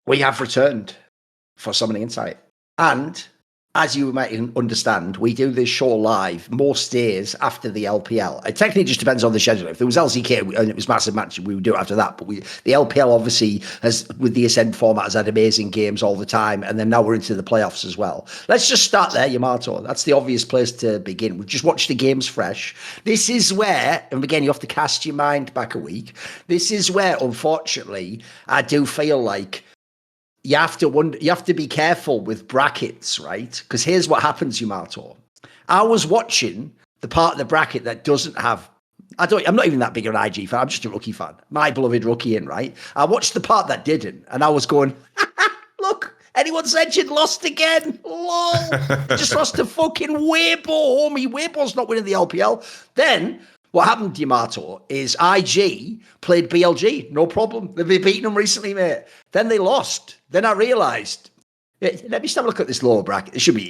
we have returned for Summoning Insight. And as you might understand, we do this show live most days after the LPL. It technically just depends on the schedule. If there was LCK and it was massive match, we would do it after that. But the LPL obviously has, with the Ascend format, has had amazing games all the time. And then now we're into the playoffs as well. Let's just start there, Yamato. That's the obvious place to begin. We've just watched the games fresh. This is where, and again, you have to cast your mind back a week. This is where, unfortunately, I do feel like you have to be careful with brackets, right? Because here's what happens, Yamato. I was watching the part of the bracket that doesn't have, I'm not even that big an IG fan, I'm just a rookie fan. My beloved rookie in, right? I watched the part that didn't, and I was going, look, anyone's legend lost again. Lol. They just lost to fucking Weibo, homie. Weibo's not winning the LPL. Then what happened, Yamato, is IG played BLG, no problem. They've been beating them recently, mate. Then they lost. Then I realised, let me just have a look at this lower bracket. It should be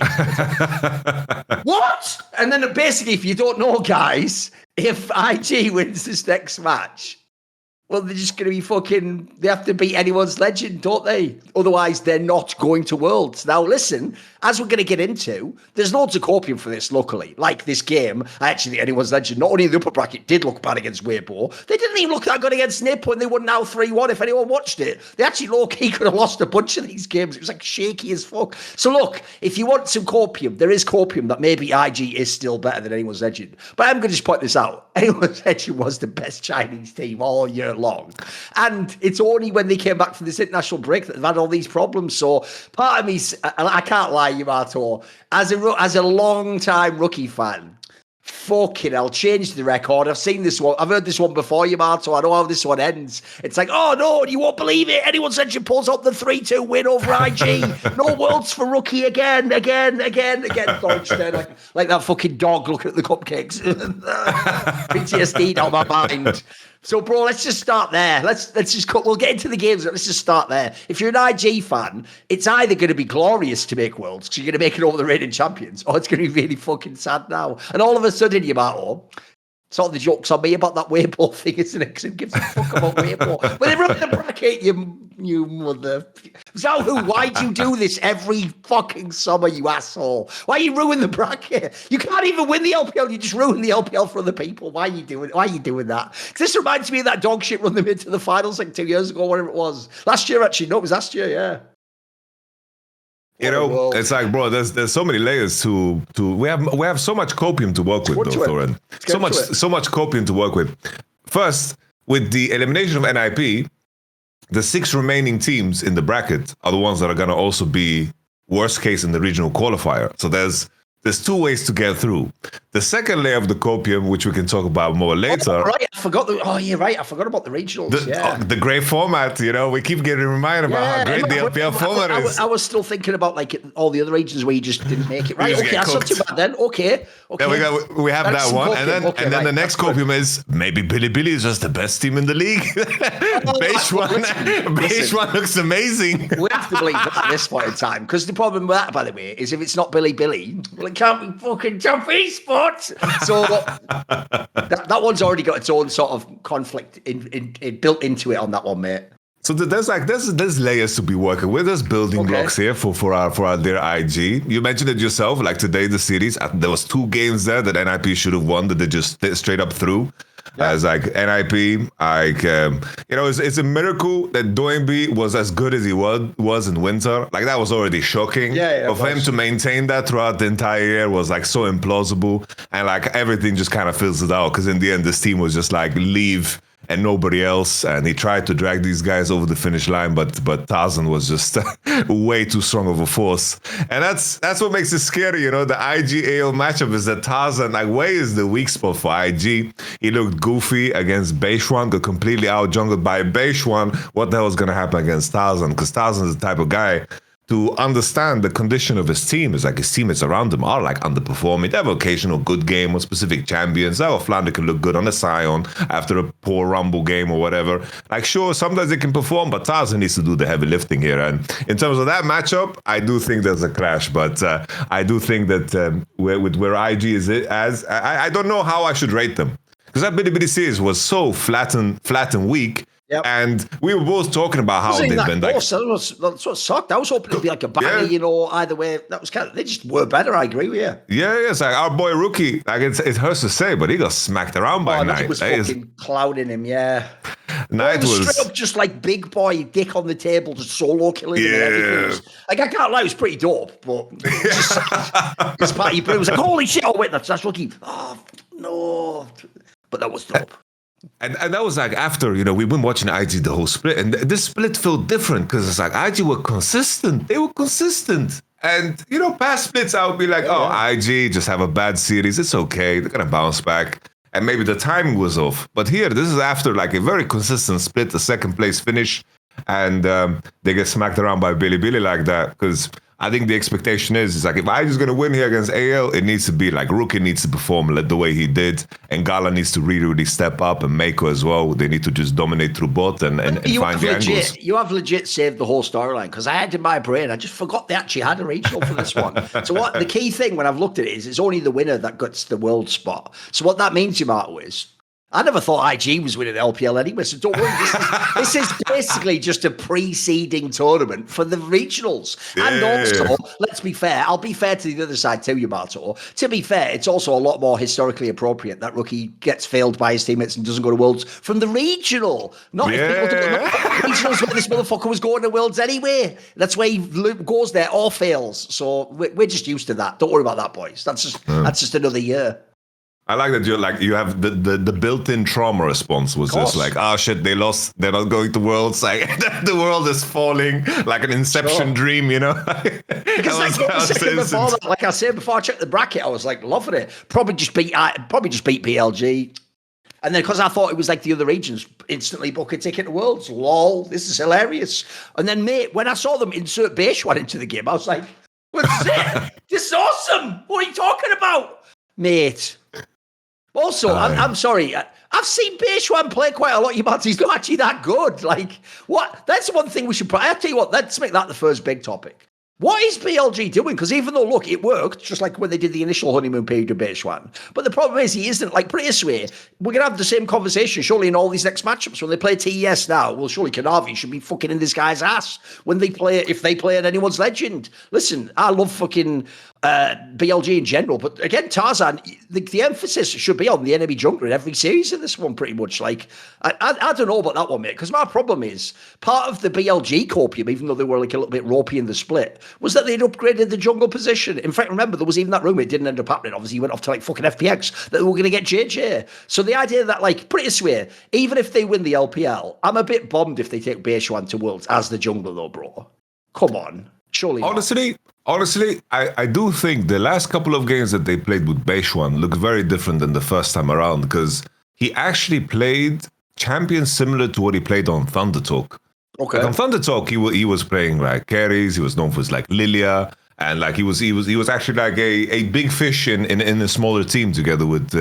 what? And then basically, if you don't know, guys, if IG wins this next match, well, they're just going to be they have to beat anyone's legend, don't they? Otherwise, they're not going to Worlds. Now, listen, as we're going to get into, there's loads of copium for this, luckily. Like this game, actually, anyone's legend, not only in the upper bracket, did look bad against Weibo. They didn't even look that good against Nip when they won now 3-1, if anyone watched it. They actually low-key could have lost a bunch of these games. It was like shaky as fuck. So look, if you want some copium, there is copium that maybe IG is still better than anyone's legend. But I'm going to just point this out. Anyone's legend was the best Chinese team all year long. And it's only when they came back from this international break that they've had all these problems. So part of me, I can't lie, Yamato, as a long-time rookie fan, fucking hell, change the record. I've seen this one. I've heard this one before, Yamato. I know how this one ends. It's like, oh no, you won't believe it. Anyone said she pulls out the 3-2 win over IG. No Worlds for rookie again. Like that fucking dog looking at the cupcakes. PTSD down my mind. So, bro, let's just start there. We'll get into the games, but let's just start there. If you're an IG fan, it's either going to be glorious to make Worlds, because you're going to make it over the reigning champions, or it's going to be really fucking sad now. And all of a sudden, Yamato, sort of the joke's on me about that Weibo thing, isn't it? Because who gives a fuck about Weibo? But they run the bracket, you mother. So why do you do this every fucking summer, you asshole? Why you ruin the bracket? You can't even win the LPL. You just ruin the LPL for other people. Why are you doing that? Because this reminds me of that dog shit run them into the finals like 2 years ago, whatever it was. Last year, actually. No, it was last year, yeah. You know, it's like, bro, there's so many layers to we have so much copium to work with, though, Thorin. So much copium to work with. First, with the elimination of NIP, the 6 remaining teams in the bracket are the ones that are gonna also be worst case in the regional qualifier. So there's 2 ways to get through. The second layer of the copium, which we can talk about more later. Oh, right, I forgot about the regionals. The great format, you know, we keep getting reminded about how great the LPL format is. I was still thinking about like all the other regions where you just didn't make it. Right, okay, that's not too bad then. Okay. Yeah, we have that one. Copium. And then the next copium is maybe Bilibili is just the best team in the league. Beige one looks amazing. We have to believe that at this point in time. Because the problem with that, by the way, is if it's not Bilibili, well, it can't be fucking jump esports. So that one's already got its own sort of conflict built into it on that one, mate. So there's layers to be working with. There's building blocks here for our dear IG. You mentioned it yourself, like today the series. There was 2 games there that NIP should have won that they just straight up threw. Yeah. As like NIP, like it's a miracle that Doinby was as good as he was in winter. Like that was already shocking. Yeah, but for him to maintain that throughout the entire year was like so implausible, and like everything just kind of fizzled out because in the end this team was just like leave and nobody else, and he tried to drag these guys over the finish line, but Tarzan was just way too strong of a force, and that's what makes it scary, you know. The IG AO matchup is that Tarzan, like, where is the weak spot for IG? He looked goofy against Beishwan, got completely out jungled by Beishwan. What the hell is gonna happen against Tarzan? Because Tarzan is the type of guy to understand the condition of his team. Is like his teammates around him are like underperforming. They have occasional good game or specific champions. That Fnatic can look good on a Sion after a poor Rumble game or whatever. Like, sure, sometimes they can perform, but Tarzan needs to do the heavy lifting here. And in terms of that matchup, I do think there's a clash. But I do think that where IG is I don't know how I should rate them. Because that Bilibili series was so flat and weak Yep. And we were both talking about how they've been like. That's what sucked. I was hoping it'd be like a banger, either way. That was they just were better. I agree with you. Yeah, it's like our boy Rookie. Like it hurts to say, but he got smacked around by Knight. He was fucking clouding him. Yeah. Knight was straight up just like big boy dick on the table, just solo killing him. And everything. Like I can't lie, it was pretty dope. But this party, it was like holy shit! Oh wait, that's Rookie. Oh no, but that was dope. And that was like after, we've been watching IG the whole split, and this split felt different because it's like IG were consistent. They were consistent. And, past splits, I would be like, IG just have a bad series. It's okay. They're going to bounce back. And maybe the timing was off. But here, this is after like a very consistent split, the second place finish. And they get smacked around by Billy like that because I think the expectation is like if IG's going to win here against AL, it needs to be like Rookie needs to perform like the way he did, and Gala needs to really step up, and MKoi as well. They need to just dominate through bot and find the angles. You have legit saved the whole storyline because I had in my brain, I just forgot they actually had a regional for this one. So what the key thing when I've looked at it is it's only the winner that gets the world spot. So what that means, Yamato, is I never thought IG was winning the LPL anyway, so don't worry. This is basically just a preceding tournament for the regionals. Yeah. And also, let's be fair, I'll be fair to the other side too, Yamato. To be fair, it's also a lot more historically appropriate that Rookie gets failed by his teammates and doesn't go to Worlds from the regional. Not if people don't regionals where this motherfucker was going to Worlds anyway. That's where he goes there or fails. So we're just used to that. Don't worry about that, boys. That's just another year. I like that you have the built-in trauma response was just like, oh shit, they lost, they're not going to Worlds, like the world is falling like an Inception dream, Because like I said before I checked the bracket, I was like loving it. Probably just beat PLG. And then because I thought it was like the other regions, instantly book a ticket to Worlds. Lol, this is hilarious. And then mate, when I saw them insert Beishwan into the game, I was like, what's it? This is awesome. What are you talking about? Mate. Also, I'm sorry. I've seen Beishwan play quite a lot. He's not actually that good. Like, what? That's one thing we should. I'll tell you what. Let's make that the first big topic. What is BLG doing? Because even though, look, it worked, just like when they did the initial honeymoon period of Beishwan. But the problem is he isn't, like, pretty swear. We're going to have the same conversation, surely, in all these next matchups. When they play TES now, well, surely Kanavi should be fucking in this guy's ass when they play, if they play at anyone's legend. Listen, I love fucking BLG in general, but again, Tarzan, the emphasis should be on the enemy jungler in every series in this one, pretty much. Like, I don't know about that one, mate, because my problem is part of the BLG copium, even though they were like a little bit ropey in the split, was that they'd upgraded the jungle position. In fact, remember, there was even that rumor, it didn't end up happening. Obviously, he went off to like fucking FPX, that they were going to get JJ. So the idea that, like, pretty swear, even if they win the LPL, I'm a bit bummed if they take Beishwan to Worlds as the jungler, though, bro. Come on. Surely Honestly, I do think the last couple of games that they played with Beishwan look very different than the first time around, because he actually played champions similar to what he played on Thunder Talk. Okay. Like on Thunder Talk, he was playing like carries. He was known for his like Lilia, and like he was actually like a big fish in a smaller team together with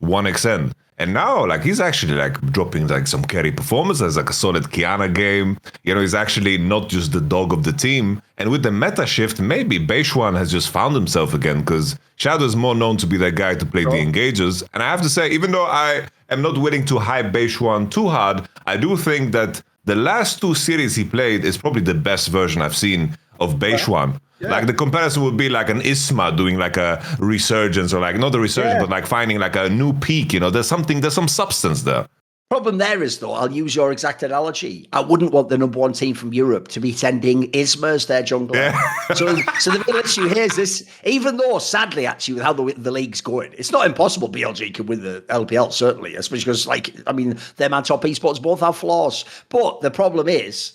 1xN. And now, like, he's actually, like, dropping, like, some carry performance. There's, like, a solid Kiana game. He's actually not just the dog of the team. And with the meta shift, maybe Beishwan has just found himself again, because Shadow is more known to be that guy to play the engagers. And I have to say, even though I am not willing to hype Beishwan too hard, I do think that the last two series he played is probably the best version I've seen of Beishwan. Yeah. Like the comparison would be like an Isma doing like a resurgence, or like not a resurgence, but like finding like a new peak. There's some substance there. Problem there is, though, I'll use your exact analogy. I wouldn't want the number one team from Europe to be sending Isma as their jungler. Yeah. So the real issue here is this, even though, sadly, actually, with how the league's going, it's not impossible BLG can win the LPL, certainly, especially because, like, I mean, them and top esports both have flaws. But the problem is,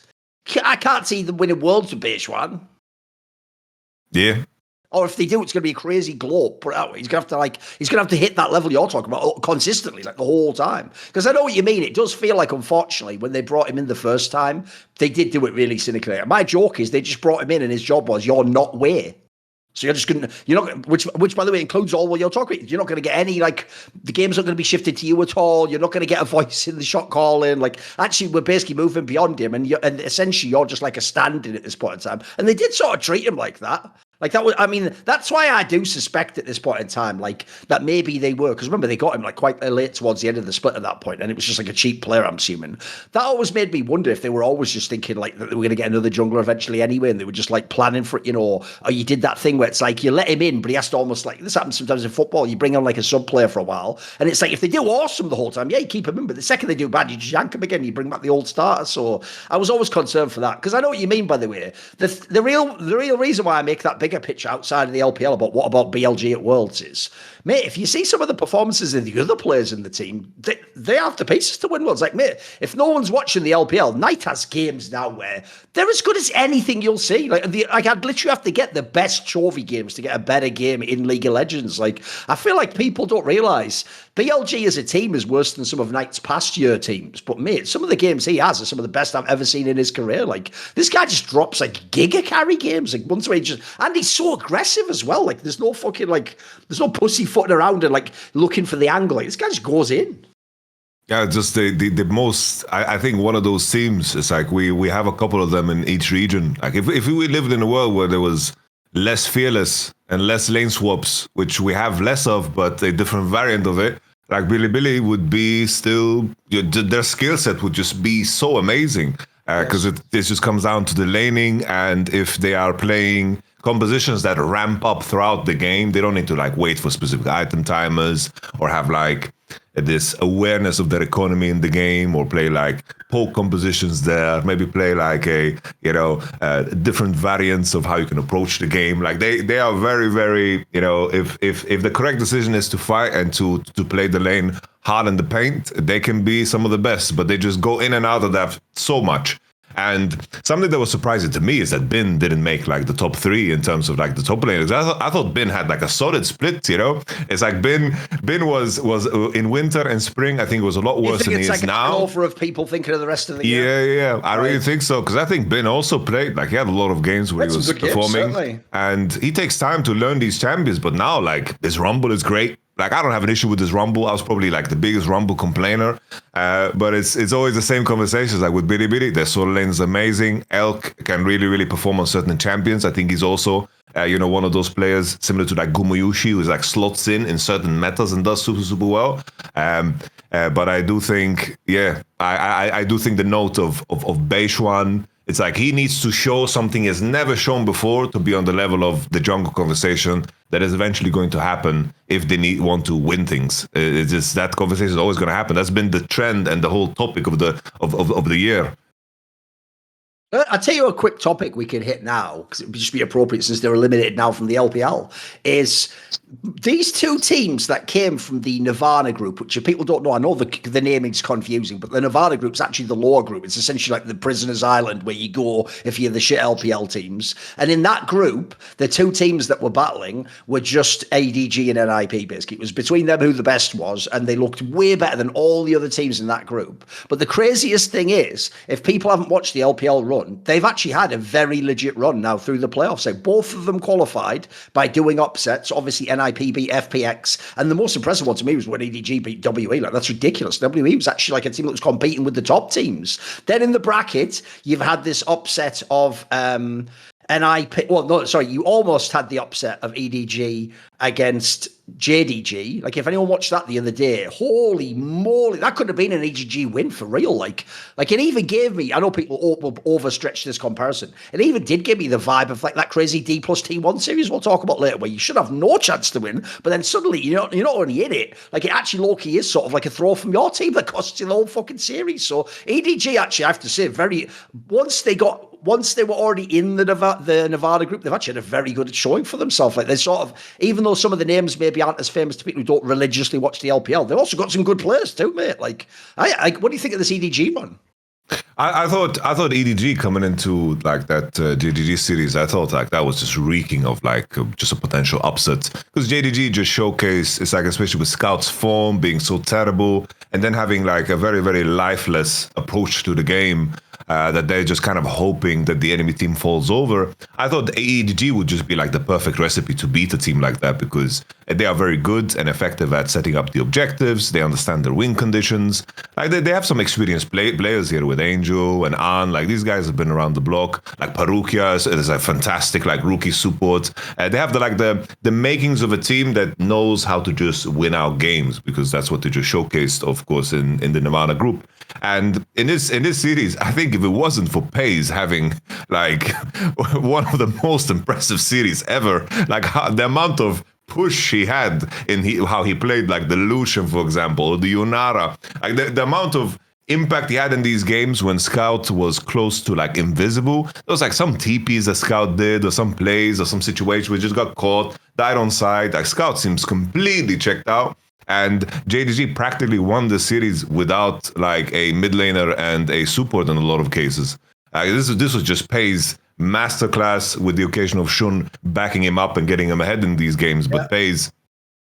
I can't see them winning Worlds with Beishwan. Yeah. Or if they do, it's going to be a crazy glow. Put it out. He's going to have to hit that level you're talking about consistently, like the whole time. Because I know what you mean. It does feel like, unfortunately, when they brought him in the first time, they did do it really cynically. My joke is they just brought him in, and his job was, you're not way. So you're not, which by the way includes all what you're talking about. You're not going to get any, like, the game's not going to be shifted to you at all. You're not going to get a voice in the shot calling. Like, actually, we're basically moving beyond him, and essentially you're just like a stand-in at this point in time. And they did sort of treat him like that. Like that was, I mean, that's why I do suspect at this point in time, like that maybe they were, because remember they got him like quite late towards the end of the split at that point, and it was just like a cheap player, I'm assuming. That always made me wonder if they were always just thinking like that they were going to get another jungler eventually anyway, and they were just like planning for it, you know, or you did that thing where it's like you let him in, but he has to almost like, this happens sometimes in football, you bring on like a sub player for a while, and it's like if they do awesome the whole time, yeah, you keep him in, but the second they do bad, you just yank him again, you bring back the old starter. So I was always concerned for that, because I know what you mean, by the way. The real reason why I make that bigger picture outside of the LPL about what about BLG at Worlds is, mate, if you see some of the performances of the other players in the team, they have the pieces to win Worlds. Like, mate, if no one's watching the LPL, Knight has games now where they're as good as anything you'll see. Like I'd literally have to get the best Chovy games to get a better game in League of Legends. Like, I feel like people don't realise BLG as a team is worse than some of Knight's past year teams. But mate, some of the games he has are some of the best I've ever seen in his career. Like, this guy just drops like giga carry games. Like, once away, and he's so aggressive as well. Like, there's no fucking like, there's no pussyfooting around and like looking for the angle. Like, this guy just goes in. Yeah, just the most, I think one of those teams is like we have a couple of them in each region. Like if we lived in a world where there was less fearless and less lane swaps, which we have less of, but a different variant of it, like Bilibili would be still, their skill set would just be so amazing. Because this just comes down to the laning, and if they are playing compositions that ramp up throughout the game, they don't need to like wait for specific item timers or have like this awareness of their economy in the game, or play like poke compositions there, maybe play like a, you know, different variants of how you can approach the game. Like they are very, very, you know, if the correct decision is to fight and to play the lane hard in the paint, they can be some of the best, but they just go in and out of that so much. And something that was surprising to me is that Bin didn't make like the top 3 in terms of like the top laners. I thought Bin had like a solid split, you know? It's like Bin was in winter and spring, I think it was a lot worse than he is like now. It's like an offer of people thinking of the rest of the year. Yeah. I really think so, because I think Bin also played, like he had a lot of games where he was performing. Games, and he takes time to learn these champions, but now like this Rumble is great. Like, I don't have an issue with this Rumble. I was probably like the biggest Rumble complainer. But it's always the same conversations. Like with Bilibili, their solo lane is amazing. Elk can really, really perform on certain champions. I think he's also, one of those players similar to like Gumuyushi, who's like slots in certain metas and does super, super well. But I do think, I do think the note of Beishuan, it's like he needs to show something he's never shown before to be on the level of the jungle conversation that is eventually going to happen if they want to win things. It's just that conversation is always going to happen. That's been the trend and the whole topic of the year. I'll tell you a quick topic we can hit now, because it would just be appropriate since they're eliminated now from the LPL, is these two teams that came from the Nirvana group, which people don't know. I know the naming's confusing, but the Nirvana group's actually the lower group. It's essentially like the Prisoner's Island where you go if you're the shit LPL teams. And in that group, the two teams that were battling were just ADG and NIP, basically. It was between them who the best was, and they looked way better than all the other teams in that group. But the craziest thing is, if people haven't watched the LPL run, they've actually had a very legit run now through the playoffs. So both of them qualified by doing upsets. Obviously, NIP beat FPX, and the most impressive one to me was when EDG beat WE. Like, that's ridiculous. WE was actually like a team that was competing with the top teams. Then in the bracket, you've had this upset of NIP. Well, no, sorry, you almost had the upset of EDG against JDG. Like, if anyone watched that the other day, holy moly, that could have been an EDG win for real. Like it even gave me, I know people will overstretch this comparison, it even did give me the vibe of like that crazy DPlus T1 series we'll talk about later, where you should have no chance to win, but then suddenly you're not only in it, like it actually low-key is sort of like a throw from your team that costs you the whole fucking series. So EDG actually, I have to say, once they were already in the Nevada group, they've actually had a very good showing for themselves. Like, they sort of, even though some of the names maybe aren't as famous to people who don't religiously watch the LPL, they've also got some good players too, mate. Like, what do you think of this EDG run? I thought EDG coming into like that JDG series, I thought like that was just reeking of like just a potential upset, because JDG just showcased, it's like, especially with Scout's form being so terrible and then having like a very, very lifeless approach to the game. that they're just kind of hoping that the enemy team falls over. I thought AEG would just be like the perfect recipe to beat a team like that, because they are very good and effective at setting up the objectives. They understand their win conditions. Like they have some experienced players here with Angel and An. Like these guys have been around the block. Like Parukia is a fantastic like rookie support. They have the makings of a team that knows how to just win out games, because that's what they just showcased, of course, in the Nirvana group. And in this series, I think if it wasn't for Paze having like one of the most impressive series ever, like the amount of push he had in how he played, like the Lucian, for example, or the Yunara, like the amount of impact he had in these games when Scout was close to like invisible. There was like some TPs that Scout did, or some plays, or some situation where he just got caught, died on side. Like Scout seems completely checked out. And JDG practically won the series without like a mid laner and a support in a lot of cases. This was just Paze masterclass, with the occasion of Shun backing him up and getting him ahead in these games. But Paze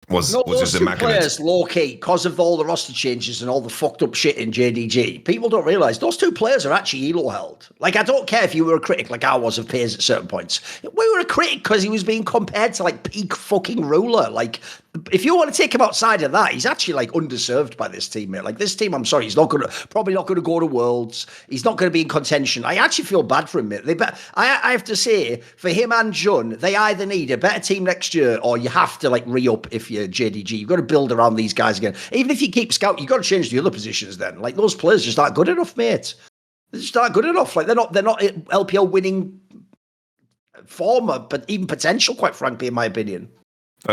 was just immaculate. Players, low key, because of all the roster changes and all the fucked up shit in JDG, people don't realise those two players are actually elo held. Like, I don't care if you were a critic like I was of Paze at certain points. We were a critic because he was being compared to like peak fucking ruler. Like, if you want to take him outside of that, he's actually like underserved by this team, mate. Like this team, I'm sorry, he's probably not going to go to Worlds. He's not going to be in contention. I actually feel bad for him, mate. I have to say, for him and Jun, they either need a better team next year, or you have to like re-up if you're JDG. You've got to build around these guys again. Even if you keep Scout, you've got to change the other positions then. Like those players just aren't good enough, mate. They just aren't good enough. Like they're not LPL winning form, but even potential, quite frankly, in my opinion.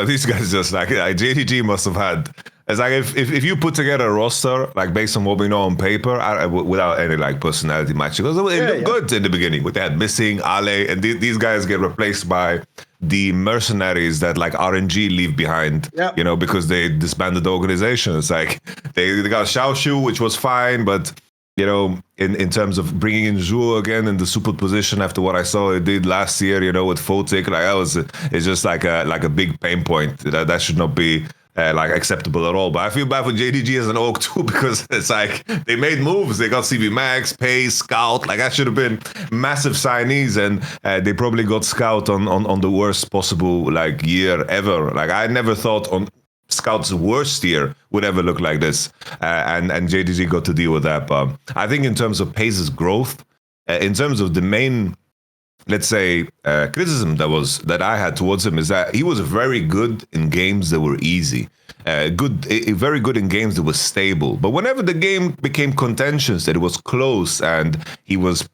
These guys just like JDG must have had. It's like if you put together a roster like based on what we know on paper, without any like personality matching, it looked good in the beginning. They had Missing, Ale, and these guys get replaced by the mercenaries that like RNG leave behind. You know, because they disbanded the organization. It's like they got Xiaoshu, which was fine, but you know, in terms of bringing in Zhu again in the support position after what I saw it did last year, you know, with Photic, like it's just like a big pain point that should not be like acceptable at all. But I feel bad for JDG as an org too, because it's like they made moves. They got CV Max, Pace, Scout. Like that should have been massive signees, and they probably got Scout on the worst possible like year ever. Like I never thought on Scout's worst year would ever look like this, and JDG got to deal with that. But I think in terms of Pace's growth, in terms of the main, let's say, criticism that I had towards him is that he was very good in games that were easy, very good in games that were stable. But whenever the game became contentious, that it was close, and he was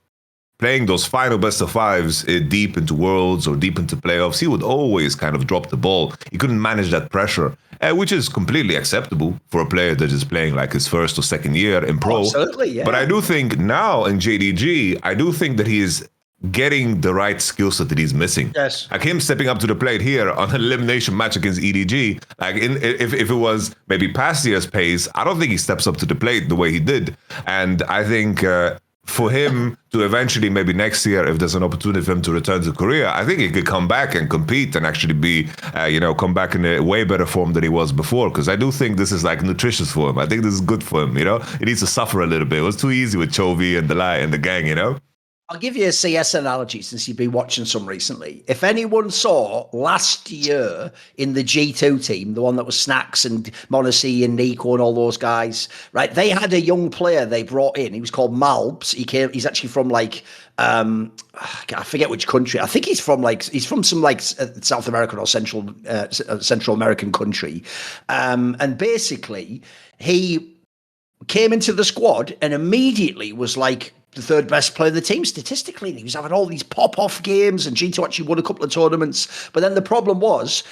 playing those final best of fives deep into Worlds or deep into playoffs, he would always kind of drop the ball. He couldn't manage that pressure, which is completely acceptable for a player that is playing like his first or second year in pro. Absolutely, yeah. But I do think now in JDG, I do think that he is getting the right skill set that he's missing. Yes. Like him stepping up to the plate here on an elimination match against EDG, like if it was maybe past year's Pace, I don't think he steps up to the plate the way he did. And I think for him to eventually, maybe next year, if there's an opportunity for him to return to Korea, I think he could come back and compete and actually be, come back in a way better form than he was before. Because I do think this is like nutritious for him. I think this is good for him, you know? He needs to suffer a little bit. It was too easy with Chovy and Delay and the gang, you know? I'll give you a CS analogy since you've been watching some recently. If anyone saw last year in the G2 team, the one that was Snacks and Monacy and Nico and all those guys, right? They had a young player they brought in. He was called Malbs. He's actually from like, I forget which country. I think he's from some like South American or Central American country. And basically he came into the squad and immediately was like the third best player of the team statistically. And he was having all these pop-off games, and G2 actually won a couple of tournaments. But then the problem was,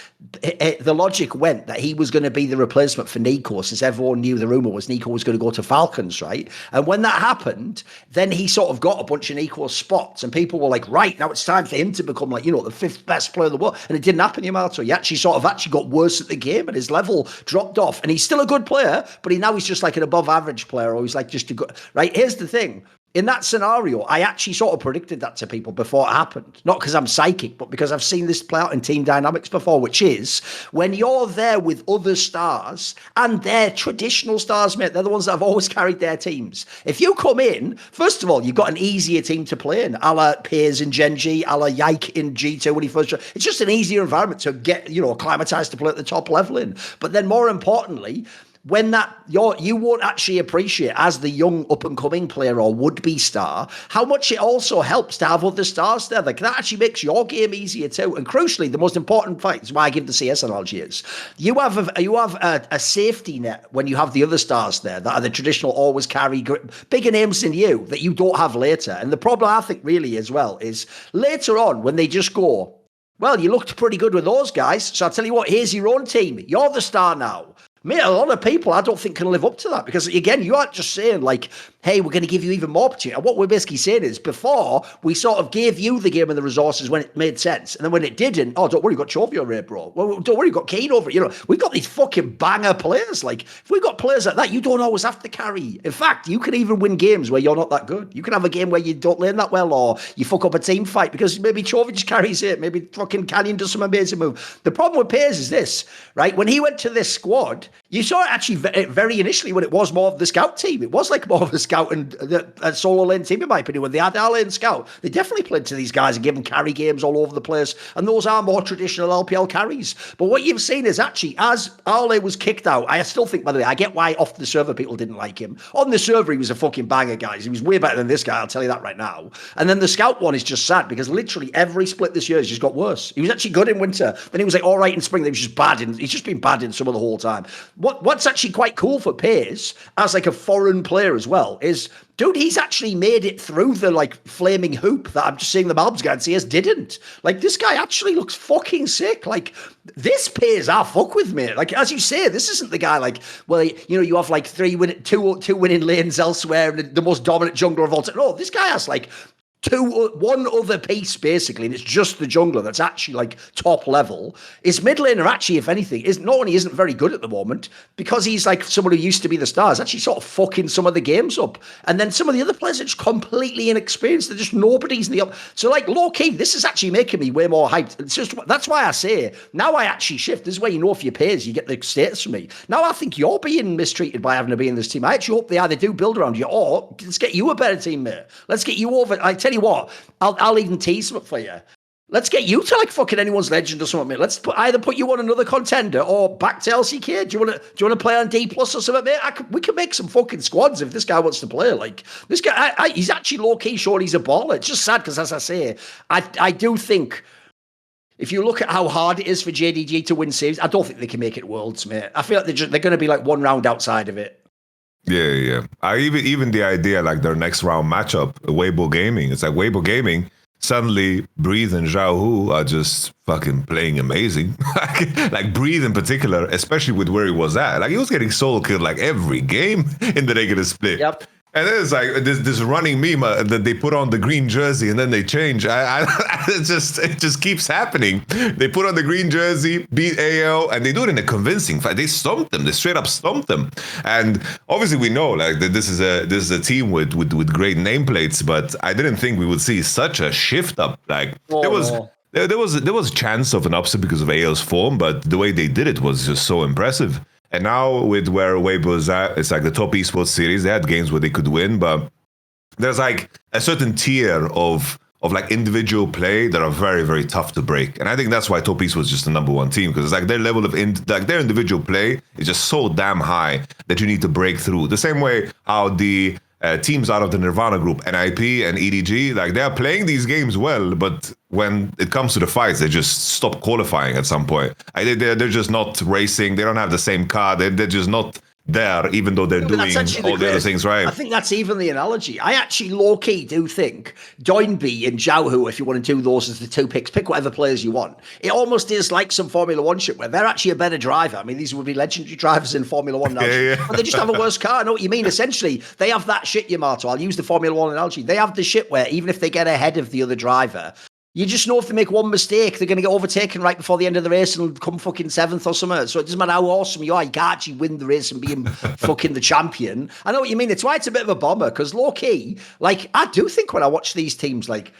the logic went that he was going to be the replacement for Nico, since everyone knew the rumor was Nico was going to go to Falcons, right? And when that happened, then he sort of got a bunch of Nico spots, and people were like, right, now it's time for him to become like, the fifth best player in the world. And it didn't happen, Yamato. He actually got worse at the game, and his level dropped off. And he's still a good player, but he's just like an above average player, or he's like just a good, right? Here's the thing. in that scenario, I actually sort of predicted that to people before it happened. Not because I'm psychic, but because I've seen this play out in team dynamics before, which is when you're there with other stars and they're traditional stars, mate, they're the ones that have always carried their teams. If you come in, first of all, you've got an easier team to play in, a la Piers in Gen G, a la Yike in G2 when he first... It's just an easier environment to get, acclimatized to play at the top level in. But then more importantly, when you won't actually appreciate as the young up and coming player or would be star how much it also helps to have other stars there. Like that actually makes your game easier too. And crucially, the most important fact is why I give the CS analogy is you have a safety net when you have the other stars there that are the traditional always carry bigger names than you that you don't have later. And the problem I think really as well is later on when they just go, well, you looked pretty good with those guys, so I'll tell you what, here's your own team. You're the star now. Mate, a lot of people I don't think can live up to that because, again, you aren't just saying, like, hey, we're going to give you even more opportunity. And what we're basically saying is before, we sort of gave you the game and the resources when it made sense. And then when it didn't, oh, don't worry, you've got Chovy over here, bro. Well, don't worry, you've got Kane over it. We've got these fucking banger players. Like, if we've got players like that, you don't always have to carry. In fact, you can even win games where you're not that good. You can have a game where you don't lane that well or you fuck up a team fight because maybe Chovy just carries it. Maybe fucking Canyon does some amazing move. The problem with Piers is this, right? When he went to this squad, you saw it actually very initially when it was more of the scout team. It was like more of a scout and a solo lane team, in my opinion. When they had our lane scout, they definitely played to these guys and gave them carry games all over the place. And those are more traditional LPL carries. But what you've seen is actually, as Arle was kicked out, I still think, by the way, I get why off the server people didn't like him. On the server, he was a fucking banger, guys. He was way better than this guy, I'll tell you that right now. And then the scout one is just sad because literally every split this year has just got worse. He was actually good in winter. Then he was like all right in spring. Then he was just bad. He's just been bad in summer the whole time. What's actually quite cool for Piers as like a foreign player as well is, dude, he's actually made it through the like flaming hoop that I'm just seeing the Malbs guy and CS didn't. Like this guy actually looks fucking sick. Like this Piers, fuck with me. Like as you say, this isn't the guy like, well, you have like two winning lanes elsewhere and the most dominant jungler of all time. No, this guy has like one other piece basically, and it's just the jungler that's actually like top level. His mid laner actually, if anything, isn't very good at the moment because he's like someone who used to be the stars, actually sort of fucking some of the games up. And then some of the other players are just completely inexperienced. They're just nobody's in the up. So like low key, this is actually making me way more hyped. It's just that's why I say now I actually shift. This is where you know if your peers, you get the status from me. Now I think you're being mistreated by having to be in this team. I actually hope they either do build around you or let's get you a better team, mate. Let's get you over. I tell you what, I'll even tease something for you. Let's get you to like fucking anyone's legend or something, mate. Let's either put you on another contender or back to LCK. Do you want to play on DPlus or something, mate? We can make some fucking squads if this guy wants to play. Like this guy, he's actually low key sure he's a baller. It's just sad because, as I say, I do think if you look at how hard it is for JDG to win series, I don't think they can make it worlds, mate. I feel like they're going to be like one round outside of it. Yeah. I even the idea like their next round matchup, Weibo Gaming. It's like Weibo Gaming. Suddenly, Breathe and Zhao Hu are just fucking playing amazing. Like Breathe in particular, especially with where he was at. Like he was getting solo killed like every game in the negative split. Yep. And then it's like this running meme that they put on the green jersey and then they change. It just keeps happening. They put on the green jersey, beat AO, and they do it in a convincing fight. They stumped them. They straight up stumped them. And obviously we know like that this is a team with great nameplates, but I didn't think we would see such a shift up. Like there was a chance of an upset because of AO's form, but the way they did it was just so impressive. And now with where Weibo's at, it's like the top esports series. They had games where they could win, but there's like a certain tier of like individual play that are very, very tough to break. And I think that's why top esports was just the number one team, because it's like their level of their individual play is just so damn high that you need to break through. The same way how the teams out of the Nirvana group, NIP and EDG, like they're playing these games well, but when it comes to the fights, they just stop qualifying at some point. They're just not racing. They don't have the same car. They're just not there, even though they're doing all the other things right. I think that's even the analogy. I actually low-key do think Doinby and Zhao Hu, if you want to do those as the two picks, pick whatever players you want. It almost is like some Formula One shit where they're actually a better driver. I mean, these would be legendary drivers in Formula One now. Yeah. But they just have a worse car. I know what you mean. Essentially, they have that shit, Yamato. I'll use the Formula One analogy. They have the shit where even if they get ahead of the other driver, You just know if they make one mistake, they're going to get overtaken right before the end of the race and come fucking 7th or something. So it doesn't matter how awesome you are, you can't actually win the race and be fucking the champion. I know what you mean. It's why it's a bit of a bomber, because low key, like, I do think when I watch these teams, like,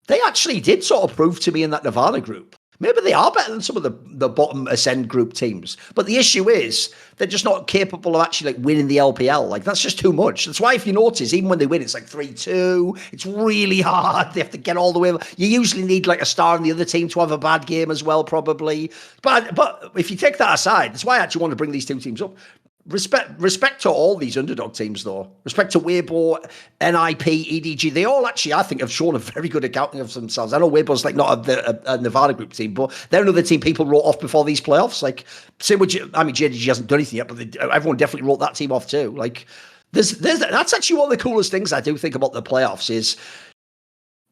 they actually did sort of prove to me in that Nirvana group. Maybe they are better than some of the bottom Ascend group teams. But the issue is they're just not capable of actually like winning the LPL. Like, that's just too much. That's why if you notice, even when they win, it's like 3-2. It's really hard. They have to get all the way. You usually need like a star in the other team to have a bad game as well, probably. But if you take that aside, that's why I actually want to bring these two teams up. Respect to all these underdog teams, though. Respect to Weibo, NIP, EDG. They all actually, I think, have shown a very good accounting of themselves. I know Weibo's like not a Nevada group team, but they're another team people wrote off before these playoffs. Like, same with, JDG hasn't done anything yet, but everyone definitely wrote that team off too. Like, that's actually one of the coolest things I do think about the playoffs is.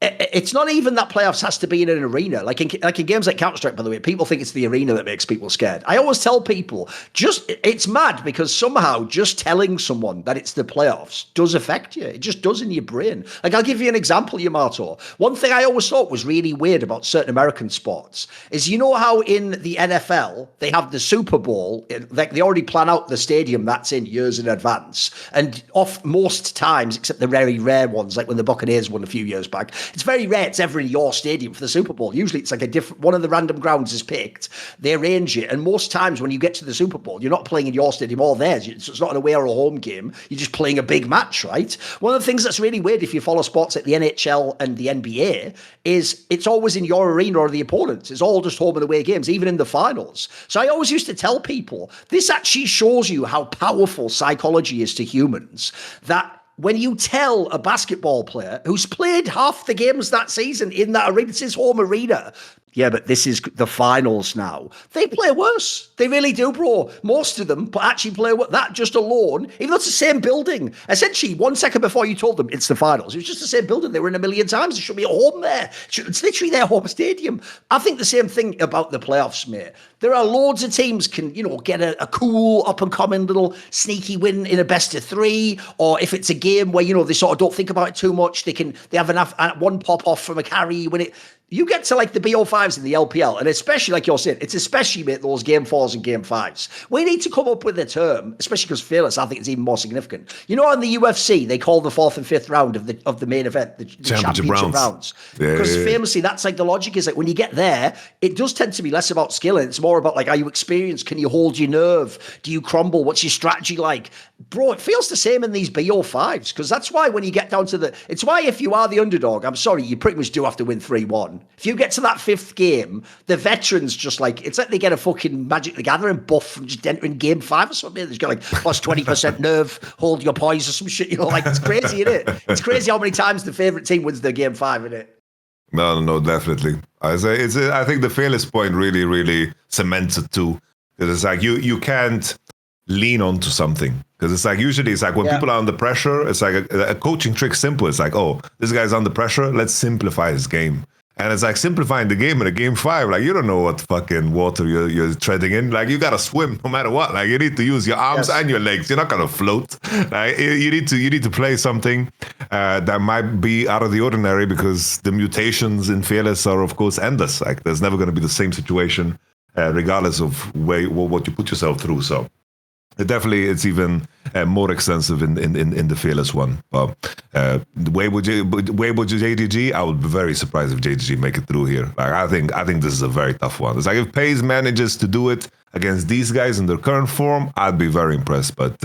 It's not even that playoffs has to be in an arena. Like in games like Counter-Strike, by the way, people think it's the arena that makes people scared. I always tell people, it's mad because somehow just telling someone that it's the playoffs does affect you. It just does in your brain. Like, I'll give you an example, Yamato. One thing I always thought was really weird about certain American sports is, you know how in the NFL, they have the Super Bowl, like they already plan out the stadium that's in years in advance. And off most times, except the very rare ones, like when the Buccaneers won a few years back, it's very rare it's ever in your stadium for the Super Bowl. Usually it's like a different, one of the random grounds is picked, they arrange it, and most times when you get to the Super Bowl, you're not playing in your stadium or theirs. So it's not an away or a home game. You're just playing a big match, right? One of the things that's really weird if you follow sports like the NHL and the NBA is it's always in your arena or the opponents. It's all just home and away games, even in the finals. So I always used to tell people, this actually shows you how powerful psychology is to humans, that when you tell a basketball player who's played half the games that season in that arena, it's his home arena, yeah, but this is the finals now, they play worse. They really do, bro. Most of them but actually play worse. That just alone, even though it's the same building, essentially 1 second before you told them it's the finals, it was just the same building. They were in a million times. There should be a home there. It's literally their home stadium. I think the same thing about the playoffs, mate. There are loads of teams can, get a cool up-and-coming little sneaky win in a best-of-3, or if it's a game where, they sort of don't think about it too much, they have enough one pop-off from a carry when it. You get to like the BO5s in the LPL, and especially like you're saying, it's especially, mate, those game 4s and game 5s. We need to come up with a term, especially because Fearless, I think, is even more significant. On the UFC, they call the 4th and 5th round of the main event, the championship rounds. Because famously, that's like the logic is like when you get there, it does tend to be less about skill, and it's more about like, are you experienced? Can you hold your nerve? Do you crumble? What's your strategy like? Bro, it feels the same in these BO5s, because that's why when you get down to it's why if you are the underdog, I'm sorry, you pretty much do have to win 3-1. If you get to that 5th game, the veterans just like, it's like they get a fucking Magic the Gathering buff from just entering game 5 or something. They've got like plus 20% nerve, hold your poise or some shit. Like, it's crazy, isn't it? It's crazy how many times the favourite team wins their game 5, isn't it? No, definitely. I think the Fearless point really, really cements it too. Because it's like you can't lean onto something. Because it's like, usually it's like when people are under pressure, it's like a coaching trick simple. It's like, oh, this guy's under pressure, let's simplify his game. And it's like simplifying the game in a game 5. Like, you don't know what fucking water you're treading in. Like, you got to swim no matter what. Like, you need to use your arms and your legs. You're not going to float. Like, you need to play something that might be out of the ordinary, because the mutations in Fearless are, of course, endless. Like, there's never going to be the same situation, regardless of what you put yourself through. So definitely, it's even more extensive in the Fearless one. But Weibo JDG, I would be very surprised if JDG make it through here. Like, I think this is a very tough one. It's like if FaZe manages to do it against these guys in their current form, I'd be very impressed. But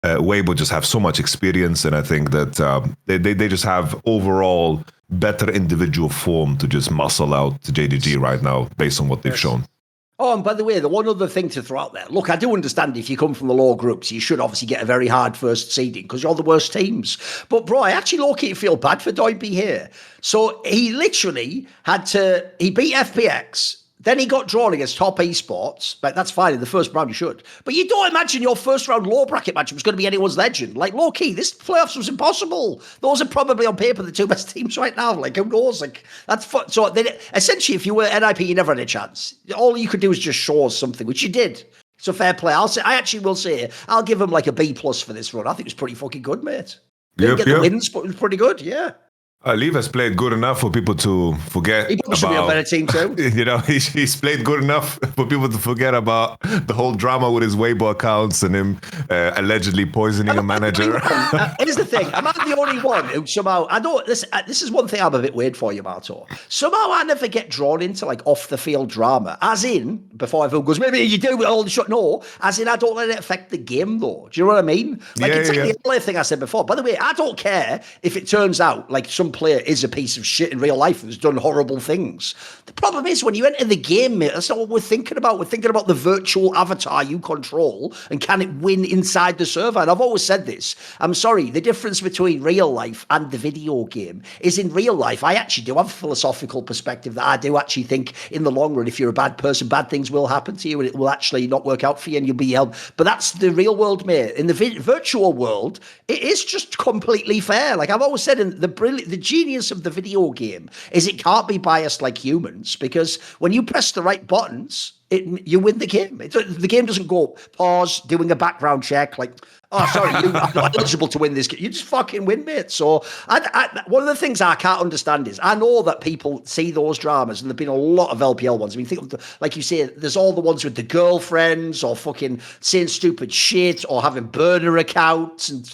Weibo just have so much experience, and I think that they just have overall better individual form to just muscle out to JDG right now based on what they've shown. Oh, and by the way, the one other thing to throw out there. Look, I do understand if you come from the lower groups, you should obviously get a very hard first seeding because you're the worst teams. But, bro, I actually low-key feel bad for Doiby here. So he literally he beat FPX. Then he got drawn against top esports. Like, that's fine. In the first round, you should. But you don't imagine your first round low bracket match was going to be anyone's legend. Like, low key, this playoffs was impossible. Those are probably on paper the two best teams right now. Like, who knows? Like, that's fun. So then, essentially, if you were NIP, you never had a chance. All you could do is just show us something, which you did. So fair play. I actually will say, I'll give him like a B+ for this run. I think it was pretty fucking good, mate. Didn't get the wins, but it was pretty good. Yeah. Leave has played good enough for people to forget. He probably should be a better team too. You know, he's played good enough for people to forget about the whole drama with his Weibo accounts and him allegedly poisoning a manager. Here's the thing: am I the only one who somehow I don't? This is one thing I'm a bit weird for, Yamato. Somehow I never get drawn into like off the field drama. As in, before everyone goes, maybe you do with all the shot. No, as in I don't let it affect the game though. Do you know what I mean? Like it's like the LA thing I said before. By the way, I don't care if it turns out like some player is a piece of shit in real life and has done horrible things. The problem is when you enter the game, mate, that's not what we're thinking about. We're thinking about the virtual avatar you control and can it win inside the server. And I've always said this. I'm sorry, the difference between real life and the video game is in real life, I actually do have a philosophical perspective that I do actually think in the long run, if you're a bad person, bad things will happen to you and it will actually not work out for you and you'll be held. But that's the real world, mate. In the virtual world, it is just completely fair. Like I've always said, in the genius of the video game is it can't be biased like humans, because when you press the right buttons, you win the game. The game doesn't go pause, doing a background check, like, oh, sorry, you're not eligible to win this game. You just fucking win, mate. So one of the things I can't understand is I know that people see those dramas, and there've been a lot of LPL ones. I mean, think of like you say, there's all the ones with the girlfriends or fucking saying stupid shit or having burner accounts and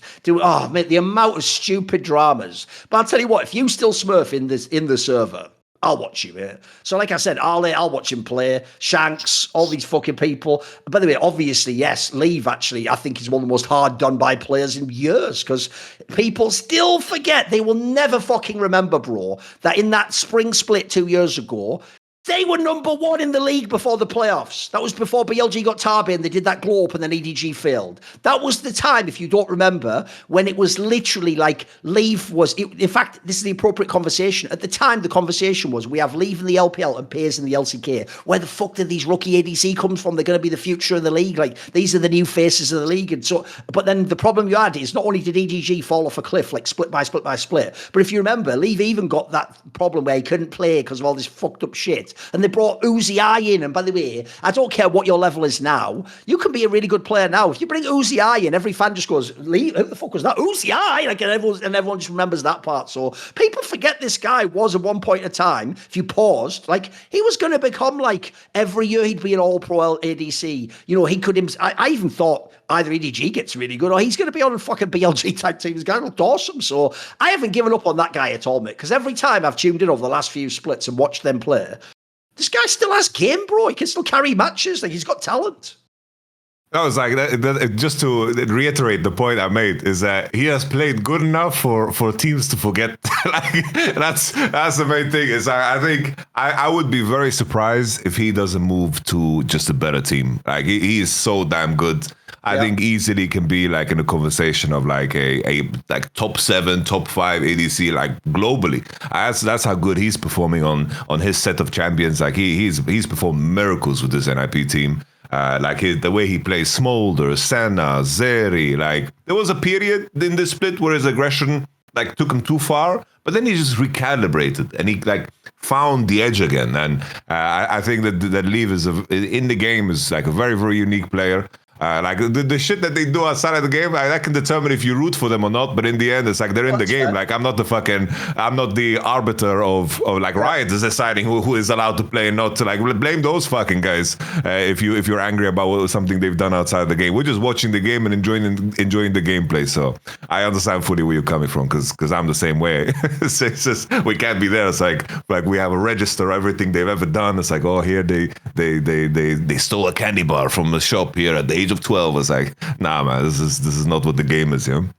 mate, the amount of stupid dramas. But I'll tell you what, if you still smurf in the server, I'll watch you, mate. So like I said, I'll watch him play. Shanks, all these fucking people. By the way, obviously, yes, Leave actually, I think he's one of the most hard done by players in years, because people still forget. They will never fucking remember, bro, that in that spring split 2 years ago, they were number one in the league before the playoffs. That was before BLG got Tarby and they did that glow up and then EDG failed. That was the time, if you don't remember, when it was literally like Leave was... in fact, this is the appropriate conversation. At the time, the conversation was, we have Leave in the LPL and Pays in the LCK. Where the fuck did these rookie ADC come from? They're going to be the future of the league. Like, these are the new faces of the league. And so, but then the problem you had is not only did EDG fall off a cliff, like split by split by split, but if you remember, Leave even got that problem where he couldn't play because of all this fucked up shit. And they brought Uzi I in. And by the way, I don't care what your level is now. You can be a really good player now. If you bring Uzi I in, every fan just goes, Leave, who the fuck was that? Uzi I? Like, and everyone just remembers that part. So people forget this guy was at one point in time, if you paused, like, he was going to become like, every year he'd be an all-pro ADC. You know, he could, I even thought either EDG gets really good or he's going to be on a fucking BLG type team. This guy looked awesome. So I haven't given up on that guy at all, mate, because every time I've tuned in over the last few splits and watched them play, this guy still has game, bro. He can still carry matches. Like, he's got talent. I was like, just to reiterate the point I made, is that he has played good enough for teams to forget. Like, that's the main thing. Is I think I would be very surprised if he doesn't move to just a better team. Like, he is so damn good. I think easily can be like in a conversation of like a like top 7, top 5 ADC like globally. That's how good he's performing on his set of champions. Like he's performed miracles with this NIP team. The way he plays Smolder, Senna, Zeri. Like, there was a period in this split where his aggression like took him too far, but then he just recalibrated and he like found the edge again. And I think that Leave is in the game is like a very, very unique player. Like the shit that they do outside of the game, that can determine if you root for them or not. But in the end, it's like they're in the game. Like, I'm not the arbiter of like Riot is deciding who is allowed to play and not to. Like, blame those fucking guys if you're angry about something they've done outside the game. We're just watching the game and enjoying the gameplay. So I understand fully where you're coming from, because I'm the same way. It's just we can't be there. It's like we have a register of everything they've ever done. It's like, oh, here they stole a candy bar from the shop here at the age of 12. Was like, nah, man, this is not what the game is, you know?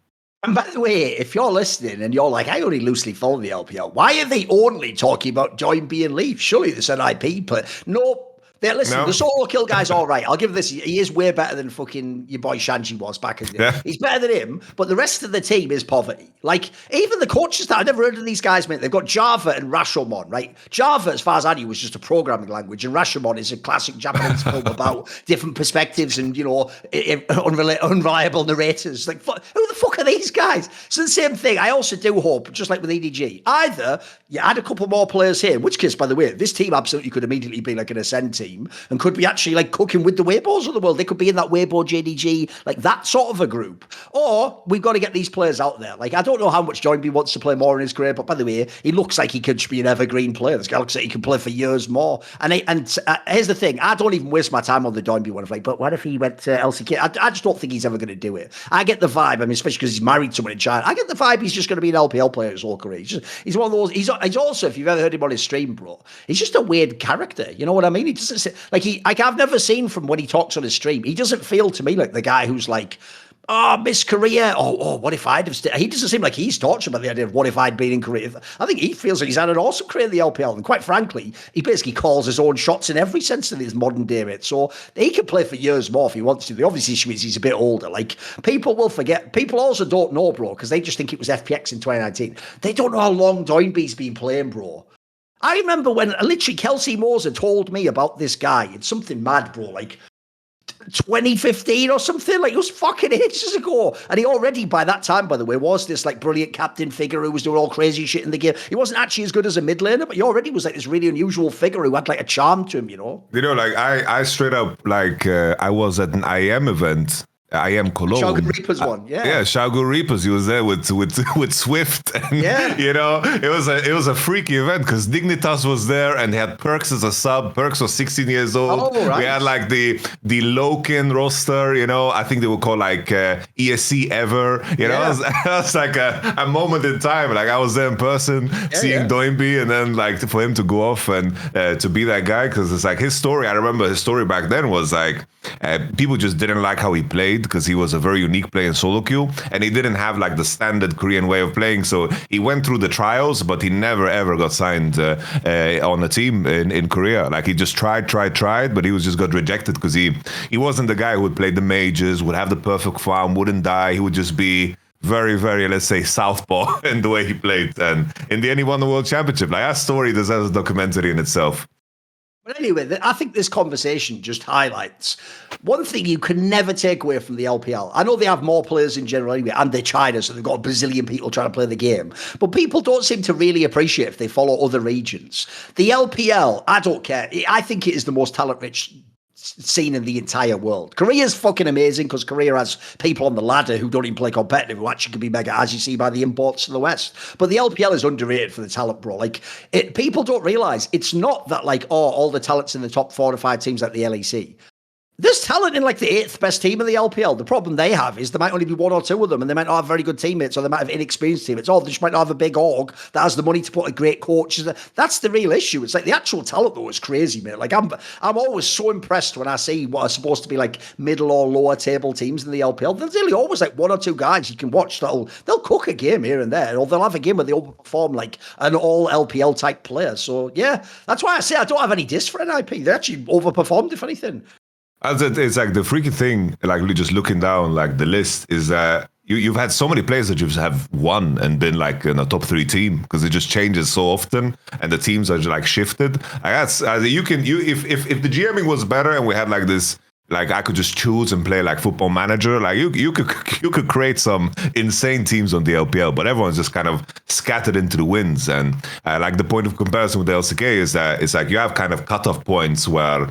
And by the way, if you're listening and you're like, I only loosely follow the LPL, why are they only talking about Join B and Leave? Surely there's an IP, but no. Listen, the solo kill guy's all right. I'll give this. He is way better than fucking your boy Shanji was back in the day. He's better than him, but the rest of the team is poverty. Like, even the coaches that I've never heard of these guys, mate. They've got Java and Rashomon, right? Java, as far as I knew, was just a programming language, and Rashomon is a classic Japanese film about different perspectives and, you know, unreliable narrators. Like, who the fuck are these guys? So the same thing. I also do hope, just like with EDG, either you add a couple more players here, in which case, by the way, this team absolutely could immediately be like an Ascend team. team and could be actually like cooking with the Weibos of the world. They could be in that Weibo JDG, like that sort of a group. Or we've got to get these players out there. Like, I don't know how much Joinby wants to play more in his career, but by the way, he looks like he could be an evergreen player. This guy looks like he can play for years more. And here's the thing, I don't even waste my time on the Joinby one. But what if he went to LCK? I just don't think he's ever going to do it. I get the vibe, I mean, especially because he's married to someone in China. I get the vibe he's just going to be an LPL player his whole career. He's one of those. He's also, if you've ever heard him on his stream, bro, he's just a weird character. You know what I mean? He doesn't I've never seen from when he talks on his stream. He doesn't feel to me like the guy who's like, oh, miss Korea. Oh, what if I'd have stayed? He doesn't seem like he's tortured by the idea of what if I'd been in Korea. I think he feels like he's had an awesome career in the LPL. And quite frankly, he basically calls his own shots in every sense of his modern day, mate. So he can play for years more if he wants to. The obvious issue is he's a bit older. Like, people will forget. People also don't know, bro, because they just think it was FPX in 2019. They don't know how long Doinby's been playing, bro. I remember when literally Kelsey Moser told me about this guy. It's something mad, bro. Like, 2015 or something, like it was fucking ages ago. And he already, by that time, by the way, was this like brilliant captain figure who was doing all crazy shit in the game. He wasn't actually as good as a mid laner, but he already was like this really unusual figure who had like a charm to him, you know? You know, like I straight up, like I was at an IM event. I am Cologne. Shogun Reapers one, yeah. Yeah, Shogun Reapers. He was there with Swift, and you know, it was a freaky event because Dignitas was there and he had Perks as a sub. Perks was 16 years old. Oh, right. We had like the Loken roster. You know, I think they were called like ESC Ever. You know, it was like a moment in time. Like I was there in person, seeing Doinby, and then like for him to go off and to be that guy, because it's like his story. I remember his story back then was like people just didn't like how he played, because he was a very unique player in solo queue, and he didn't have like the standard Korean way of playing. So he went through the trials, but he never ever got signed on a team in Korea. Like he just tried, but he was just got rejected because he wasn't the guy who would play the majors, would have the perfect farm, wouldn't die. He would just be very, very, let's say, southpaw in the way he played. And in the end, he won the world championship. Like that story deserves a documentary in itself. But anyway, I think this conversation just highlights one thing you can never take away from the LPL. I know they have more players in general anyway, and they're China, so they've got a bazillion people trying to play the game. But people don't seem to really appreciate if they follow other regions. The LPL, I don't care. I think it is the most talent-rich scene in the entire world. Korea's fucking amazing because Korea has people on the ladder who don't even play competitive, who actually can be mega, as you see by the imports to the West. But the LPL is underrated for the talent, bro. Like, people don't realize it's not that like, oh, all the talent's in the top 4 or 5 teams like the LEC. There's talent in like the 8th best team in the LPL. The problem they have is there might only be 1 or 2 of them, and they might not have very good teammates, or they might have inexperienced teammates, or they just might not have a big org that has the money to put a great coach. That's the real issue. It's like the actual talent though is crazy, mate. Like I'm always so impressed when I see what are supposed to be like middle or lower table teams in the LPL. There's really always like 1 or 2 guys you can watch they'll cook a game here and there, or they'll have a game where they overperform like an all LPL type player. So yeah, that's why I say I don't have any diss for NIP. They actually overperformed, if anything. It's like the freaky thing, like just looking down like the list is that you've had so many players that you have won and been like in a top 3 team, because it just changes so often and the teams are just like shifted. If the GMing was better and we had like this, like I could just choose and play like Football Manager, like you could create some insane teams on the LPL, but everyone's just kind of scattered into the winds. And like the point of comparison with the LCK is that it's like you have kind of cutoff points where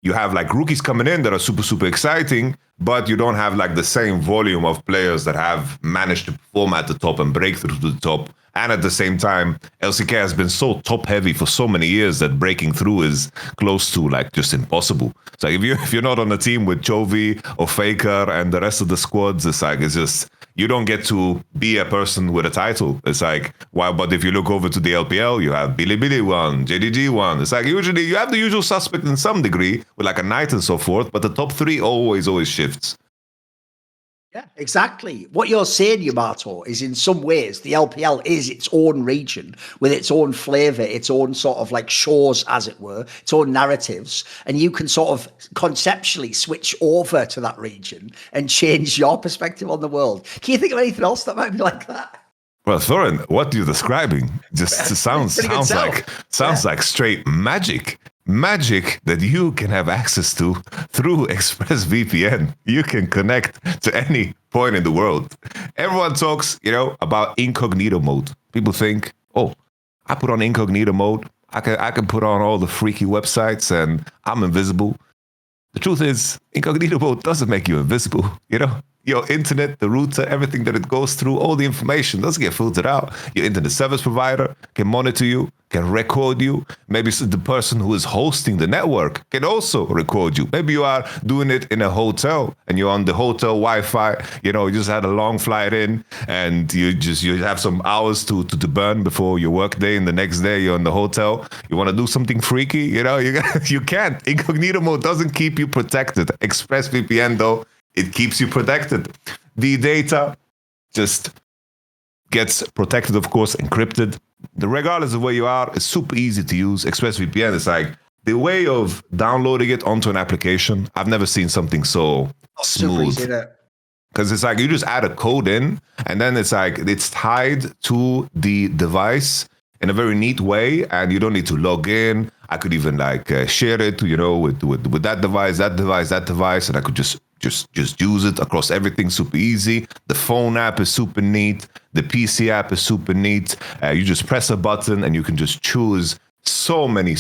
you have like rookies coming in that are super, super exciting, but you don't have like the same volume of players that have managed to perform at the top and break through to the top. And at the same time, LCK has been so top heavy for so many years that breaking through is close to like just impossible. So if you're not on a team with Chovy or Faker and the rest of the squads, it's just, you don't get to be a person with a title. It's like, wow, but if you look over to the LPL, you have Bilibili one, JDG one. It's like usually you have the usual suspect in some degree with like a Knight and so forth, but the top 3 always shifts. Yeah, exactly. What you're saying, Yamato, is in some ways the LPL is its own region with its own flavour, its own sort of like shows, as it were, its own narratives. And you can sort of conceptually switch over to that region and change your perspective on the world. Can you think of anything else that might be like that? Well, Thorin, what you're describing just sounds like straight magic. Magic that you can have access to through ExpressVPN. You can connect to any point in the world. Everyone talks, about incognito mode. People think, oh, I put on incognito mode, I can put on all the freaky websites and I'm invisible. The truth is, incognito mode doesn't make you invisible. You know, your internet, the router, everything that it goes through, all the information doesn't get filtered out. Your internet service provider can monitor you, can record you. Maybe the person who is hosting the network can also record you. Maybe you are doing it in a hotel and you're on the hotel Wi-Fi. You know, you just had a long flight in and you have some hours to burn before your work day, and the next day you're in the hotel. You want to do something freaky, you know, you can't. Incognito mode doesn't keep you protected. ExpressVPN, though, it keeps you protected. The data just gets protected, of course, encrypted. Regardless of where you are, it's super easy to use. ExpressVPN is like the way of downloading it onto an application. I've never seen something so smooth. Because it's like you just add a code in, and then it's like it's tied to the device in a very neat way, and you don't need to log in. I could even like share it, you know, with that device, and I could just use it across everything. Super easy. The phone app is super neat. The PC app is super neat. You just press a button and you can just choose so many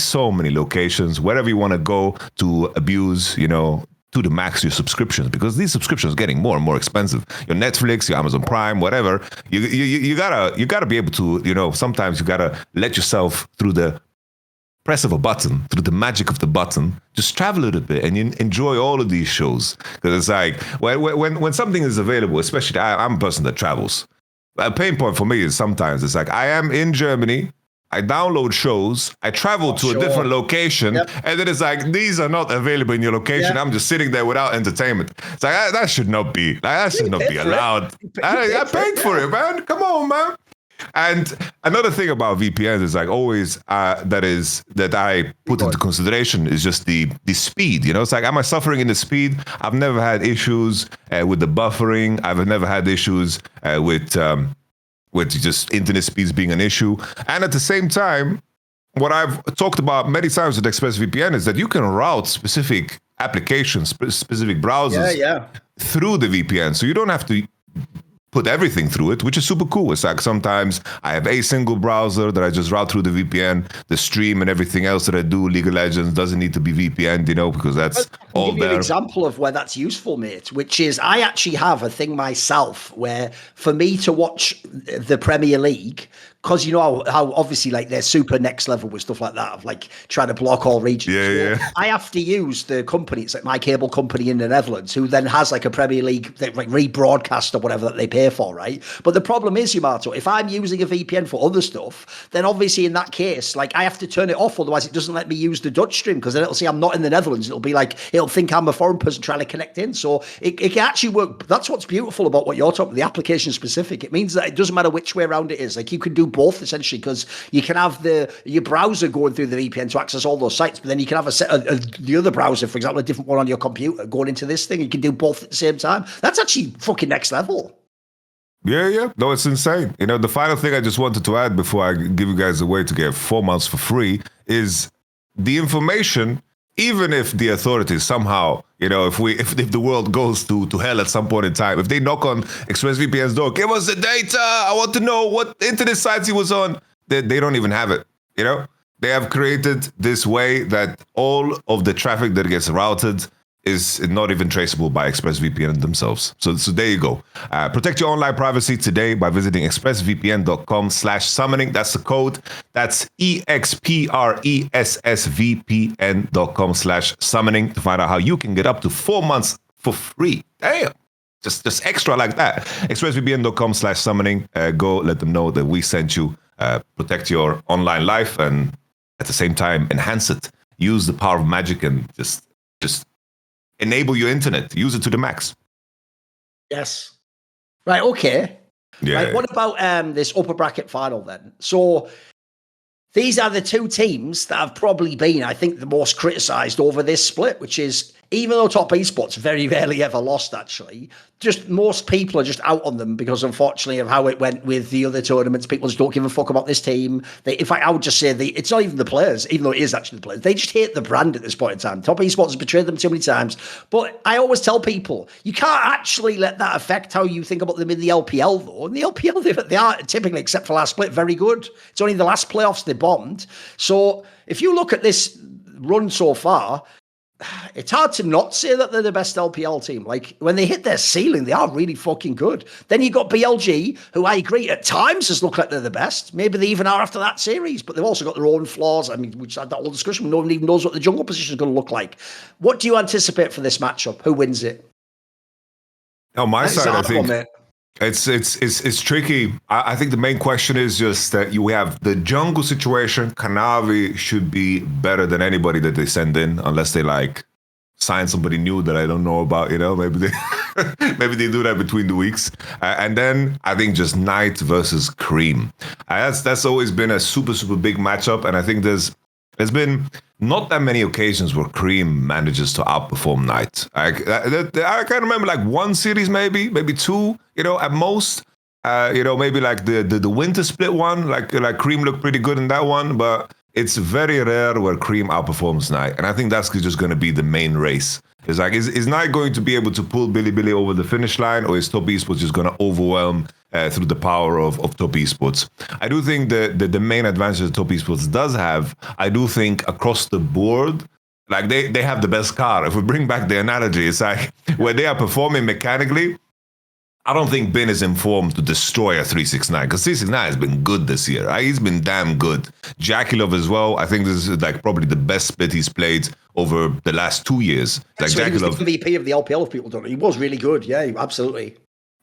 locations wherever you want to go to abuse, you know, to the max your subscriptions, because these subscriptions are getting more and more expensive. Your Netflix, your Amazon Prime, whatever. You gotta be able to, you know, sometimes you gotta let yourself through the press of a button, through the magic of the button, just travel a little bit and you enjoy all of these shows. Because it's like, when something is available, especially I'm a person that travels. A pain point for me is sometimes it's like, I am in Germany, I download shows, I travel to a different location, and then it's like, these are not available in your location. I'm just sitting there without entertainment. It's like, that should not be allowed. I paid for it, man. Come on, man. And another thing about VPNs is like always that I put into consideration is just the speed. You know, it's like, am I suffering in the speed? I've never had issues with the buffering. I've never had issues with just internet speeds being an issue. And at the same time, what I've talked about many times with ExpressVPN is that you can route specific applications, specific browsers through the VPN. So you don't have to put everything through it, which is super cool. It's like sometimes I have a single browser that I just route through the VPN. The stream and everything else that I do, League of Legends, doesn't need to be VPN, you know, because that's all there. I'll give you an example of where that's useful, mate, which is I actually have a thing myself where for me to watch the Premier League, because you know how obviously like they're super next level with stuff like that of like trying to block all regions. I have to use the company. It's like my cable company in the Netherlands, who then has like a Premier League like rebroadcast or whatever that they pay for, right? But the problem is, Yamato, if I'm using a VPN for other stuff, then obviously in that case, like I have to turn it off, otherwise it doesn't let me use the Dutch stream, because then it'll say I'm not in the Netherlands. It'll be like it'll think I'm a foreign person trying to connect in. So it can actually work. That's what's beautiful about what you're talking about, the application specific. It means that it doesn't matter which way around it is. Like you can do both essentially, because you can have your browser going through the VPN to access all those sites, but then you can have the other browser, for example, a different one on your computer going into this thing. You can do both at the same time. That's actually fucking next level. Yeah. No, it's insane. You know, the final thing I just wanted to add before I give you guys a way to get 4 months for free is the information. Even if the authorities somehow, you know, if the world goes to hell at some point in time, if they knock on ExpressVPN's door, give us the data, I want to know what internet sites he was on, they don't even have it, you know? They have created this way that all of the traffic that gets routed is not even traceable by ExpressVPN themselves. So there you go. Protect your online privacy today by visiting expressvpn.com/summoning. That's the code. That's expressvpn.com/summoning to find out how you can get up to 4 months for free. Damn. Just extra like that. expressvpn.com/summoning. Go let them know that we sent you. Protect your online life and at the same time enhance it. Use the power of magic and just enable your internet. Use it to the max. Yes. Right. Okay. Yeah. Right, what about this upper bracket final then? So these are the two teams that have probably been, I think, the most criticised over this split, which is even though top esports very rarely ever lost, actually, just most people are just out on them because, unfortunately, of how it went with the other tournaments. People just don't give a fuck about this team. In fact, I would just say it's not even the players, even though it is actually the players. They just hate the brand at this point in time. Top esports has betrayed them too many times. But I always tell people, you can't actually let that affect how you think about them in the LPL, though. In the LPL, they are typically, except for last split, very good. It's only the last playoffs they bombed. So if you look at this run so far, it's hard to not say that they're the best LPL team. Like, when they hit their ceiling, they are really fucking good. Then you got BLG, who I agree at times has looked like they're the best. Maybe they even are after that series, but they've also got their own flaws. I mean, we just had that whole discussion. No one even knows what the jungle position is going to look like. What do you anticipate for this matchup? Who wins it? On my side, I think it's tricky. I think the main question is just that you have the jungle situation. Kanavi should be better than anybody that they send in, unless they like sign somebody new that I don't know about. You know, maybe they do that between the weeks. And then I think just Knight versus Cream. That's always been a super big matchup, and I think there's been not that many occasions where Cream manages to outperform Knight. I can't remember, like one series, maybe two, at most. Maybe like the winter split one, like Cream looked pretty good in that one, but it's very rare where Cream outperforms Knight. And I think that's just going to be the main race. It's like, is Knight going to be able to pull Billy over the finish line, or is Top Esports just going to overwhelm through the power of Top Esports? I do think the main advantage that Top Esports does have, I do think across the board, like they have the best car. If we bring back the analogy, it's like where they are performing mechanically, I don't think Bin is informed to destroy a 369, because 369 has been good this year. Right? He's been damn good. Jakilov as well. I think this is like probably the best split he's played over the last 2 years. Like so Jakilov, he was the MVP of the LPL, if people don't know. He was really good. Yeah, absolutely.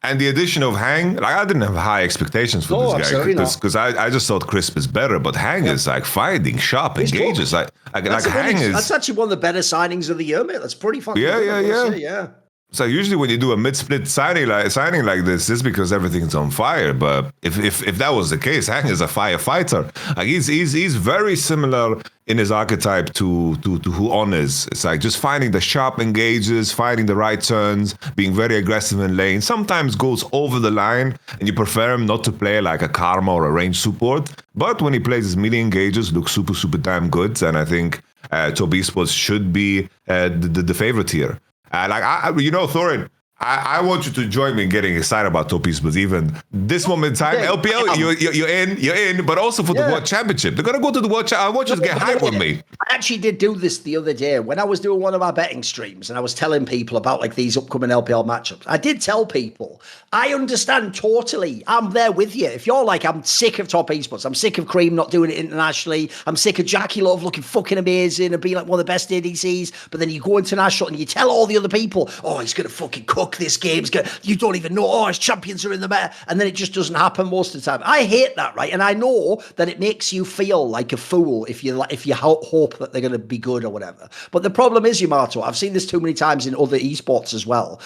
And the addition of Hang, like I didn't have high expectations for this guy because I just thought Crisp is better, but Hang is like finding sharp engages. Like Hang is. That's actually one of the better signings of the year, mate. That's pretty fucking good. Yeah. So usually when you do a mid-split signing like this, it's because everything's on fire. But if that was the case, Hang is a firefighter. Like he's very similar in his archetype to who On is. It's like just finding the sharp engages, finding the right turns, being very aggressive in lane. Sometimes goes over the line, and you prefer him not to play like a Karma or a range support. But when he plays his melee engages, looks super damn good. And I think Top Esports should be the favorite here. Thorin, I want you to join me in getting excited about Top Esports. Even this moment in time, LPL, you're in, but also for the World Championship. They're gonna go to the World Championship. I want you to get hype with me. I actually did do this the other day when I was doing one of our betting streams, and I was telling people about like these upcoming LPL matchups. I did tell people, I understand totally. I'm there with you. If you're like, I'm sick of Top Esports, I'm sick of Cream not doing it internationally, I'm sick of Jackie Love looking fucking amazing and being like one of the best ADCs, but then you go international and you tell all the other people, oh, he's gonna fucking cook this game. You don't even know, oh, his champions are in the meta, and then it just doesn't happen most of the time. I hate that, right? And I know that it makes you feel like a fool if you hope that they're going to be good or whatever. But the problem is, Yamato, I've seen this too many times in other esports as well.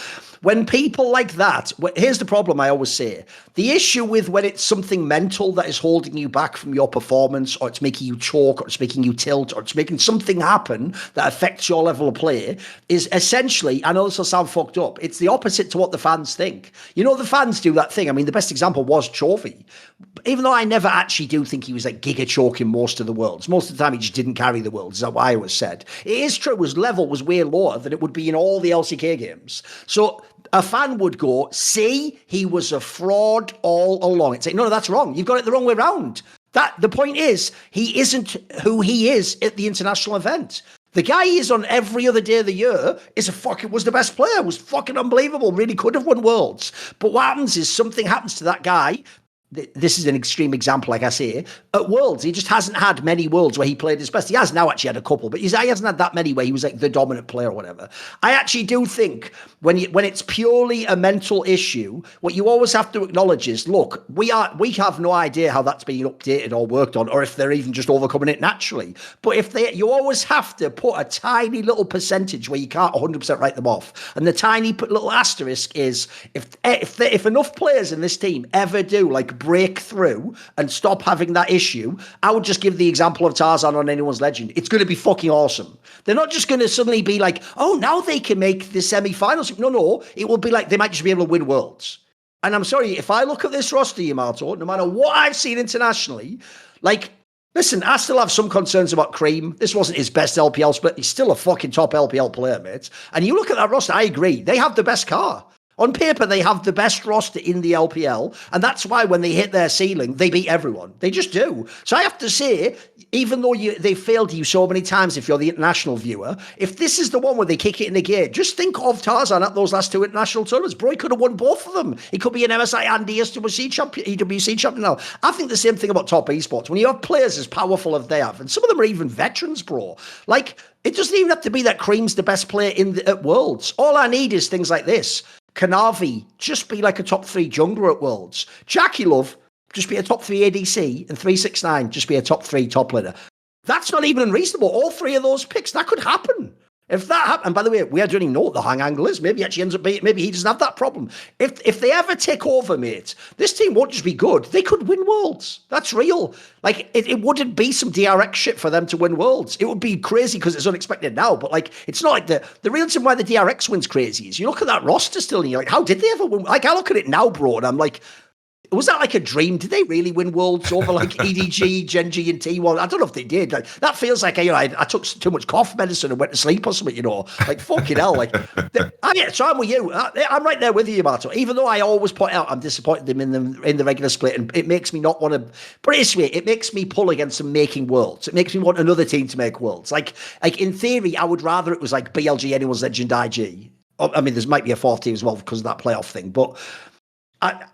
When people like that, here's the problem I always say. The issue with when it's something mental that is holding you back from your performance, or it's making you choke, or it's making you tilt, or it's making something happen that affects your level of play, is essentially, I know this will sound fucked up, it's the opposite to what the fans think. You know, the fans do that thing. I mean, the best example was Chovy. Even though I never actually do think he was like giga choking most of the worlds. Most of the time he just didn't carry the worlds. Is that what I always said? It is true, his level was way lower than it would be in all the LCK games. So a fan would go, see, he was a fraud all along. It's like, no, that's wrong. You've got it the wrong way around. The point is, he isn't who he is at the international event. The guy he is on every other day of the year was the best player, was fucking unbelievable, really could have won Worlds. But what happens is something happens to that guy. This is an extreme example, like I say. At Worlds, he just hasn't had many Worlds where he played his best. He has now actually had a couple, but he hasn't had that many where he was like the dominant player or whatever. I actually do think when it's purely a mental issue, what you always have to acknowledge is, look, we have no idea how that's being updated or worked on, or if they're even just overcoming it naturally. But you always have to put a tiny little percentage where you can't 100% write them off. And the tiny little asterisk is if enough players in this team ever do like break through and stop having that issue, I would just give the example of Tarzan on anyone's legend. It's going to be fucking awesome. They're not just going to suddenly be like, oh, now they can make the semi-finals. No, it will be like they might just be able to win worlds. And I'm sorry, if I look at this roster, Yamato, no matter what I've seen internationally, like, listen, I still have some concerns about Cream. This wasn't his best LPL split. He's still a fucking top LPL player, mate. And you look at that roster, I agree. They have the best car. On paper, they have the best roster in the LPL, and that's why when they hit their ceiling, they beat everyone. They just do. So I have to say, even though they failed you so many times if you're the international viewer, if this is the one where they kick it in the gear, just think of Tarzan at those last two international tournaments. Bro, he could have won both of them. He could be an MSI and EWC champion now. I think the same thing about top esports. When you have players as powerful as they have, and some of them are even veterans, bro, like, it doesn't even have to be that Cream's the best player at Worlds. All I need is things like this. Kanavi, just be like a top 3 jungler at Worlds. Jackie Love, just be a top 3 ADC. And 369, just be a top 3 top laner. That's not even unreasonable. All 3 of those picks, that could happen. If that happened, and by the way, we don't even know what the hang angle is. Maybe he actually ends up being, maybe he doesn't have that problem. If they ever take over, mate, this team won't just be good. They could win Worlds. That's real. Like, it wouldn't be some DRX shit for them to win Worlds. It would be crazy because it's unexpected now, but like, it's not like the real reason why the DRX wins crazy is you look at that roster still and you're like, how did they ever win? Like, I look at it now, bro, and I'm like, was that like a dream? Did they really win Worlds over like EDG, Genji, and T1? I don't know if they did. Like, that feels like I took too much cough medicine and went to sleep or something, like fucking hell. Like, so I'm with you. I'm right there with you, Yamato. Even though I always point out I'm disappointed them in the regular split, and it makes me not want to. But this way, it makes me pull against them making Worlds. It makes me want another team to make Worlds. Like in theory, I would rather it was like BLG, anyone's legend, IG. I mean, there might be a 4th team as well because of that playoff thing, but.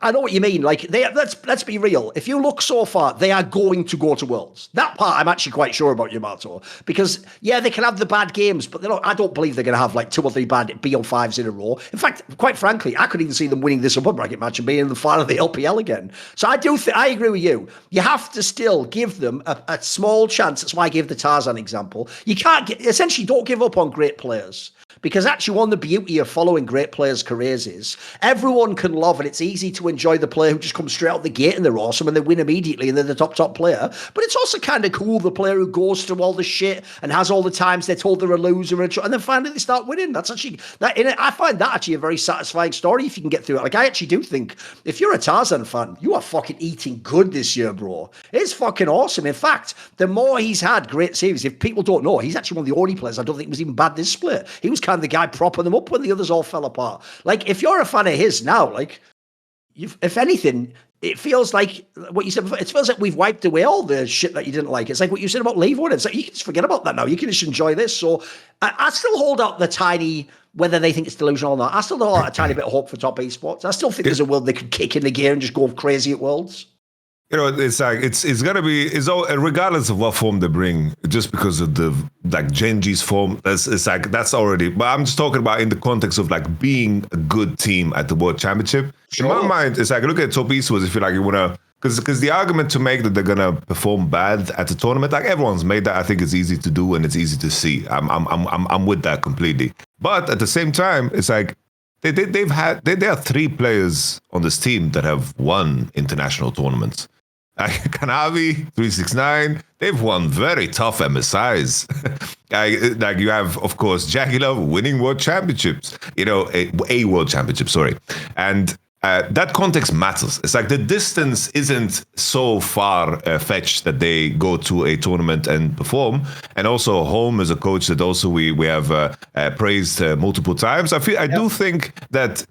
I know what you mean. Like, let's be real. If you look so far, they are going to go to Worlds. That part I'm actually quite sure about, Yamato. Because, yeah, they can have the bad games, but I don't believe they're going to have like 2 or 3 bad BO5s in a row. In fact, quite frankly, I could even see them winning this upper bracket match and being in the final of the LPL again. So I agree with you. You have to still give them a small chance. That's why I gave the Tarzan example. You can't essentially don't give up on great players. Because actually one of the beauty of following great players' careers is everyone can love, and it's easy to enjoy the player who just comes straight out the gate and they're awesome and they win immediately and they're the top player. But it's also kind of cool, the player who goes through all the shit and has all the times they're told they're a loser and then finally they start winning. That's actually, I find that actually a very satisfying story if you can get through it. Like, I actually do think if you're a Tarzan fan, you are fucking eating good this year, bro. It's fucking awesome. In fact, the more he's had great series, if people don't know, he's actually one of the only players I don't think was even bad this split. He was kind of the guy propping them up when the others all fell apart. Like, if you're a fan of his now, like, if anything, it feels like what you said before, it feels like we've wiped away all the shit that you didn't like. It's like what you said about Levo. It's like, you can just forget about that now. You can just enjoy this. So I still hold out the tiny, whether they think it's delusional or not, I still hold out a tiny bit of hope for top esports. I still think there's a world they could kick in the gear and just go crazy at Worlds. It's like it's gonna be regardless of what form they bring, just because of the like Genji's form. That's already. But I'm just talking about in the context of like being a good team at the World Championship. Sure. In my mind, it's like look at top esports. If you like, you wanna because the argument to make that they're gonna perform bad at the tournament, like everyone's made that. I think it's easy to do and it's easy to see. I'm with that completely. But at the same time, it's like. There are 3 players on this team that have won international tournaments. Kanavi, 369, they've won very tough MSIs. Like you have, of course, Jackie Love winning world championships, a world championship, sorry. And that context matters. It's like the distance isn't so far fetched that they go to a tournament and perform. And also Home is a coach that also we have praised multiple times. I do think that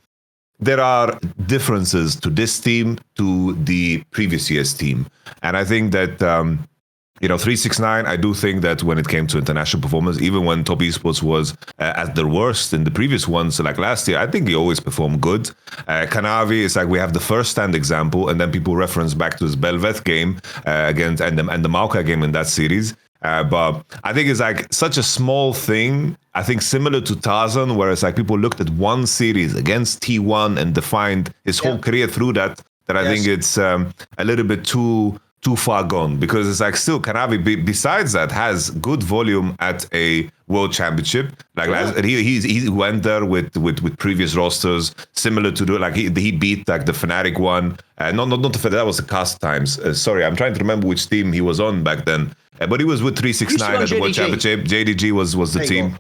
there are differences to this team to the previous year's team. And I think that 369, I do think that when it came to international performance, even when Top Esports was at their worst in the previous ones, like last year, I think he always performed good. Kanavi is like we have the first stand example, and then people reference back to his Belveth game against and the Maoka game in that series. But I think it's like such a small thing. I think similar to Tarzan, where it's like people looked at one series against T1 and defined his whole career through that. I think it's a little bit too too far gone, because it's like still Kanavi besides that has good volume at a world championship. Like he went there with previous rosters similar to like he beat like the Fnatic one. Not the that was the cast times. Sorry, I'm trying to remember which team he was on back then. But he was with 369 at the world championship. JDG was the team.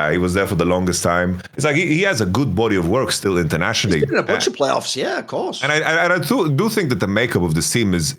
He was there for the longest time. It's like he has a good body of work still internationally. He's been in a bunch of playoffs, yeah, of course. And I do think that the makeup of this team is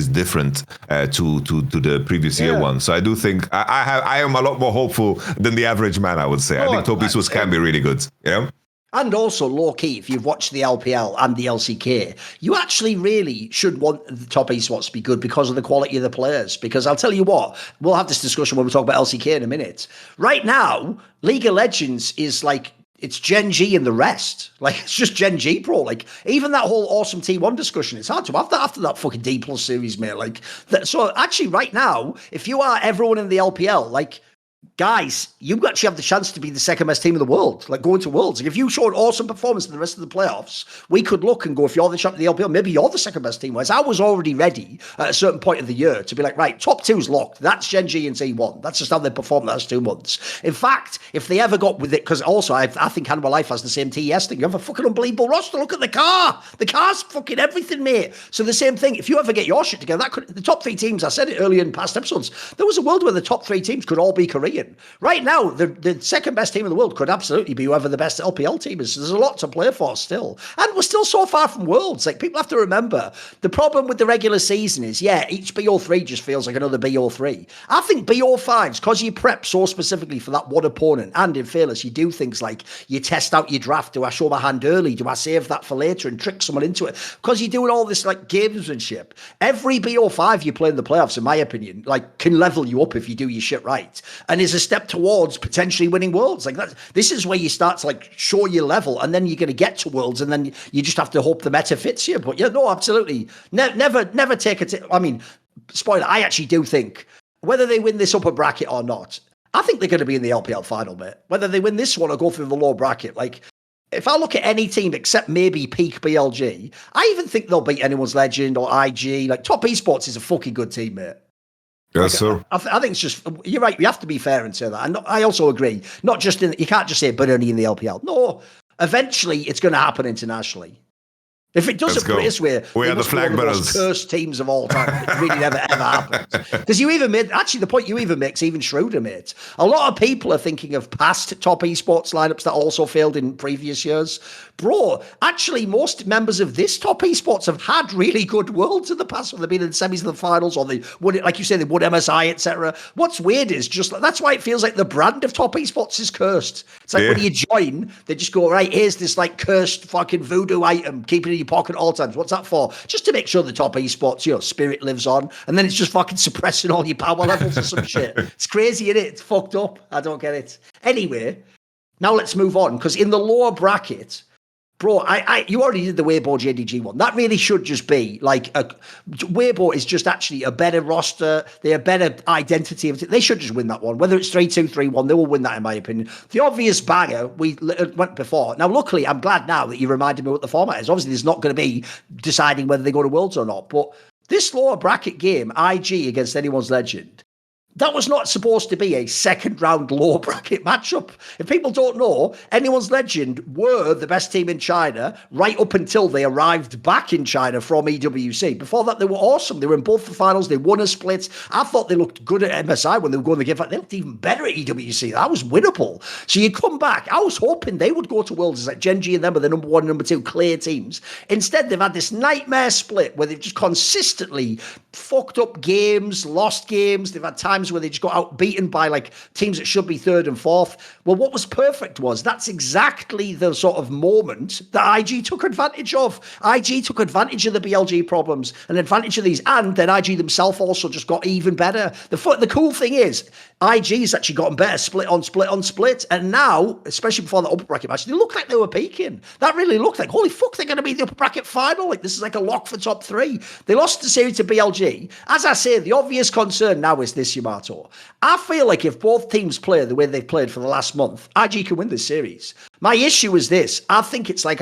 different to the previous year one. So I do think I am a lot more hopeful than the average man, I would say. I think Topisus can be really good. You know? And also, low-key, if you've watched the LPL and the LCK, you actually really should want the top esports to be good because of the quality of the players. Because I'll tell you what, we'll have this discussion when we talk about LCK in a minute. Right now, League of Legends is like, it's Gen G and the rest. Like, it's just Gen G, bro. Like, even that whole awesome T1 discussion, it's hard to have that after that fucking DPlus series, mate. Like, so actually, right now, if you are everyone in the LPL, like, guys, you actually have the chance to be the second best team in the world, like going to Worlds. Like if you show an awesome performance in the rest of the playoffs, we could look and go, if you're the champion of the LPL, maybe you're the second best team. Whereas I was already ready at a certain point of the year to be like, right, top two's locked. That's Gen G and T1. That's just how they performed the last 2 months. In fact, if they ever got with it, because also I think Hannibal Life has the same TES thing. You have a fucking unbelievable roster. Look at the car. The car's fucking everything, mate. So the same thing, if you ever get your shit together, that could, the top 3 teams, I said it earlier in past episodes, there was a world where the top 3 teams could all be Korean. Right now, the second best team in the world could absolutely be whoever the best LPL team is. So there's a lot to play for still. And we're still so far from Worlds. Like, people have to remember, the problem with the regular season is, yeah, each BO3 just feels like another BO3. I think BO5s, because you prep so specifically for that one opponent, and in Fearless, you do things like you test out your draft. Do I show my hand early? Do I save that for later and trick someone into it? Because you're doing all this, like, gamesmanship. Every BO5 you play in the playoffs, in my opinion, like, can level you up if you do your shit right. And is a step towards potentially winning Worlds. Like that, this is where you start to like show your level, and then you're going to get to Worlds, and then you just have to hope the meta fits you. But yeah, no, absolutely, never take it. I mean, spoiler, I actually do think whether they win this upper bracket or not, I think they're going to be in the LPL final, mate. Whether they win this one or go through the lower bracket, like. If I look at any team except maybe peak BLG, I even think they'll beat anyone's Legend or IG. Like, Top Esports is a fucking good team, mate. Yes, sir. I think it's just, you're right, we have to be fair and say that. And I also agree, not just in, you can't just say, but only in the LPL. No, eventually it's going to happen internationally. If it doesn't put it this way, we are the flag bearers. Cursed teams of all time. It really never ever happens. Because you even made, actually, the point you even make's even shrewder, mate. A lot of people are thinking of past top esports lineups that also failed in previous years. Bro, actually, most members of this top esports have had really good worlds in the past when they've been in the semis and the finals, or they won it, like you say, they won MSI, etc. What's weird is just that's why it feels like the brand of top esports is cursed. It's like when you join, they just go, right, here's this like cursed fucking voodoo item, keep it in your pocket at all times. What's that for? Just to make sure the top esports, spirit lives on, and then it's just fucking suppressing all your power levels or some shit. It's crazy, isn't it? It's fucked up. I don't get it. Anyway, now let's move on, because in the lower bracket, bro, you already did the Weibo JDG one. That really should just be like Weibo is just actually a better roster. They're a better identity. They should just win that one. Whether it's 3-2, 3-1, they will win that in my opinion. The obvious banger we went before. Now, luckily, I'm glad now that you reminded me what the format is. Obviously, there's not going to be deciding whether they go to Worlds or not. But this lower bracket game, IG against anyone's Legend, that was not supposed to be a second round lower bracket matchup. If people don't know, anyone's Legend were the best team in China right up until they arrived back in China from EWC. Before that, they were awesome. They were in both the finals. They won a split. I thought they looked good at MSI when they were going to give it. They looked even better at EWC. That was winnable. So you come back. I was hoping they would go to Worlds as like Gen G and them are the number 1 and number 2 clear teams. Instead, they've had this nightmare split where they've just consistently fucked up games, lost games. They've had times where they just got outbeaten by like teams that should be 3rd and 4th. Well, what was perfect was that's exactly the sort of moment that IG took advantage of. IG took advantage of the BLG problems and advantage of these, and then IG themselves also just got even better. The cool thing is, IG's actually gotten better split on split on split, and now, especially before the upper bracket match, they looked like they were peaking. That really looked like, holy fuck, they're going to be the upper bracket final. Like, this is like a lock for top 3. They lost the series to BLG. As I say, the obvious concern now is this, Yamato. I feel like if both teams play the way they've played for the last month, IG can win this series. My issue is this. I think it's like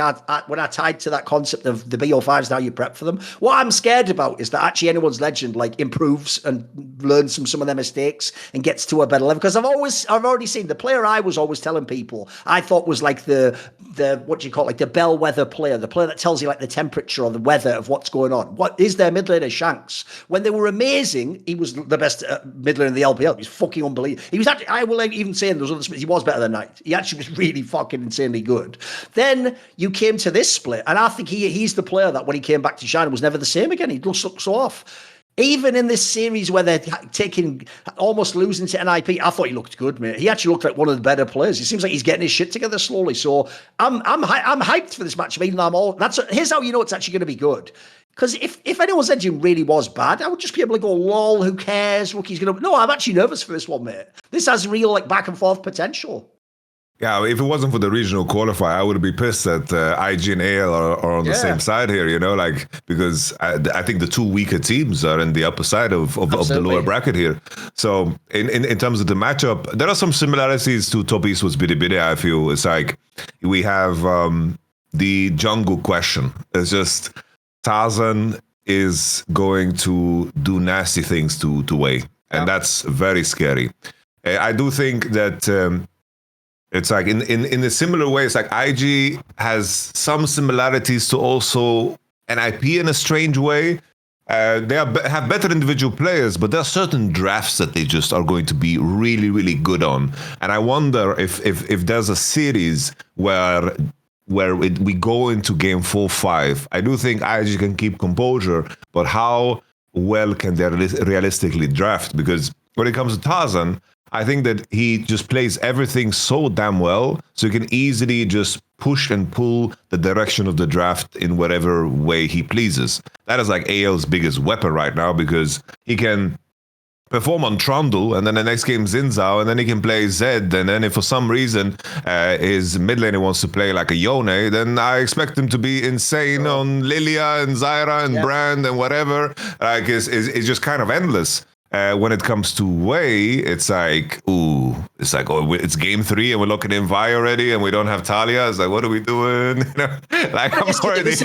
when I tied to that concept of the BO5s, how you prep for them. What I'm scared about is that actually anyone's legend like improves and learns from some of their mistakes and gets to a better level. Because I've already seen the player I was always telling people I thought was like the what do you call it, like the bellwether player, the player that tells you like the temperature or the weather of what's going on. What is their mid laner? Shanks. When they were amazing, he was the best mid laner in the LPL. He was fucking unbelievable. He was actually, I will even say in those other splits, he was better than Knight. He actually was really fucking insanely good. Then you came to this split, and I think he's the player that when he came back to China was never the same again. He looked so off. Even in this series where they're almost losing to NIP, I thought he looked good, mate. He actually looked like one of the better players. He seems like he's getting his shit together slowly. So I'm hyped for this match. Even though here's how you know it's actually going to be good. Because if anyone's engine really was bad, I would just be able to go, lol, who cares? Rookie's going to... No, I'm actually nervous for this one, mate. This has real like back and forth potential. Yeah, if it wasn't for the regional qualifier, I would be pissed that IG and AL are on the same side here, you know, like, because I think the two weaker teams are in the upper side of the lower bracket here. So in terms of the matchup, there are some similarities to Top Esports Bidi Bidi, I feel. It's like we have the jungle question. It's just Tarzan is going to do nasty things to Wei, and that's very scary. I do think that... it's like in a similar way, it's like IG has some similarities to also NIP in a strange way. They have better individual players, but there are certain drafts that they just are going to be really, really good on. And I wonder if there's a series where we go into game 4-5. I do think IG can keep composure, but how well can they realistically draft? Because when it comes to Tarzan, I think that he just plays everything so damn well, so he can easily just push and pull the direction of the draft in whatever way he pleases. That is like AL's biggest weapon right now, because he can perform on Trundle, and then the next game Xin Zhao, and then he can play Zed, and then if for some reason his mid laner wants to play like a Yone, then I expect him to be insane on Lilia and Zyra and Brand and whatever. Like it's just kind of endless. When it comes to Wei, it's like, it's game 3 and we're looking in Vi already and we don't have Talia. It's like, what are we doing? You know, like I'm already...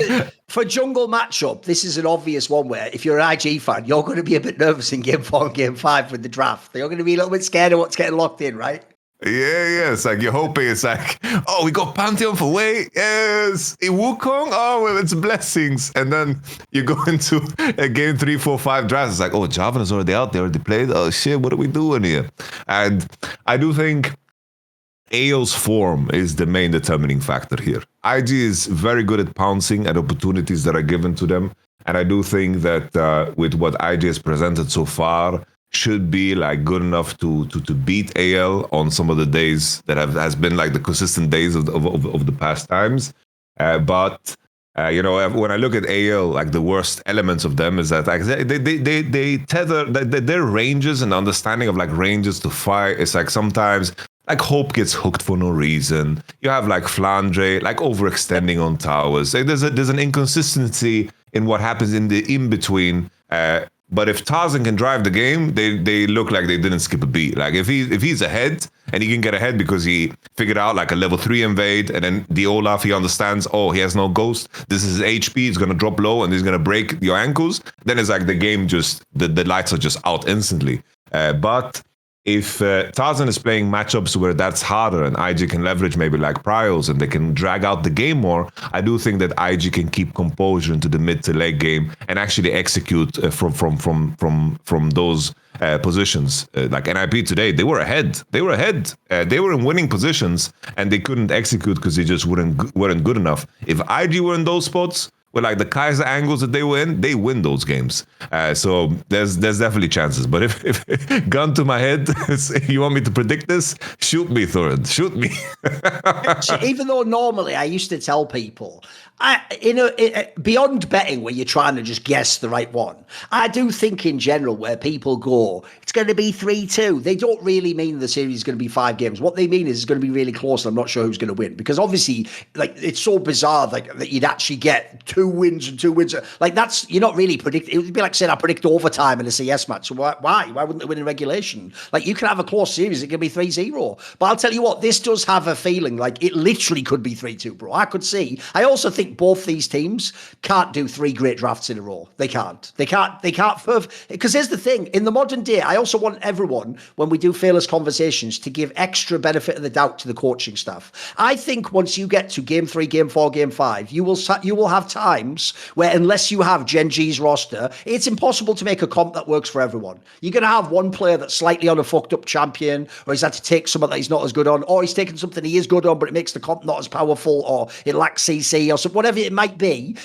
For jungle matchup, this is an obvious one where if you're an IG fan, you're going to be a bit nervous in game 4 and game 5 with the draft. You're going to be a little bit scared of what's getting locked in, right? Yeah. It's like you're hoping. It's like, oh, we got Pantheon for Wei. Yes. In Wukong. Oh, well, it's blessings. And then you go into a game 3, 4, 5 draft. It's like, oh, Javan is already out there. Already played. Oh shit, what are we doing here? And I do think AO's form is the main determining factor here. IG is very good at pouncing at opportunities that are given to them. And I do think that with what IG has presented so far, should be like good enough to beat AL on some of the days that has been like the consistent days of the past times. But you know, when I look at AL, like the worst elements of them is that like they tether their ranges and understanding of like ranges to fight. It's like sometimes like Hope gets hooked for no reason. You have like Flandre like overextending on towers. There's an inconsistency in what happens in the in between. But if Tarzan can drive the game, they look like they didn't skip a beat. Like if he's ahead and he can get ahead because he figured out like a level 3 invade, and then the Olaf, he understands, oh, he has no ghost. This is his HP. It's gonna drop low and he's gonna break your ankles. Then it's like the game just the lights are just out instantly. But if Tarzan is playing matchups where that's harder and IG can leverage maybe like Pryos and they can drag out the game more, I do think that IG can keep composure into the mid to late game and actually execute from those positions. Like NIP today, they were ahead. They were in winning positions and they couldn't execute because they just weren't good enough. If IG were in those spots, with like the Kaiser angles that they win those games. So there's definitely chances. But if gun to my head, you want me to predict this? Shoot me, Thorin. Shoot me. Even though normally I used to tell people, beyond betting where you're trying to just guess the right one, I do think in general where people go, it's going to be 3-2. They don't really mean the series is going to be 5 games. What they mean is it's going to be really close and I'm not sure who's going to win. Because obviously, like, it's so bizarre like that you'd actually get 2 2 wins and 2 wins. Like, that's, you're not really predicting. It would be like saying I predict overtime in a CS match. So why? Why wouldn't they win in regulation? Like, you can have a close series, it can be 3-0. But I'll tell you what, this does have a feeling like it literally could be 3-2, bro. I could see. I also think both these teams can't do 3 great drafts in a row. They can't. Because here's the thing. In the modern day, I also want everyone, when we do fearless conversations, to give extra benefit of the doubt to the coaching staff. I think once you get to game 3, game 4, game 5, you will have times where, unless you have Gen G's roster, it's impossible to make a comp that works for everyone. You're going to have one player that's slightly on a fucked up champion, or he's had to take something that he's not as good on, or he's taken something he is good on, but it makes the comp not as powerful, or it lacks CC, or something, whatever it might be.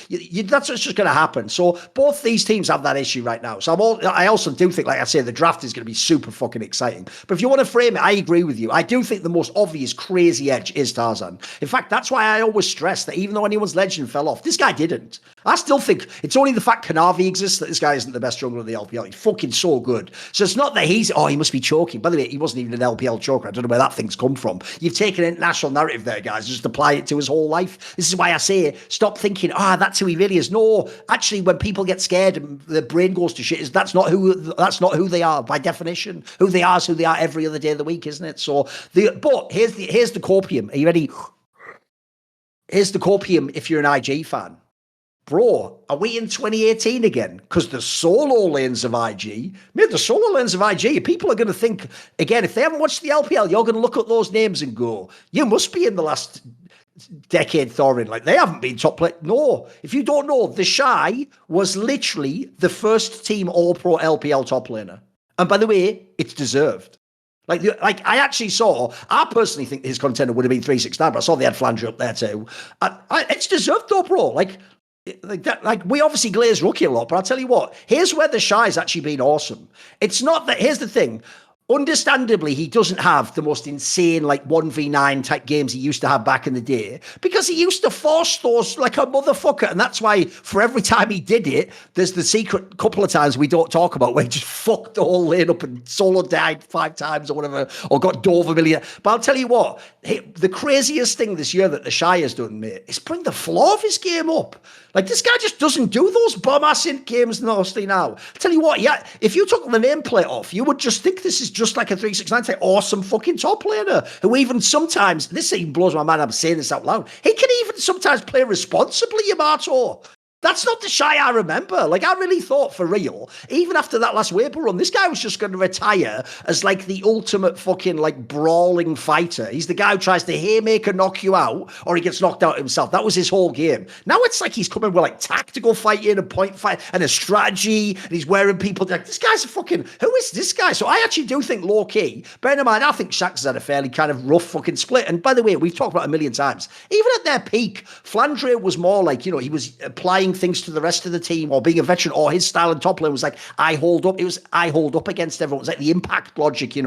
That's what's just going to happen. So both these teams have that issue right now. So I also do think, like I say, the draft is going to be super fucking exciting. But if you want to frame it, I agree with you. I do think the most obvious crazy edge is Tarzan. In fact, that's why I always stress that even though anyone's legend fell off, this guy didn't. I still think it's only the fact Kanavi exists that this guy isn't the best jungler in the LPL. He's fucking so good. So it's not that he must be choking. By the way, he wasn't even an LPL choker. I don't know where that thing's come from. You've taken an international narrative there, guys, just apply it to his whole life. This is why I say, stop thinking, that's who he really is. No, actually, when people get scared and their brain goes to shit, that's not who they are by definition. Who they are is who they are every other day of the week, isn't it? So but here's the copium. Are you ready? Here's the copium if you're an IG fan. Bro, are we in 2018 again? Because the solo lanes of IG, people are going to think, again, if they haven't watched the LPL, you're going to look at those names and go, you must be in the last decade, Thorin. Like, they haven't been top play. No, if you don't know, the Shy was literally the first team All-Pro LPL top laner. And by the way, it's deserved. Like I personally think his contender would have been 369, but I saw they had Flandre up there too. It's deserved though, bro. Like we obviously glaze Rookie a lot, but I'll tell you what, here's where the Shy's actually been awesome. It's not that, here's the thing. Understandably, he doesn't have the most insane, like 1v9 type games he used to have back in the day, because he used to force those like a motherfucker. And that's why for every time he did it, there's the secret couple of times we don't talk about where he just fucked the whole lane up and solo died 5 times or whatever, or got Dove million. But I'll tell you what, the craziest thing this year that the Shy has done, mate, is bring the floor of his game up. Like, this guy just doesn't do those bomb-ass int games mostly now. I'll tell you what, yeah, if you took the nameplate off, you would just think this is just like a 369 type awesome fucking top laner, who even sometimes, this even blows my mind, I'm saying this out loud, he can even sometimes play responsibly, Yamato. That's not the Shy I remember. Like, I really thought, for real, even after that last Weibo run, this guy was just going to retire as, like, the ultimate fucking, like, brawling fighter. He's the guy who tries to haymaker knock you out, or he gets knocked out himself. That was his whole game. Now it's like he's coming with, like, tactical fighting and point fight and a strategy, and he's wearing people. Like, this guy's a fucking, who is this guy? So I actually do think low-key, bear in mind, I think Shaq's has had a fairly kind of rough fucking split. And by the way, we've talked about it a million times. Even at their peak, Flandre was more like, he was applying things to the rest of the team, or being a veteran, or his style in top lane was like, I hold up. It was, I hold up against everyone. It was like the impact logic, He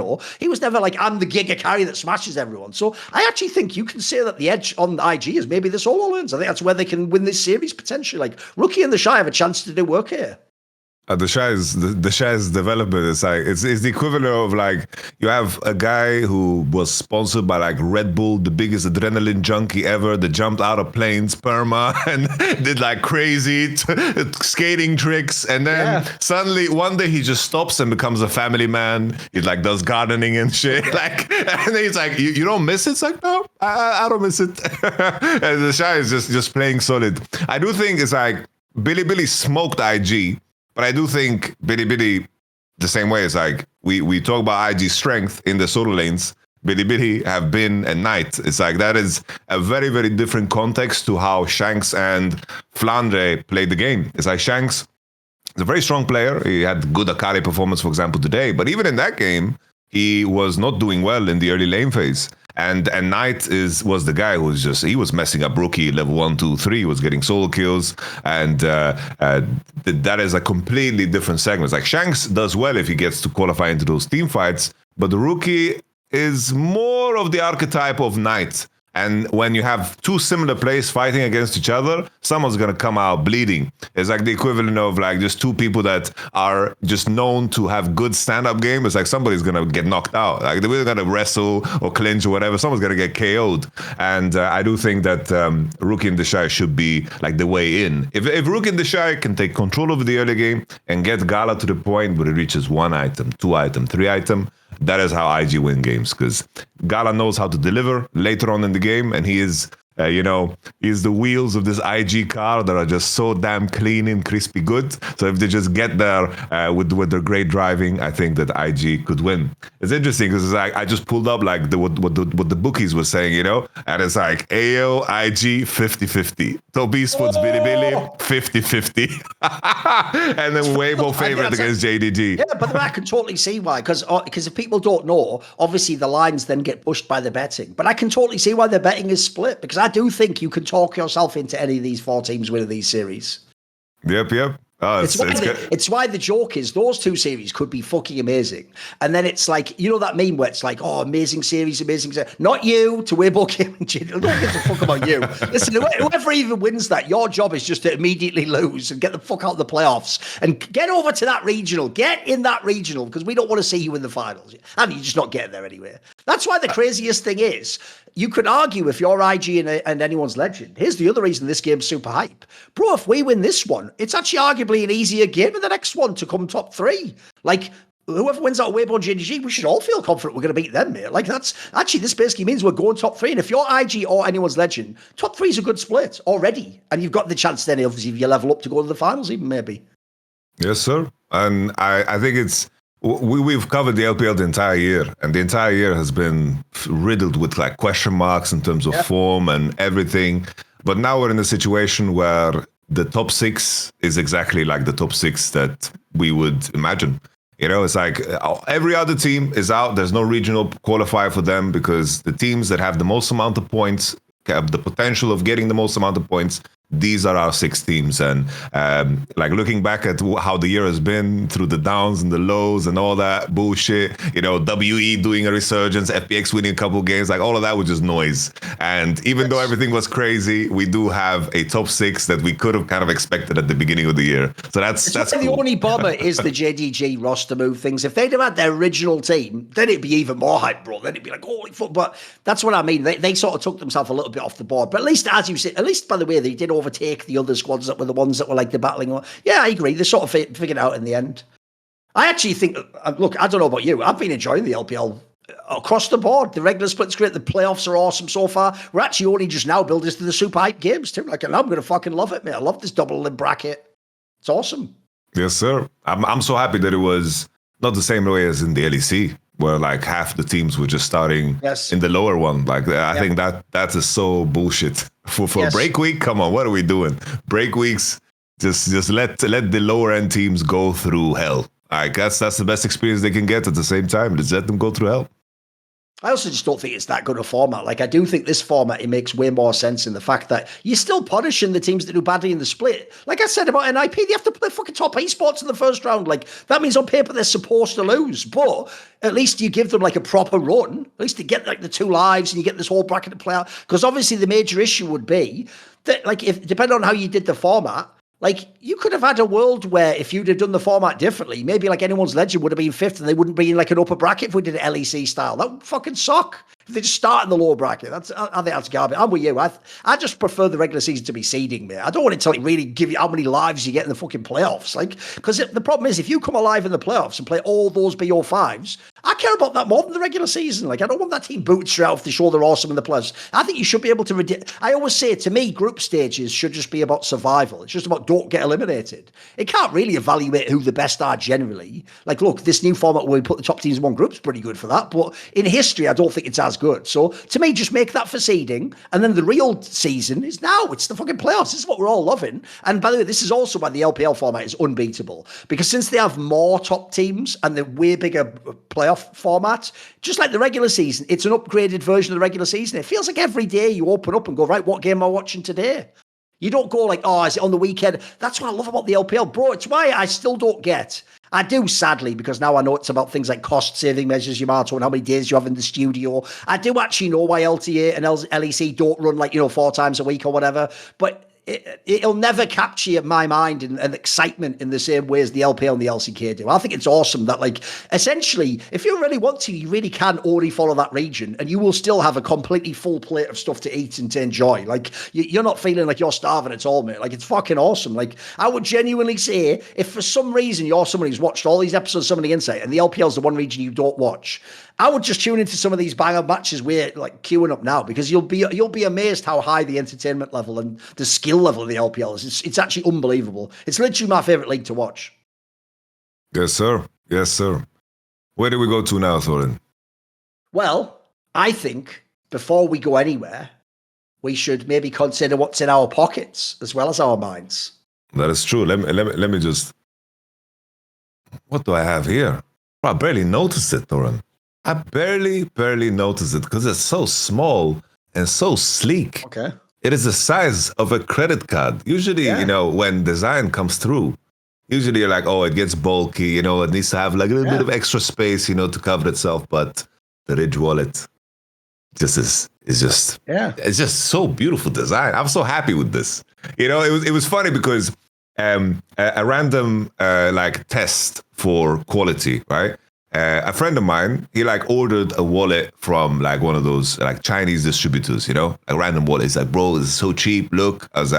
was never like, I'm the giga carry that smashes everyone. So I actually think you can say that the edge on IG is maybe the solo lanes. I think that's where they can win this series potentially. Like, Rookie and the Shy have a chance to do work here. The Shy's development is like it's the equivalent of, like, you have a guy who was sponsored by, like, Red Bull, the biggest adrenaline junkie ever, that jumped out of planes perma and did like crazy skating tricks, and then suddenly one day he just stops and becomes a family man. He like does gardening and shit, like, and then he's like, you don't miss it? It's like, no, I don't miss it. And the Shy is just playing solid. I do think it's like Billy smoked IG. But I do think Billy, the same way, it's like we talk about IG strength in the solo lanes. Billy have been a knight. It's like that is a very, very different context to how Shanks and Flandre played the game. It's like Shanks is a very strong player. He had good Akali performance, for example, today. But even in that game, he was not doing well in the early lane phase. And Knight was the guy who he was messing up Rookie level 1, 2, 3, was getting solo kills, and that is a completely different segment. It's like Shanks does well if he gets to qualify into those team fights, but the Rookie is more of the archetype of Knight. And when you have two similar players fighting against each other, someone's going to come out bleeding. It's like the equivalent of like just two people that are just known to have good stand-up game. It's like somebody's going to get knocked out. Like they're going to wrestle or clinch or whatever. Someone's going to get KO'd. And I do think that Rookie and Deshai should be like the way in. If Rookie and Deshai can take control of the early game and get Gala to the point where it reaches 1 item, 2 item, 3 item, that is how IG win games, because Gala knows how to deliver later on in the game, and he is, he's the wheels of this IG car that are just so damn clean and crispy good. So if they just get there with their great driving, I think that IG could win. It's interesting because it's like I just pulled up like what the bookies were saying, and it's like AO, IG 50-50, Top Esports, Bilibili 50-50, and then Weibo favorite against JDG. Yeah, but I can totally see why, because if people don't know, obviously the lines then get pushed by the betting. But I can totally see why the betting is split, because I do think you can talk yourself into any of these 4 teams winning these series. Yep. Oh, it's why the joke is those 2 series could be fucking amazing. And then it's like, that meme where it's like, oh, amazing series. Not you to Weibo Gaming. Don't give a fuck about you. Listen, whoever even wins that, your job is just to immediately lose and get the fuck out of the playoffs and get over to that regional. Get in that regional, because we don't want to see you in the finals. And you're just not getting there anyway. That's why the craziest thing is, you could argue if you're IG and anyone's legend. Here's the other reason this game's super hype. Bro, if we win this one, it's actually arguably an easier game than the next one to come top 3. Like, whoever wins out of Weibo and JDG, we should all feel confident we're going to beat them, mate. Like, this basically means we're going top 3. And if you're IG or anyone's legend, top 3 is a good split already. And you've got the chance then, obviously, if you level up to go to the finals even, maybe. Yes, sir. And I think it's... We've covered the LPL the entire year, and the entire year has been riddled with like question marks in terms of form and everything. But now we're in a situation where the top 6 is exactly like the top 6 that we would imagine. It's like every other team is out. There's no regional qualifier for them, because the teams that have the most amount of points have the potential of getting the most amount of points. These are our 6 teams. And like looking back at how the year has been through the downs and the lows and all that bullshit, WE doing a resurgence, FPX winning a couple games, like all of that was just noise. And even though everything was crazy, we do have a top 6 that we could have kind of expected at the beginning of the year. So that's cool. The only bummer is the JDG roster move things. If they'd have had their original team, then it'd be even more hype, bro. Then it'd be like, holy fuck. But that's what I mean. They sort of took themselves a little bit off the board. But at least, as you said, by the way, they did overtake the other squads that were the ones that were like the battling. Yeah, I agree. They sort of figured it out in the end. I actually think, look, I don't know about you. I've been enjoying the LPL across the board. The regular split's great. The playoffs are awesome so far. We're actually only just now building to the super hype games too. Like, and I'm going to fucking love it, mate. I love this double limb bracket. It's awesome. Yes, sir. I'm so happy that it was not the same way as in the LEC, where like half the teams were just starting in the lower one. Like, I think that is so bullshit. For break week, come on, what are we doing? Break weeks, just let the lower end teams go through hell. I guess that's the best experience they can get at the same time. Just let them go through hell. I also just don't think it's that good a format. Like, I do think this format, it makes way more sense in the fact that you're still punishing the teams that do badly in the split. Like I said about NIP, they have to play fucking top esports in the first round. Like, that means on paper they're supposed to lose. But at least you give them like a proper run. At least they get like the 2 lives and you get this whole bracket to play out. Because obviously the major issue would be that, like, if depending on how you did the format, like, you could have had a world where if you'd have done the format differently, maybe like anyone's legend would have been 5th and they wouldn't be in like an upper bracket if we did it LEC style. That would fucking suck. If they just start in the lower bracket, I think that's garbage. I'm with you. I just prefer the regular season to be seeding, mate. I don't want it to like really give you how many lives you get in the fucking playoffs. Like, because the problem is if you come alive in the playoffs and play all those BO5s, I care about that more than the regular season. Like, I don't want that team booted straight off the show they're awesome in the playoffs. I think you should be able to I always say, to me, group stages should just be about survival. It's just about don't get eliminated. It can't really evaluate who the best are generally. Like, look, this new format where we put the top teams in one group is pretty good for that. But in history, I don't think it's as good. So to me, just make that for seeding. And then the real season is now. It's the fucking playoffs. This is what we're all loving. And by the way, this is also why the LPL format is unbeatable. Because since they have more top teams and the way bigger playoff format, just like the regular season, it's an upgraded version of the regular season. It feels like every day you open up and go, right, what game am I watching today? You don't go like, oh, is it on the weekend? That's what I love about the LPL, bro. It's why I still don't get. I do, sadly, because now I know it's about things like cost-saving measures, Yamato, and how many days you have in the studio. I do actually know why LTA and LEC don't run 4 times a week or whatever, but it'll never capture my mind and excitement in the same way as the LPL and the LCK do. I think it's awesome that, essentially, if you really want to, you really can only follow that region and you will still have a completely full plate of stuff to eat and to enjoy. You're not feeling like you're starving at all, mate. It's fucking awesome. I would genuinely say, if for some reason you're someone who's watched all these episodes of Summoning Insight and the LPL is the one region you don't watch, I would just tune into some of these banger matches we're queuing up now, because you'll be amazed how high the entertainment level and the skill level of the LPL is. It's actually unbelievable. It's literally my favorite league to watch. Yes, sir. Yes, sir. Where do we go to now, Thorin? Well, I think before we go anywhere, we should maybe consider what's in our pockets as well as our minds. That is true. Let me just. What do I have here? I barely noticed it, Thorin. I barely noticed it because it's so small and so sleek. Okay. It is the size of a credit card. Usually, when design comes through, usually you're like, oh, it gets bulky, it needs to have a little bit of extra space, to cover itself. But the Ridge wallet it's just so beautiful design. I'm so happy with this. It was funny because a random test for quality, right? A friend of mine, he ordered a wallet from one of those Chinese distributors, a random wallet. He's like, bro, this is so cheap. Look, he's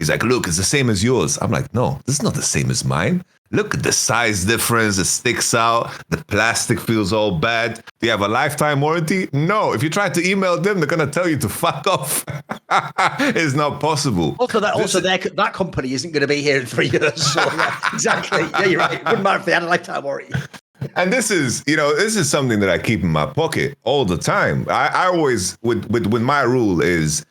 like, look, it's the same as yours. I'm like, no, this is not the same as mine. Look at the size difference. It sticks out. The plastic feels all bad. Do you have a lifetime warranty? No. If you try to email them, they're going to tell you to fuck off. It's not possible. That company isn't going to be here in 3 years. So exactly. Yeah, you're right. It wouldn't matter if they had a lifetime warranty. And this is something that I keep in my pocket all the time. I always, with my rule is,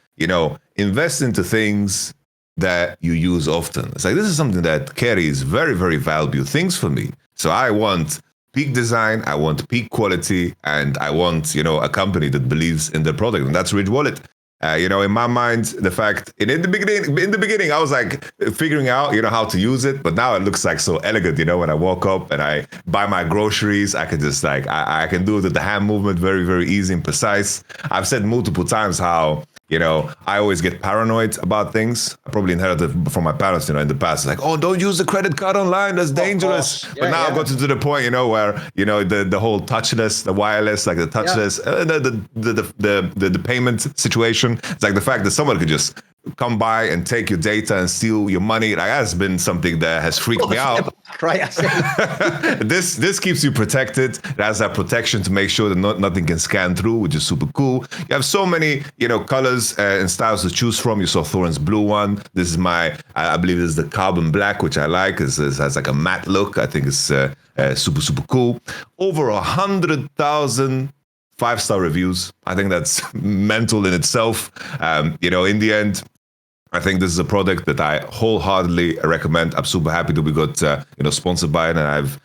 invest into things that you use often. It's this is something that carries very, very valuable things for me. So I want peak design, I want peak quality, and I want, a company that believes in the product. And that's Ridge Wallet. In my mind, the fact in the beginning, I was figuring out, how to use it, but now it looks so elegant. When I walk up and I buy my groceries, I can just I can do it with the hand movement, very, very easy and precise. I've said multiple times how, I always get paranoid about things. I probably inherited from my parents, in the past. It's oh, don't use the credit card online. That's dangerous. Yeah, but now I've gotten to the point, where, the whole touchless, the wireless, the touchless, the payment situation. It's the fact that someone could just come by and take your data and steal your money. That has been something that has freaked me out. Right, This keeps you protected. It has that protection to make sure that nothing can scan through, which is super cool. You have so many, colors and styles to choose from. You saw Thorin's blue one. This is I believe this is the carbon black, which I like. It has a matte look. I think it's super, super cool. Over 100,000 5-star reviews. I think that's mental in itself. In the end, I think this is a product that I wholeheartedly recommend. I'm super happy that we got, sponsored by it. And I've,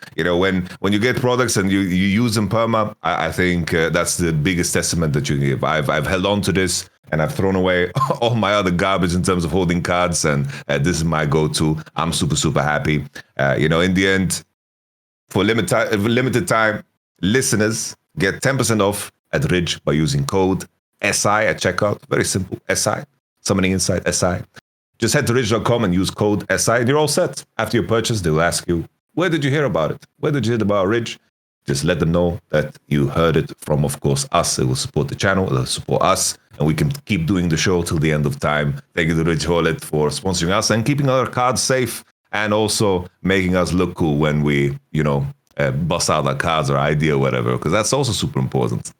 when you get products and you use them perma, I think that's the biggest testament that you can give. I've held on to this and I've thrown away all my other garbage in terms of holding cards. And this is my go-to. I'm super, super happy. In the end, for limited time, listeners get 10% off at Ridge by using code SI at checkout. Very simple, SI. Summoning Insight SI. Just head to ridge.com and use code SI and you're all set. After your purchase, they'll ask you, where did you hear about it? Where did you hear about Ridge? Just let them know that you heard it from, of course, us. It will support the channel, it will support us, and we can keep doing the show till the end of time. Thank you to Ridge Wallet for sponsoring us and keeping our cards safe and also making us look cool when we, bust out our cards or ID or whatever, because that's also super important.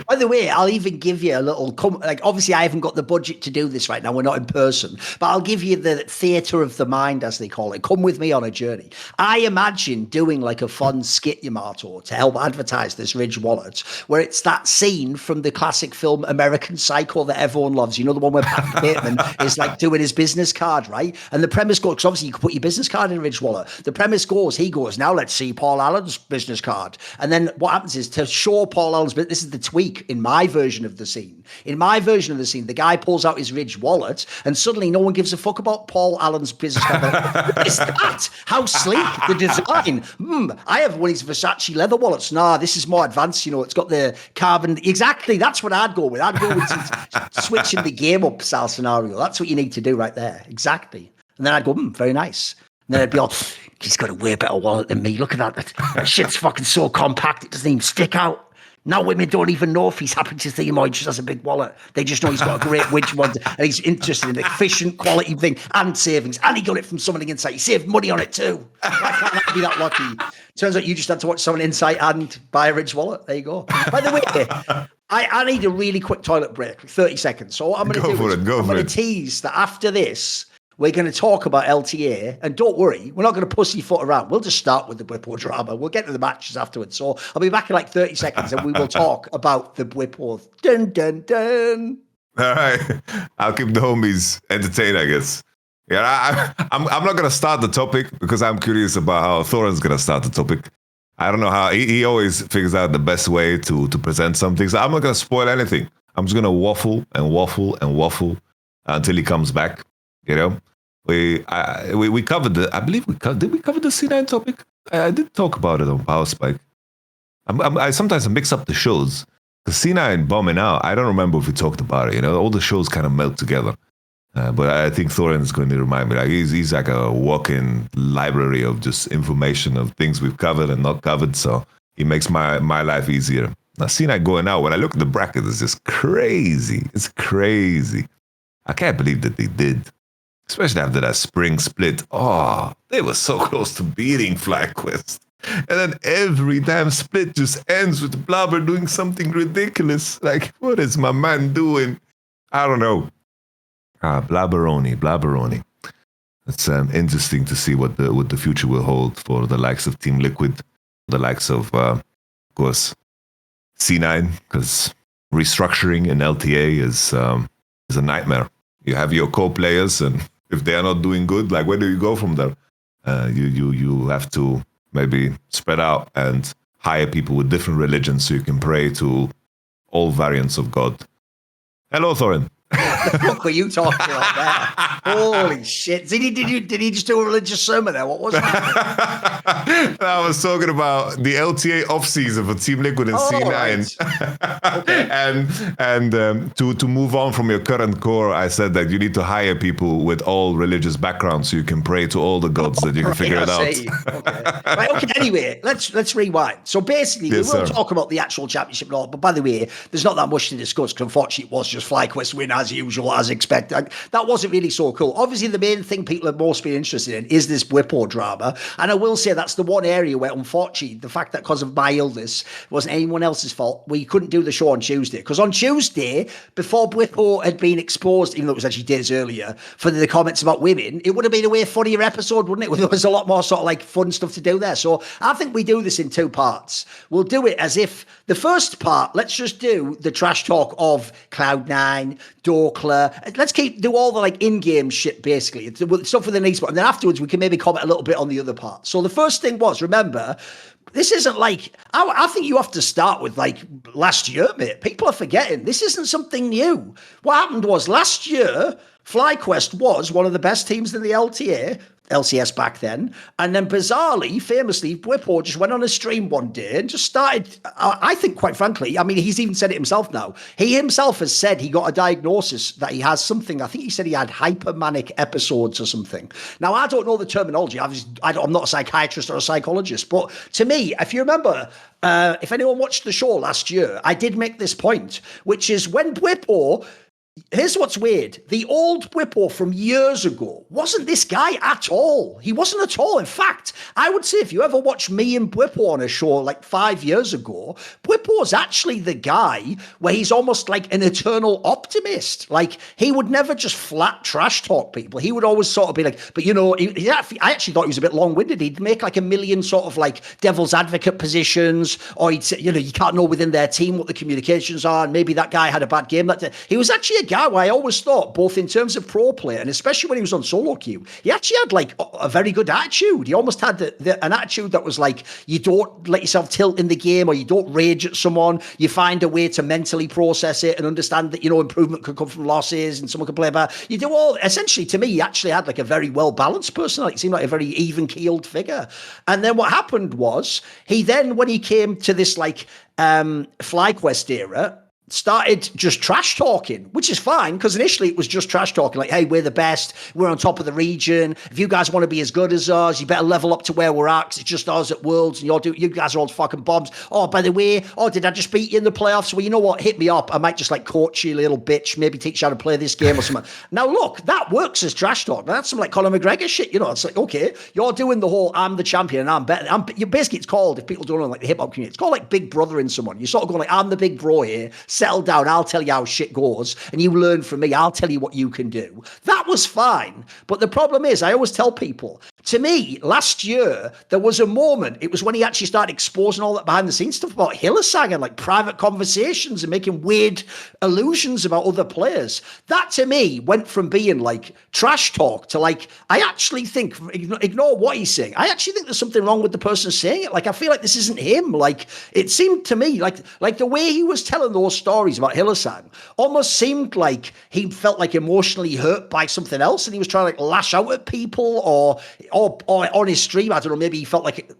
By the way, I'll even give you a little, obviously I haven't got the budget to do this right now, we're not in person, but I'll give you the theatre of the mind, as they call it. Come with me on a journey. I imagine doing a fun skit, Yamato, to help advertise this Ridge wallet, where it's that scene from the classic film American Psycho that everyone loves, the one where Pat Bateman is doing his business card, right? And the premise goes, because obviously you can put your business card in a Ridge wallet. The premise goes, he goes, now let's see Paul Paul Allen's business card. And then what happens is to show Paul Allen's, but this is the tweak in my version of the scene. In my version of the scene, the guy pulls out his Ridge wallet and suddenly no one gives a fuck about Paul Allen's business card. What is that? How sleek, the design. I have one of these Versace leather wallets. Nah, this is more advanced, it's got the carbon. Exactly, that's what I'd go with. I'd go with switching the game up style scenario. That's what you need to do right there. Exactly. And then I'd go, very nice. And then I'd be all, he's got a way better wallet than me. Look at that. That shit's fucking so compact, it doesn't even stick out. Now women don't even know if he's happy to see him or he just has a big wallet. They just know he's got a great which one, and he's interested in efficient quality thing and savings. And he got it from someone inside. He saved money on it too. Why can't I be that lucky? Turns out you just had to watch someone inside and buy a Ridge wallet. There you go. By the way, I need a really quick toilet break, 30 seconds. So what I'm going to do is I'm going to tease that after this, we're going to talk about LTA, and don't worry, we're not going to pussyfoot around. We'll just start with the Bwipo drama. We'll get to the matches afterwards. So I'll be back in like 30 seconds, and we will talk about the Bwipo. Dun, dun, dun. All right. I'll keep the homies entertained, I guess. Yeah, I'm not going to start the topic because I'm curious about how Thorin's going to start the topic. I don't know how. He always figures out the best way to present something. So I'm not going to spoil anything. I'm just going to waffle and waffle and waffle until he comes back. We covered the. I believe did we cover the C9 topic? I did talk about it on Power Spike. I sometimes mix up the shows because C9 bombing out. I don't remember if we talked about it. All the shows kind of melt together. But I think Thorin is going to remind me. Like he's like a walking library of just information of things we've covered and not covered. So he makes my life easier. Now C9 going out. When I look at the bracket, it's just crazy. It's crazy. I can't believe that they did. Especially after that spring split. Oh, they were so close to beating FlyQuest. And then every damn split just ends with Blabber doing something ridiculous. Like, what is my man doing? I don't know. Blabberoni. It's interesting to see what the future will hold for the likes of Team Liquid, the likes of course, C9, because restructuring in LTA is a nightmare. You have your core players, and if they are not doing good, like where do you go from there? You have to maybe spread out and hire people with different religions so you can pray to all variants of God. Hello, Thorin. The fuck were you talking about there? Holy shit. Did he just do a religious sermon there? What was that? I was talking about the LTA off-season for Team Liquid and C9. Right. Okay. And to move on from your current core, I said that you need to hire people with all religious backgrounds so you can pray to all the gods that you can figure it out. Okay. Right, okay, anyway, let's rewind. So basically, we will talk about the actual championship and all, but by the way, there's not that much to discuss because unfortunately it was just FlyQuest win as usual, as expected. That wasn't really so cool. Obviously, the main thing people are most been interested in is this Bwipo drama. And I will say that's the one area where, unfortunately, the fact that because of my illness, it wasn't anyone else's fault, we couldn't do the show on Tuesday. Because on Tuesday, before Bwipo had been exposed, even though it was actually days earlier, for the comments about women, it would have been a way funnier episode, wouldn't it? There was a lot more sort of like fun stuff to do there. So I think we do this in two parts. We'll do it as if the first part, let's just do the trash talk of Cloud9, Dhokla. Let's do all the like in-game shit, basically. It's stuff with the esports. And then afterwards, we can maybe comment a little bit on the other part. So the first thing was, remember, this isn't like, I think you have to start with like last year, mate. People are forgetting. This isn't something new. What happened was last year, FlyQuest was one of the best teams in the LTA, LCS back then. And then bizarrely, famously, Bwipo just went on a stream one day and just started, I think quite frankly, I mean, he's even said it himself now. He himself has said he got a diagnosis that he has something, I think he said he had hypermanic episodes or something. Now, I don't know the terminology. I'm not a psychiatrist or a psychologist, but to me, if you remember, if anyone watched the show last year, I did make this point, which is when Bwipo, here's what's weird. The old Bwipo from years ago wasn't this guy at all. He wasn't at all. In fact, I would say if you ever watch me and Bwipo on a show like 5 years ago, Bwipo is actually the guy where he's almost like an eternal optimist. Like he would never just flat trash talk people. He would always sort of be like, but you know, I actually thought he was a bit long-winded. He'd make like a million sort of like devil's advocate positions, or he'd say, you know, you can't know within their team what the communications are, and maybe that guy had a bad game that day. He was actually a guy who I always thought, both in terms of pro play and especially when he was on solo queue, he actually had like a very good attitude. He almost had an attitude that was like, you don't let yourself tilt in the game, or you don't rage at someone. You find a way to mentally process it and understand that, improvement could come from losses and someone could play better. You do all, essentially, to me, he actually had like a very well-balanced personality. He seemed like a very even-keeled figure. And then what happened was, he then, when he came to this like FlyQuest era, started just trash talking, which is fine, because initially it was just trash talking, like, hey, we're the best, we're on top of the region, if you guys want to be as good as us, you better level up to where we're at, 'cause it's just us at Worlds, and you guys are all fucking bombs. Oh, by the way, did I just beat you in the playoffs? Well, you know what, hit me up, I might just like coach you, little bitch, maybe teach you how to play this game or something. Now look, that works as trash talk. Now, that's some like Conor McGregor shit, it's like, okay, you're doing the whole I'm the champion and I'm better. Basically, it's called, if people don't know, like the hip-hop community, it's called like big brothering someone. You're sort of going like, I'm the big bro here, settle down, I'll tell you how shit goes, and you learn from me, I'll tell you what you can do. That was fine. But the problem is, I always tell people, to me, last year, there was a moment, it was when he actually started exposing all that behind the scenes stuff about Hillsang and like private conversations and making weird allusions about other players. That to me went from being like trash talk to like, I actually think, ignore what he's saying, I actually think there's something wrong with the person saying it. Like, I feel like this isn't him. Like, it seemed to me like the way he was telling those stories about Hillsang almost seemed like he felt like emotionally hurt by something else, and he was trying to like lash out at people, or on his stream, I don't know, maybe he felt like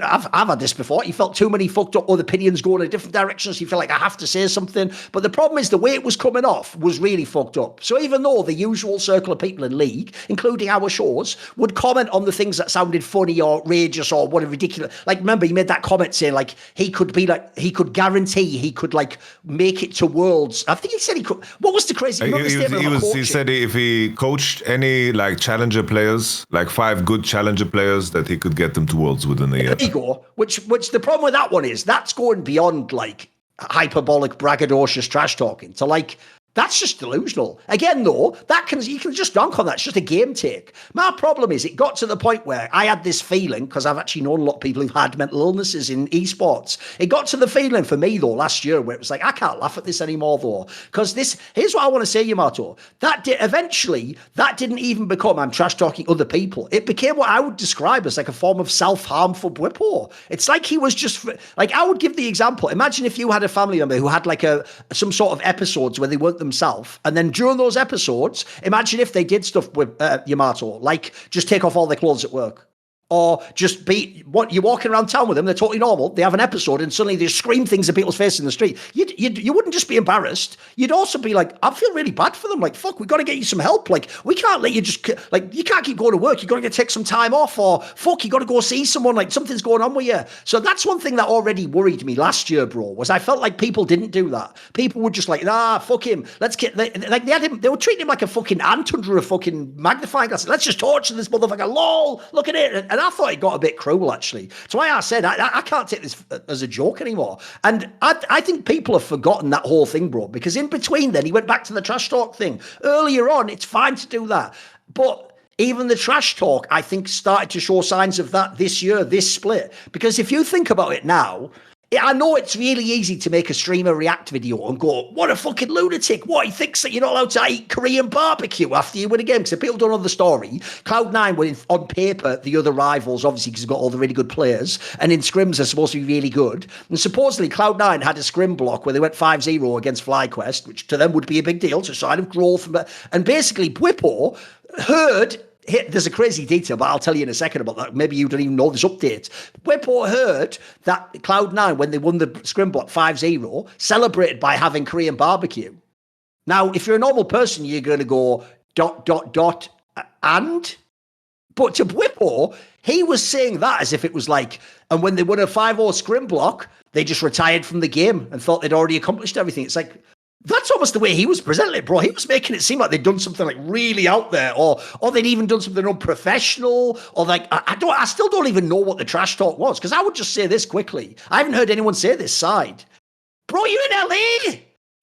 I've had this before. He felt too many fucked up other opinions going in different directions. He felt like I have to say something. But the problem is the way it was coming off was really fucked up. So even though the usual circle of people in League, including our shows, would comment on the things that sounded funny or outrageous or whatever ridiculous. Like, remember, he made that comment saying like he could guarantee he could like make it to Worlds. I think he said he could. What was the crazy? He said if he coached any like challenger players, like 5 good challenger players, that he could get them to Worlds within a year. There you go. Which the problem with that one is that's going beyond like hyperbolic, braggadocious trash talking to like, that's just delusional. Again, though, you can just dunk on that. It's just a game take. My problem is it got to the point where I had this feeling, because I've actually known a lot of people who've had mental illnesses in esports. It got to the feeling for me, though, last year where it was like, I can't laugh at this anymore, though. Because here's what I want to say, Yamato. Eventually, that didn't even become I'm trash talking other people. It became what I would describe as like a form of self-harm for Bwipo. It's like he was just, like, I would give the example. Imagine if you had a family member who had like some sort of episodes where they weren't themselves, and then during those episodes, imagine if they did stuff with Yamato, like just take off all their clothes at work, or just you're walking around town with them, they're totally normal, they have an episode and suddenly they scream things at people's faces in the street. You wouldn't just be embarrassed, you'd also be like, I feel really bad for them, like, fuck, we got to get you some help, like, we can't let you just, like, you can't keep going to work, you got to take some time off, or fuck, you got to go see someone, like, something's going on with you. So that's one thing that already worried me last year, bro, was I felt like people didn't do that. People were just like, nah, fuck him, let's get, like, they were treating him like a fucking ant under a fucking magnifying glass. Let's just torture this motherfucker, lol, look at it. And I thought it got a bit cruel, actually. So why I said I can't take this as a joke anymore. And I think people have forgotten that whole thing, bro, because in between then he went back to the trash talk thing. Earlier on, it's fine to do that. But even the trash talk, I think, started to show signs of that this year, this split. Because if you think about it now, I know it's really easy to make a streamer react video and go, what a fucking lunatic. What, he thinks that you're not allowed to eat Korean barbecue after you win a game? Because if people don't know the story, Cloud9 were on paper the other rivals, obviously, because they've got all the really good players. And in scrims, they're supposed to be really good. And supposedly, Cloud9 had a scrim block where they went 5-0 against FlyQuest, which to them would be a big deal. It's a sign of growth. And basically, Bwipo heard... There's a crazy detail, but I'll tell you in a second about that. Maybe you don't even know this update. Bwipo heard that Cloud9, when they won the scrim block 5-0, celebrated by having Korean barbecue. Now, if you're a normal person, you're going to go ... and? But to Bwipo, he was saying that as if it was like, and when they won a 5-0 scrim block, they just retired from the game and thought they'd already accomplished everything. It's like, that's almost the way he was presenting it, bro. He was making it seem like they'd done something like really out there, or they'd even done something unprofessional, or like I still don't even know what the trash talk was, because I would just say this quickly. I haven't heard anyone say this side. Bro, you're in LA.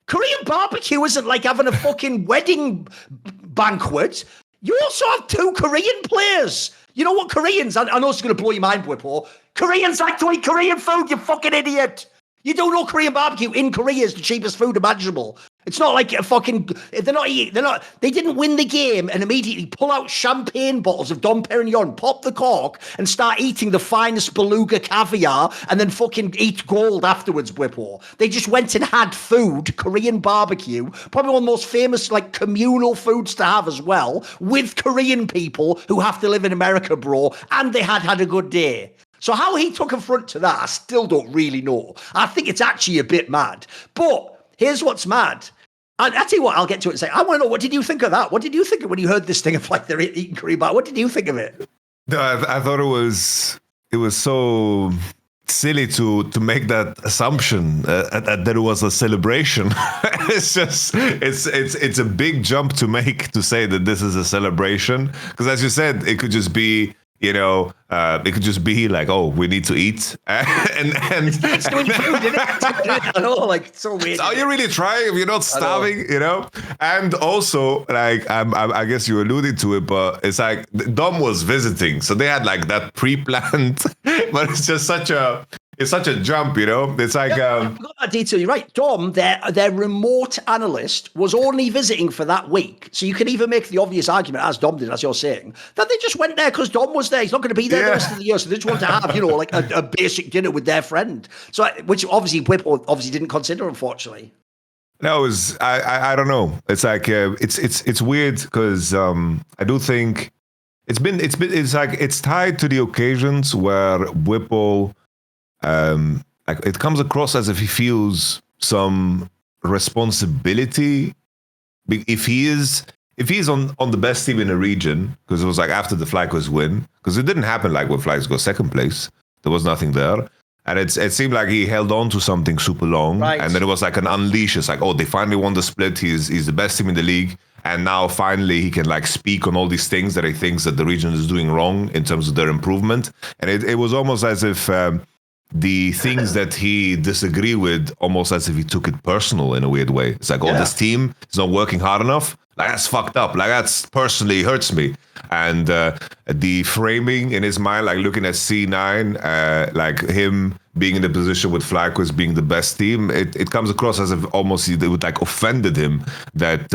Korean barbecue isn't like having a fucking wedding banquet. You also have 2 Korean players. You know what Koreans, I know it's going to blow your mind, Bwipo. Koreans like to eat Korean food, you fucking idiot. You don't know Korean barbecue in Korea is the cheapest food imaginable. It's not like a fucking. They didn't win the game and immediately pull out champagne bottles of Dom Perignon, pop the cork, and start eating the finest beluga caviar, and then fucking eat gold afterwards. Bwipo. They just went and had food, Korean barbecue, probably one of the most famous like communal foods to have as well, with Korean people who have to live in America, bro, and they had a good day. So how he took affront to that, I still don't really know. I think it's actually a bit mad, but. Here's what's mad. I'll tell you what, I'll get to it and say, I want to know, what did you think of that? What did you think of when you heard this thing of like they're eating Korean bar? What did you think of it? No, I thought it was so silly to make that assumption that it was a celebration. it's a big jump to make to say that this is a celebration, because as you said, it could just be, you know, it could just be like, oh, we need to eat, and it's doing food, isn't it? I know, like, it's so weird. Are you really trying if you're not starving, you know? And also, like, I guess you alluded to it, but it's like Dom was visiting, so they had like that pre-planned, but it's just such a jump, you know? It's like I forgot that detail. You're right. Dom, their remote analyst, was only visiting for that week. So you can even make the obvious argument, as Dom did, as you're saying, that they just went there because Dom was there. He's not going to be there the rest of the year. So they just want to have, you know, like a basic dinner with their friend. So which obviously Bwipo obviously didn't consider, unfortunately. No, it was I don't know. It's like it's weird because I do think it's like it's tied to the occasions where Bwipo. Like it comes across as if he feels some responsibility if he's on the best team in the region, because it was like after the FlyQuest win, because it didn't happen like when FlyQuest got second place, there was nothing there, and it seemed like he held on to something super long, right. And then it was like an unleash. It's like, oh, they finally won the split, he's the best team in the league, and now finally he can like speak on all these things that he thinks that the region is doing wrong in terms of their improvement, and it was almost as if the things that he disagree with, almost as if he took it personal in a weird way. It's like, oh, this team is not working hard enough. Like, that's fucked up. Like, that's personally hurts me. And the framing in his mind, like looking at C9, like him being in the position with FlyQuest being the best team, it comes across as if almost it would like offended him that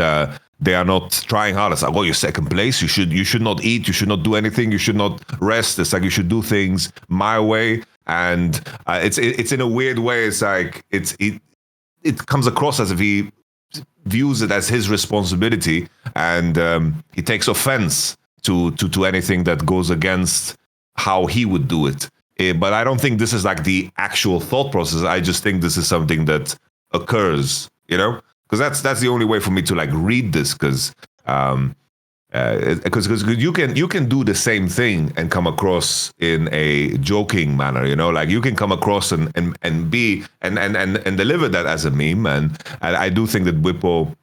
they are not trying hard. It's like, oh, you're second place. You should not eat. You should not do anything. You should not rest. It's like you should do things my way. And it's in a weird way. It's like it comes across as if he views it as his responsibility, and he takes offense to anything that goes against how he would do it. But I don't think this is like the actual thought process. I just think this is something that occurs, you know, because that's the only way for me to like read this, because you can do the same thing and come across in a joking manner, you know, like you can come across and deliver that as a meme, and I do think that Bwipo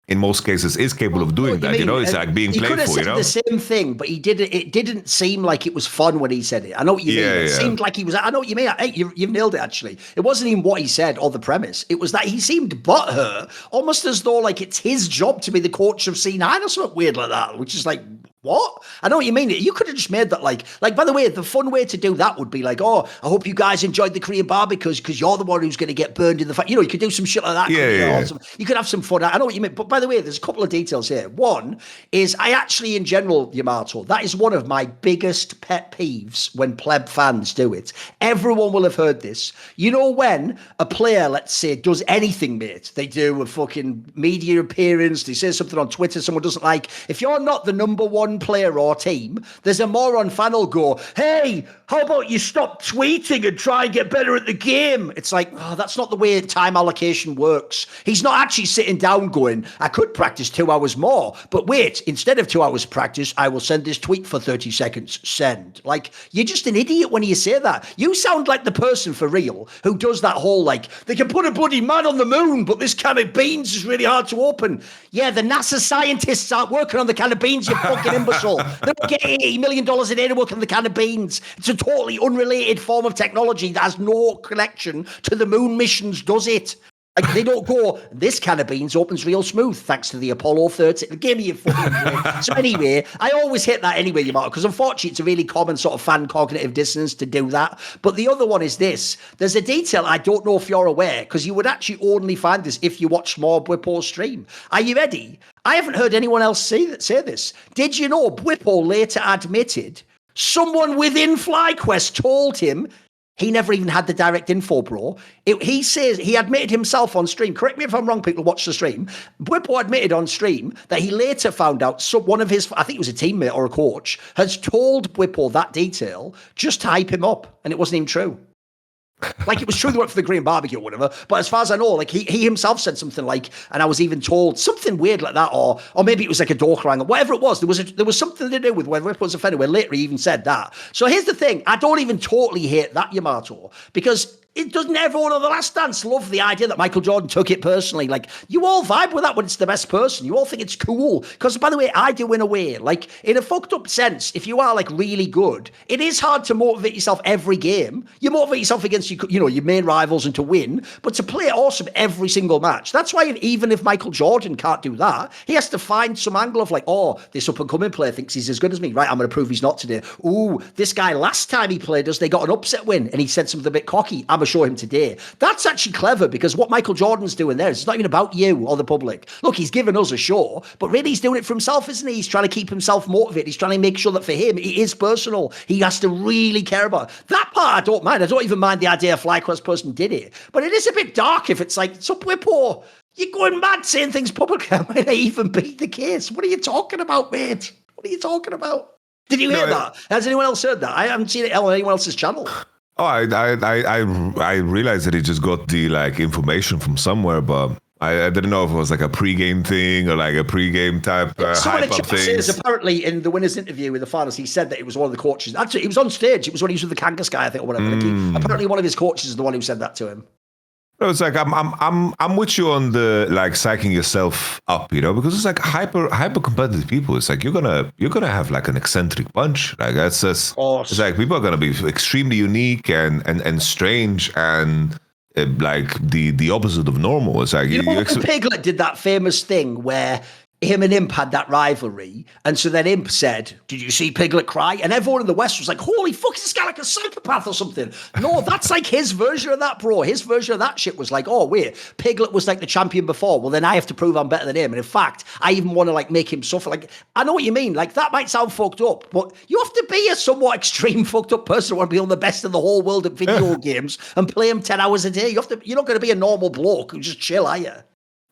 in most cases is capable of doing that. You know, it's like being playful. He could have said the same thing, but he didn't. It didn't seem like it was fun when he said it. I know what you mean. It seemed like he was. I know what you mean. Hey, you've nailed it. Actually, it wasn't even what he said or the premise. It was that he seemed butthurt, almost as though like it's his job to be the coach of C9 or something weird like that. Which is like, what? I know what you mean. You could have just made that like. By the way, the fun way to do that would be like, oh, I hope you guys enjoyed the Korean barbecue because you're the one who's going to get burned in the fire. You know, you could do some shit like that. You could have some fun. I know what you mean. But by the way, there's a couple of details here. One is I actually, in general, Yamato, that is one of my biggest pet peeves when pleb fans do it. Everyone will have heard this. You know, when a player, let's say, does anything, mate, they do a fucking media appearance, they say something on Twitter someone doesn't like. If you're not the number one player or team, there's a moron fan will go, hey, how about you stop tweeting and try and get better at the game? It's like, oh, that's not the way time allocation works. He's not actually sitting down going, I could practice 2 hours more, but wait, instead of 2 hours practice, I will send this tweet for 30 seconds. Send. Like, you're just an idiot when you say that. You sound like the person for real who does that whole, like, they can put a bloody man on the moon, but this can of beans is really hard to open. Yeah, the NASA scientists aren't working on the can of beans, you fucking imbecile. They don't get $80 million a day to work on the can of beans. It's a totally unrelated form of technology that has no connection to the moon missions, does it? Like, they don't go, this can of beans opens real smooth thanks to the Apollo 13. Give me a fucking break. So anyway, I always hit that anyway, Yamato, because unfortunately it's a really common sort of fan cognitive dissonance to do that. But the other one is this. There's a detail I don't know if you're aware, because you would actually only find this if you watch more Bwipo's stream. Are you ready? I haven't heard anyone else say this. Did you know Bwipo later admitted someone within FlyQuest told him he never even had the direct info, bro. He says he admitted himself on stream. Correct me if I'm wrong, people who watch the stream. Bwipo admitted on stream that he later found out one of his, I think it was a teammate or a coach, has told Bwipo that detail just to hype him up, and it wasn't even true. Like, it was true they went for the green barbecue or whatever, but as far as I know, like, he himself said something like, and I was even told something weird like that, or maybe it was like a Dhokla angle, whatever it was. There was something to do with when Rip was offended, where later he even said that. So here's the thing, I don't even totally hate that, Yamato, because it doesn't everyone on The Last Dance love the idea that Michael Jordan took it personally? Like, you all vibe with that when it's the best person. You all think it's cool. Because, by the way, I do in a way. Like, in a fucked up sense, if you are, like, really good, it is hard to motivate yourself every game. You motivate yourself against, your main rivals and to win, but to play awesome every single match. That's why even if Michael Jordan can't do that, he has to find some angle of, like, oh, this up-and-coming player thinks he's as good as me. Right, I'm going to prove he's not today. Ooh, this guy, last time he played us, they got an upset win, and he said something a bit cocky. I'm going to show him today. That's actually clever, because what Michael Jordan's doing there is not even about you or the public. Look, he's giving us a show, but really he's doing it for himself, isn't he? He's trying to keep himself motivated. He's trying to make sure that for him, it is personal. He has to really care about it. That part I don't mind. I don't even mind the idea a FlyQuest person did it. But it is a bit dark if it's like, so Bwipo, you're going mad saying things publicly. That might even be the case. What are you talking about, mate? What are you talking about? Did you hear that? Has anyone else heard that? I haven't seen it on anyone else's channel. Oh, I realized that he just got the information from somewhere, but I didn't know if it was like a pre-game thing or like a pre-game type hype up thing. Apparently, in the winners' interview with the finals, he said that it was one of the coaches. Actually, he was on stage. It was when he was with the Kangas guy, I think, or whatever. Apparently, one of his coaches is the one who said that to him. It's like I'm with you on the like psyching yourself up, because it's like hyper competitive people. It's like you're gonna have like an eccentric bunch. Like that's just it's like people are gonna be extremely unique and strange and like the opposite of normal. It's like Piglet did that famous thing where him and Imp had that rivalry, and so then Imp said, "Did you see Piglet cry?" And everyone in the West was like, "Holy fuck, is this guy like a psychopath or something?" No, that's like his version of that, bro. His version of that shit was like, "Oh wait, Piglet was like the champion before. Well, then I have to prove I'm better than him." And in fact, I even want to like make him suffer. Like, I know what you mean. Like, that might sound fucked up, but you have to be a somewhat extreme fucked up person to want to be on the best in the whole world at video games and play them 10 hours a day. You're not going to be a normal bloke who just chill, are you?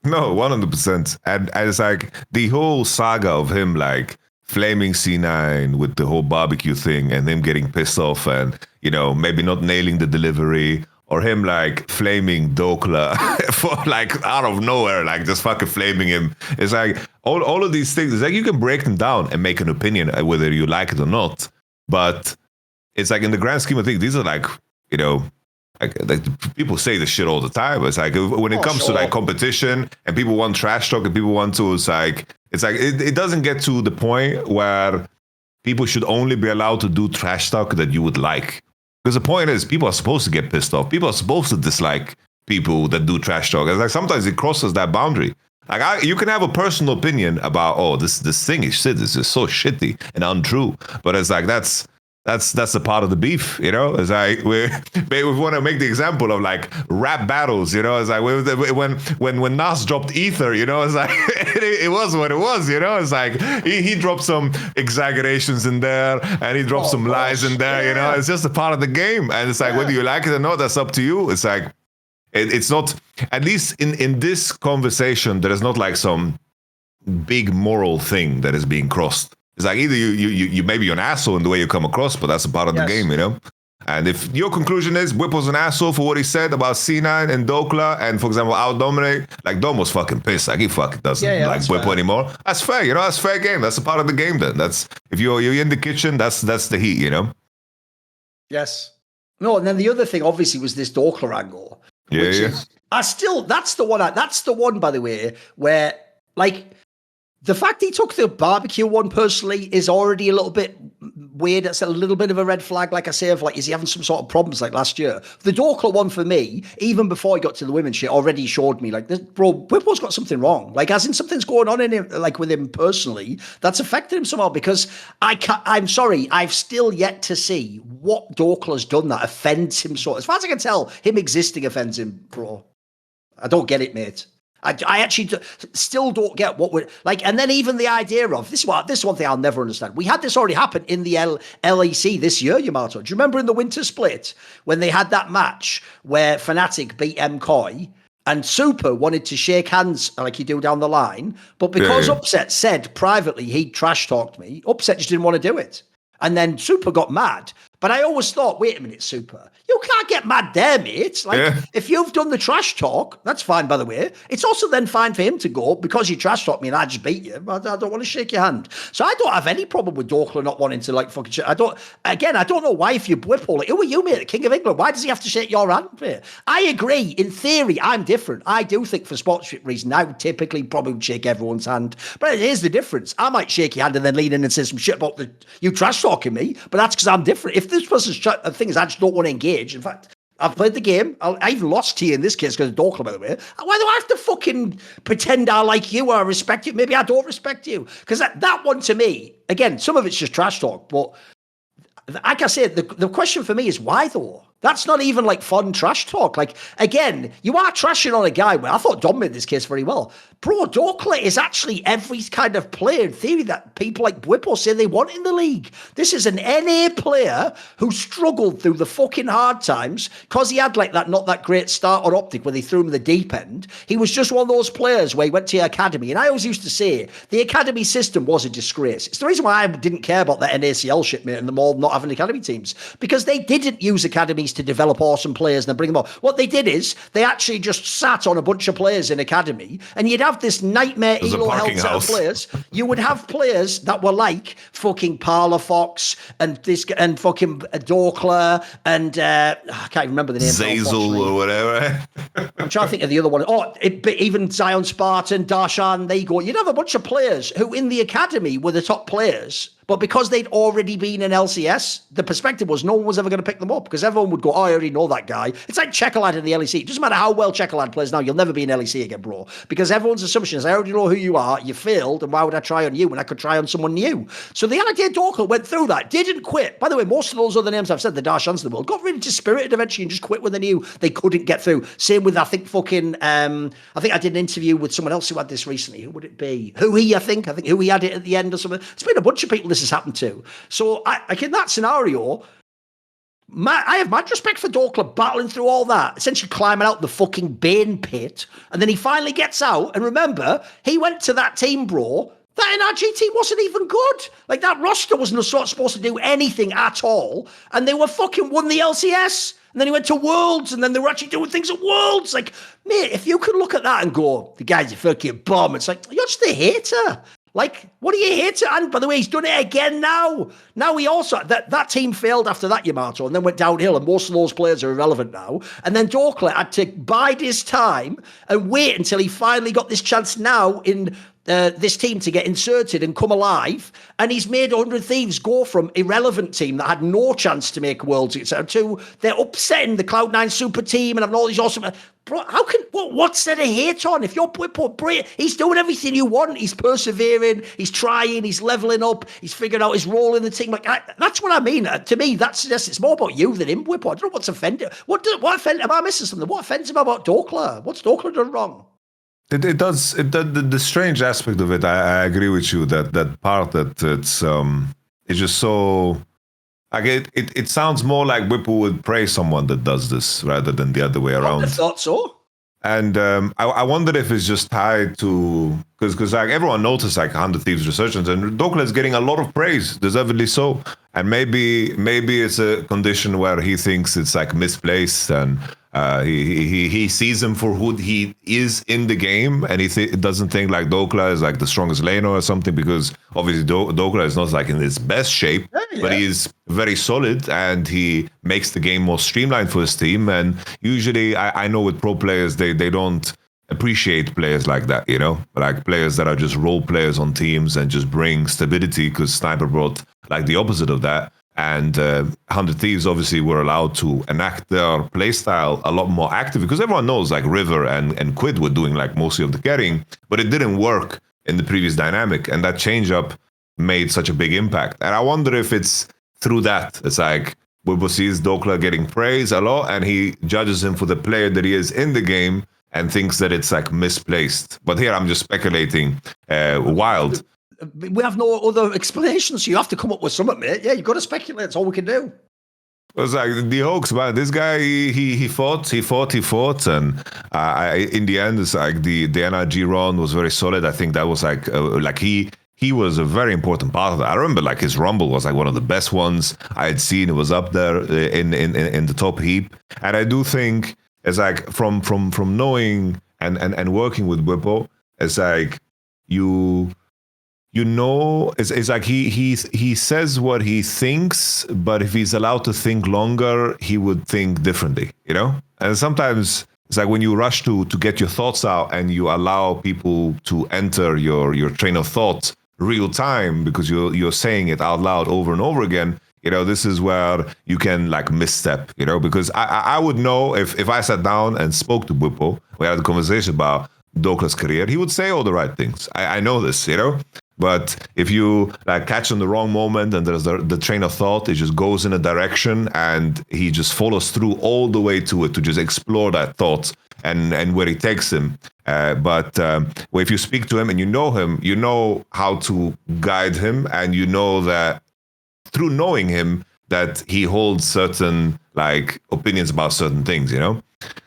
No, 100%. And it's like the whole saga of him like flaming C9 with the whole barbecue thing and him getting pissed off and, maybe not nailing the delivery, or him like flaming Dhokla for like out of nowhere, like just fucking flaming him. It's like all of these things, it's like you can break them down and make an opinion whether you like it or not. But it's like in the grand scheme of things, these are like, like people say this shit all the time. It's like when it comes to like competition and people want trash talk and people want to, it's like it doesn't get to the point where people should only be allowed to do trash talk that you would like. Because the point is, people are supposed to get pissed off. People are supposed to dislike people that do trash talk. It's like sometimes it crosses that boundary. Like you can have a personal opinion about, this thing is shit. This is so shitty and untrue. But it's like that's a part of the beef, It's like we want to make the example of like rap battles, It's like when Nas dropped Ether, It's like it was what it was, It's like he dropped some exaggerations in there and he dropped some lies in there, It's just a part of the game, and it's like whether you like it or not, that's up to you. It's like it's not, at least in this conversation, there is not like some big moral thing that is being crossed. It's like either you maybe you're an asshole in the way you come across, but that's a part of the game, And if your conclusion is Bwipo's an asshole for what he said about C9 and Dhokla, and for example, out-dominate, like Dom was fucking pissed. Like he fucking doesn't like Bwipo anymore. That's fair, That's fair game. That's a part of the game then. That's if you're in the kitchen, that's the heat, Yes. No, and then the other thing obviously was this Dhokla angle. Yeah. That's the one, by the way, where like The fact he took the barbecue one personally is already a little bit weird. It's a little bit of a red flag, like I say, of like, is he having some sort of problems like last year? The Dhokla one for me, even before he got to the women's shit, already showed me like, this, bro, Bwipo's got something wrong. Like, as in something's going on in him, like with him personally, that's affected him somehow. Because I'm sorry, I've still yet to see what Dhokla's done that offends him. So as far as I can tell, him existing offends him, bro. I don't get it, mate. I actually still don't get what we're like, and then even the idea of this is one thing I'll never understand. We had this already happen in the LEC this year, Yamato. Do you remember in the winter split when they had that match where Fnatic beat MKoi and Super wanted to shake hands like you do down the line, but because Upset said privately he trash talked me, Upset just didn't want to do it, and then Super got mad. But I always thought, wait a minute, Super, you can't get mad there, mate. Like, if you've done the trash talk, that's fine, by the way. It's also then fine for him to go, because you trash talk me and I just beat you. I don't want to shake your hand. So I don't have any problem with Dhokla not wanting to, like, fucking shake. I don't know why, if you Bwipo, like, who are you, mate, the King of England? Why does he have to shake your hand, mate? I agree. In theory, I'm different. I do think for sponsorship reasons, I would typically probably shake everyone's hand. But here's the difference. I might shake your hand and then lean in and say some shit about you trash talking me, but that's because I'm different. If this person's the thing is, I just don't want to engage. In fact, I've played the game. I've lost to you in this case because of Dhokla, by the way. Why do I have to fucking pretend I like you or I respect you? Maybe I don't respect you. Because that one to me, again, some of it's just trash talk. But like I said, the question for me is why though? That's not even like fun trash talk. Like, again, you are trashing on a guy where I thought Dom made this case very well. Bro, Dhokla is actually every kind of player in theory that people like Bwipo say they want in the league. This is an NA player who struggled through the fucking hard times because he had like that not that great start on Optic where they threw him in the deep end. He was just one of those players where he went to your academy. And I always used to say the academy system was a disgrace. It's the reason why I didn't care about that NACL shit, mate, and them all not having academy teams. Because they didn't use academies to develop awesome players and then bring them up. What they did is they actually just sat on a bunch of players in academy, and you'd have this nightmare elo held set of players. You would have players that were like fucking Parlofox and fucking Dhokla and I can't even remember the name. Zazel or whatever. I'm trying to think of the other one. Even Zion Spartan, Darshan, there you go. You'd have a bunch of players who in the academy were the top players, but because they'd already been in LCS, the perspective was no one was ever going to pick them up because everyone would go, oh, I already know that guy. It's like Checolad in the LEC. It doesn't matter how well Checolad plays now, you'll never be in LEC again, bro. Because everyone's assumption is, I already know who you are, you failed, and why would I try on you when I could try on someone new? So the idea Dhokla went through that, didn't quit. By the way, most of those other names I've said, the Darshans of the world, got really dispirited eventually and just quit when they knew they couldn't get through. Same with, I think I think I did an interview with someone else who had this recently. Who would it be? I think who he had it at the end or something. It's been a bunch of people this has happened to. So, in that scenario, I have mad respect for Dhokla battling through all that, essentially climbing out the fucking Bane pit, and then he finally gets out. And remember, he went to that team, bro. That NRG wasn't even good. Like, that roster wasn't supposed to do anything at all, and they were fucking won the LCS. And then he went to Worlds, and then they were actually doing things at Worlds. Like, mate, if you could look at that and go, the guy's a fucking bomb, it's like, you're just a hater. Like, what do you hate it? And by the way, he's done it again now. Now he also, that team failed after that, Yamato, and then went downhill, and most of those players are irrelevant now. And then Dhokla had to bide his time and wait until he finally got this chance now in this team to get inserted and come alive. And he's made 100 Thieves go from irrelevant team that had no chance to make Worlds, etc., to they're upsetting the Cloud9 super team and having all these awesome... Bro, what's there to hate on? If you're Bwipo, he's doing everything you want. He's persevering, he's trying, he's leveling up, he's figured out his role in the team. Like, that's what I mean. To me, that suggests it's more about you than him, Bwipo. I don't know what's offended. What offended? Am I missing something? What offends him about Dhokla? What's Dhokla done wrong? The strange aspect of it, I agree with you, that part that it's just so... Like it sounds more like Bwipo would praise someone that does this rather than the other way around. I thought so. And I wonder if it's just tied to... Because like everyone noticed like 100 Thieves resurgence, and Dhokla is getting a lot of praise, deservedly so. And maybe it's a condition where he thinks it's like misplaced, and he sees him for who he is in the game, and he doesn't think like Dhokla is like the strongest laner or something, because obviously Dhokla is not like in his best shape, but he's very solid and he makes the game more streamlined for his team. And usually I know with pro players, they don't appreciate players like that, you know, like players that are just role players on teams and just bring stability, because Sniper brought like the opposite of that. And 100 Thieves obviously were allowed to enact their playstyle a lot more active, because everyone knows like River and Quid were doing like mostly of the carrying, but it didn't work in the previous dynamic. And that change up made such a big impact. And I wonder if it's through that. It's like Bwipo sees Dhokla getting praise a lot, and he judges him for the player that he is in the game and thinks that it's like misplaced. But here I'm just speculating wild. We have no other explanations, so you have to come up with something, mate. Yeah, you've got to speculate. That's all we can do. It was like the Hawks, man. This guy, he fought, and in the end, it's like the NRG run was very solid. I think that was like he was a very important part of that. I remember like his Rumble was like one of the best ones I had seen. It was up there in the top heap, and I do think it's like from knowing and working with Bwipo, it's like you know, it's like he says what he thinks, but if he's allowed to think longer, he would think differently, you know? And sometimes it's like when you rush to get your thoughts out and you allow people to enter your train of thought real time because you're saying it out loud over and over again, you know, this is where you can like misstep, you know, because I would know if I sat down and spoke to Bwipo, we had a conversation about Dhokla's career, he would say all the right things. I know this, you know? But if you like catch in the wrong moment and there's the train of thought, it just goes in a direction and he just follows through all the way to it to just explore that thought and where it takes him. But if you speak to him and you know how to guide him, and you know that through knowing him that he holds certain like opinions about certain things, you know?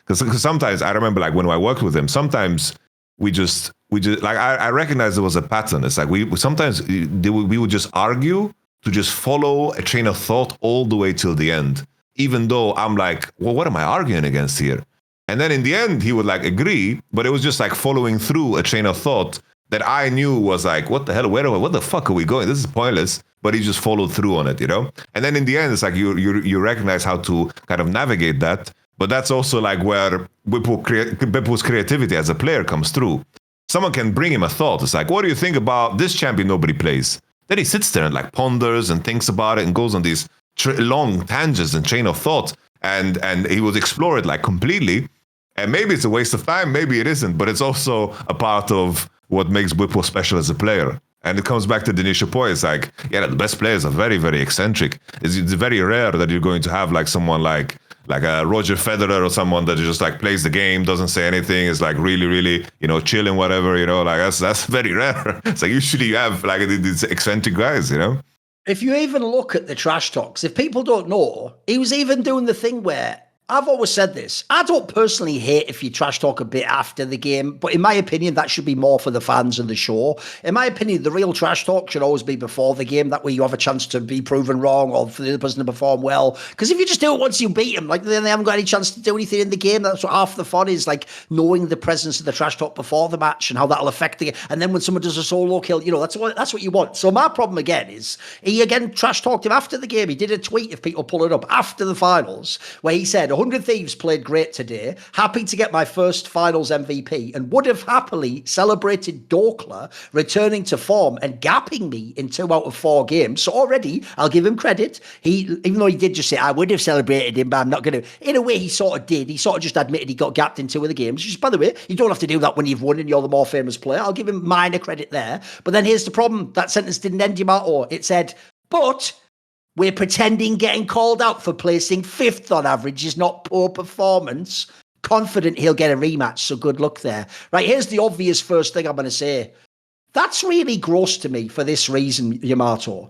Because sometimes I remember like when I worked with him, sometimes we just like I recognize there was a pattern. It's like we would just argue to just follow a train of thought all the way till the end, even though I'm like, well, what am I arguing against here? And then in the end, he would like agree, but it was just like following through a train of thought that I knew was like, what the hell? What the fuck are we going? This is pointless. But he just followed through on it, you know? And then in the end, it's like you recognize how to kind of navigate that. But that's also like where Bwipo's creativity as a player comes through. Someone can bring him a thought. It's like, what do you think about this champion nobody plays? Then he sits there and like ponders and thinks about it and goes on these long tangents and train of thought. And he would explore it like completely. And maybe it's a waste of time, maybe it isn't, but it's also a part of what makes Bwipo special as a player. And it comes back to the initial point. It's like, yeah, the best players are very, very eccentric. It's very rare that you're going to have like someone like a Roger Federer or someone that just like plays the game, doesn't say anything, is like really, really, you know, chilling, whatever, you know, like that's very rare. It's like usually you have like these eccentric guys, you know? If you even look at the trash talks, if people don't know, he was even doing the thing where, I've always said this, I don't personally hate if you trash talk a bit after the game, but in my opinion, that should be more for the fans and the show. In my opinion, the real trash talk should always be before the game. That way you have a chance to be proven wrong or for the other person to perform well. Because if you just do it once you beat them, like then they haven't got any chance to do anything in the game. That's what half the fun is, like knowing the presence of the trash talk before the match and how that'll affect the game. And then when someone does a solo kill, you know, that's what you want. So my problem again is he again trash talked him after the game. He did a tweet, if people pull it up, after the finals, where he said, 100 Thieves played great today. Happy to get my first finals MVP and would have happily celebrated Dhokla returning to form and gapping me in 2 out of 4 games. So already, I'll give him credit. Even though he did just say, I would have celebrated him, but I'm not going to. In a way, he sort of did. He sort of just admitted he got gapped in 2 of the games. Just, by the way, you don't have to do that when you've won and you're the more famous player. I'll give him minor credit there. But then here's the problem. That sentence didn't end Yamato. It said, but we're pretending getting called out for placing 5th on average is not poor performance. Confident he'll get a rematch, so good luck there. Right, here's the obvious first thing I'm going to say. That's really gross to me for this reason, Yamato.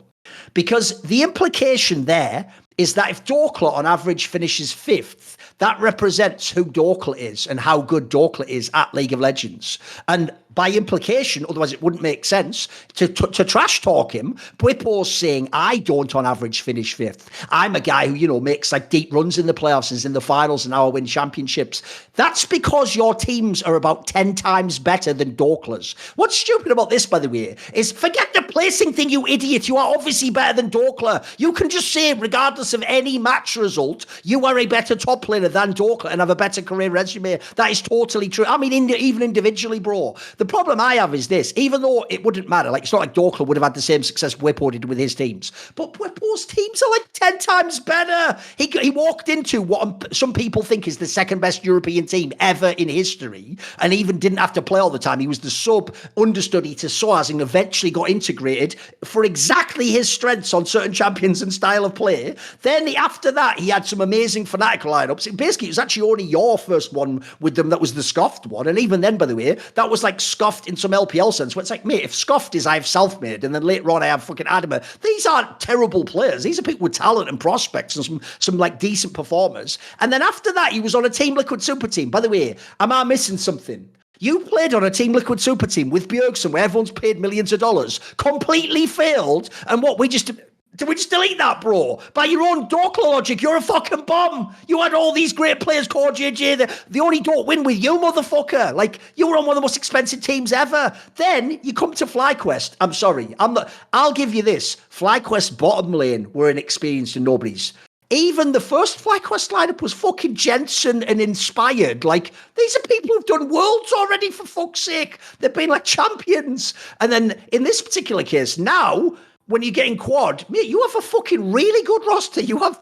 Because the implication there is that if Dhokla on average finishes 5th, that represents who Dhokla is and how good Dhokla is at League of Legends. And by implication, otherwise it wouldn't make sense, to trash talk him. Bwipo's saying, I don't on average finish 5th. I'm a guy who, you know, makes like deep runs in the playoffs, is in the finals, and now I win championships. That's because your teams are about 10 times better than Dhokla's. What's stupid about this, by the way, is forget the placing thing, you idiot. You are obviously better than Dhokla. You can just say, regardless of any match result, you are a better top laner than Dhokla and have a better career resume. That is totally true. I mean, even individually, bro. The problem I have is this, even though it wouldn't matter, like it's not like Dhokla would have had the same success Bwipo did with his teams, but Bwipo's teams are like 10 times better. He walked into what some people think is the second best European team ever in history, and even didn't have to play all the time. He was the sub understudy to Soaz and eventually got integrated for exactly his strengths on certain champions and style of play. Then after that, he had some amazing Fnatic lineups. Basically, it was actually only your first one with them that was the scoffed one. And even then, by the way, that was like scoffed in some LPL sense, where it's like, mate, if scoffed is I have self-made, and then later on I have fucking Adama. These aren't terrible players. These are people with talent and prospects and some like decent performers. And then after that, he was on a Team Liquid Super Team. By the way, am I missing something? You played on a Team Liquid Super Team with Bjergsen, where everyone's paid millions of dollars, completely failed, and what, did we just delete that, bro? By your own Dhokla logic, you're a fucking bomb. You had all these great players called JJ. They only don't win with you, motherfucker. Like, you were on one of the most expensive teams ever. Then you come to FlyQuest. I'm sorry. I'll give you this. FlyQuest bottom lane were inexperienced and nobody's. Even the first FlyQuest lineup was fucking Jensen and inspired. Like, these are people who've done worlds already, for fuck's sake. They've been like champions. And then in this particular case, now, when you're getting quad, mate, you have a fucking really good roster. You have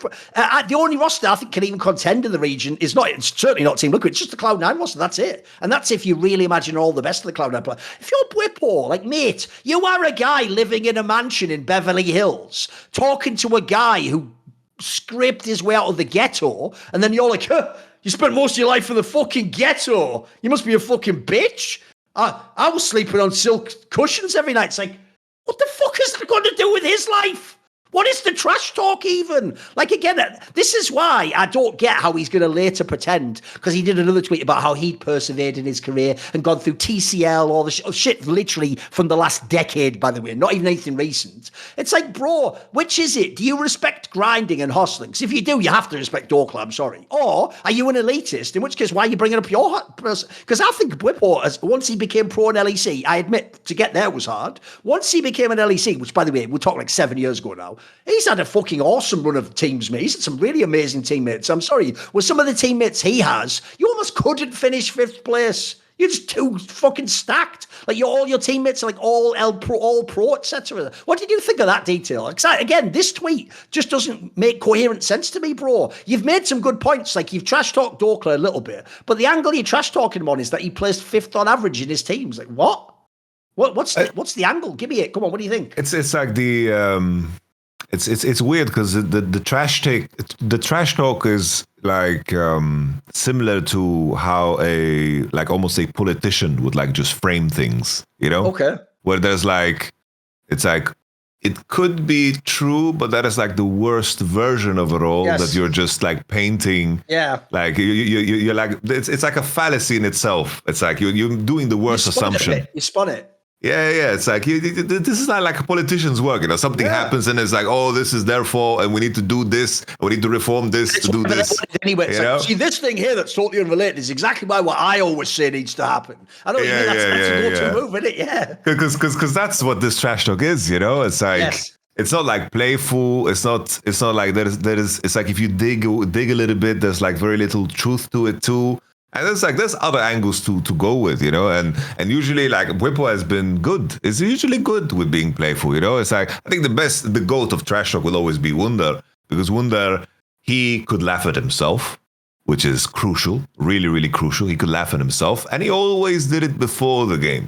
the only roster I think can even contend in the region is not, it's certainly not Team Liquid, it's just the Cloud9 roster. That's it. And that's if you really imagine all the best of the Cloud9 players. If you're Bwipo, like, mate, you are a guy living in a mansion in Beverly Hills, talking to a guy who scraped his way out of the ghetto, and then you're like, huh, you spent most of your life in the fucking ghetto. You must be a fucking bitch. I was sleeping on silk cushions every night. It's like, what the fuck has that got to do with his life? What is the trash talk even? Like, again, this is why I don't get how he's going to later pretend, because he did another tweet about how he'd persevered in his career and gone through TCL, all the shit literally from the last decade, by the way, not even anything recent. It's like, bro, which is it? Do you respect grinding and hustling? Because if you do, you have to respect Dhokla, I'm sorry. Or are you an elitist? In which case, why are you bringing up your person? Because I think Bwipo, once he became pro in LEC, I admit, to get there was hard. Once he became an LEC, which, by the way, we're talking like 7 years ago now, he's had a fucking awesome run of teams, mate. He's had some really amazing teammates. I'm sorry. With some of the teammates he has, you almost couldn't finish 5th place. You're just too fucking stacked. Like, all your teammates are like all pro, etc. What did you think of that detail? Again, this tweet just doesn't make coherent sense to me, bro. You've made some good points. Like, you've trash-talked Dhokla a little bit, but the angle you're trash-talking him on is that he placed 5th on average in his teams. Like, what? What's the angle? Give me it. Come on, what do you think? It's like the... It's weird because the trash talk is like similar to how almost a politician would like just frame things, you know? Okay. Where there's like, it's like, it could be true, but that is like the worst version of it all. Yes. That you're just like painting. Yeah. Like you're like, it's like a fallacy in itself. It's like you're doing the worst assumption. You spun it. Yeah. It's like, this is not like a politician's work. You know, something happens and it's like, oh, this is their fault and we need to do this. We need to reform this to do this. Anyway, it's like, see, this thing here that's totally unrelated is exactly what I always say needs to happen. I don't mean that's a go-to move, isn't it? Yeah. Because that's what this trash talk is, you know? It's like... Yes. It's not like playful. It's not like there is. It's like if you dig a little bit, there's like very little truth to it too. And there's other angles to go with, you know, and usually like Bwipo has been good. It's usually good with being playful, you know. It's like, I think the GOAT of trash talk will always be Wunder, because Wunder, he could laugh at himself, which is crucial, really, really crucial. He could laugh at himself, and he always did it before the game.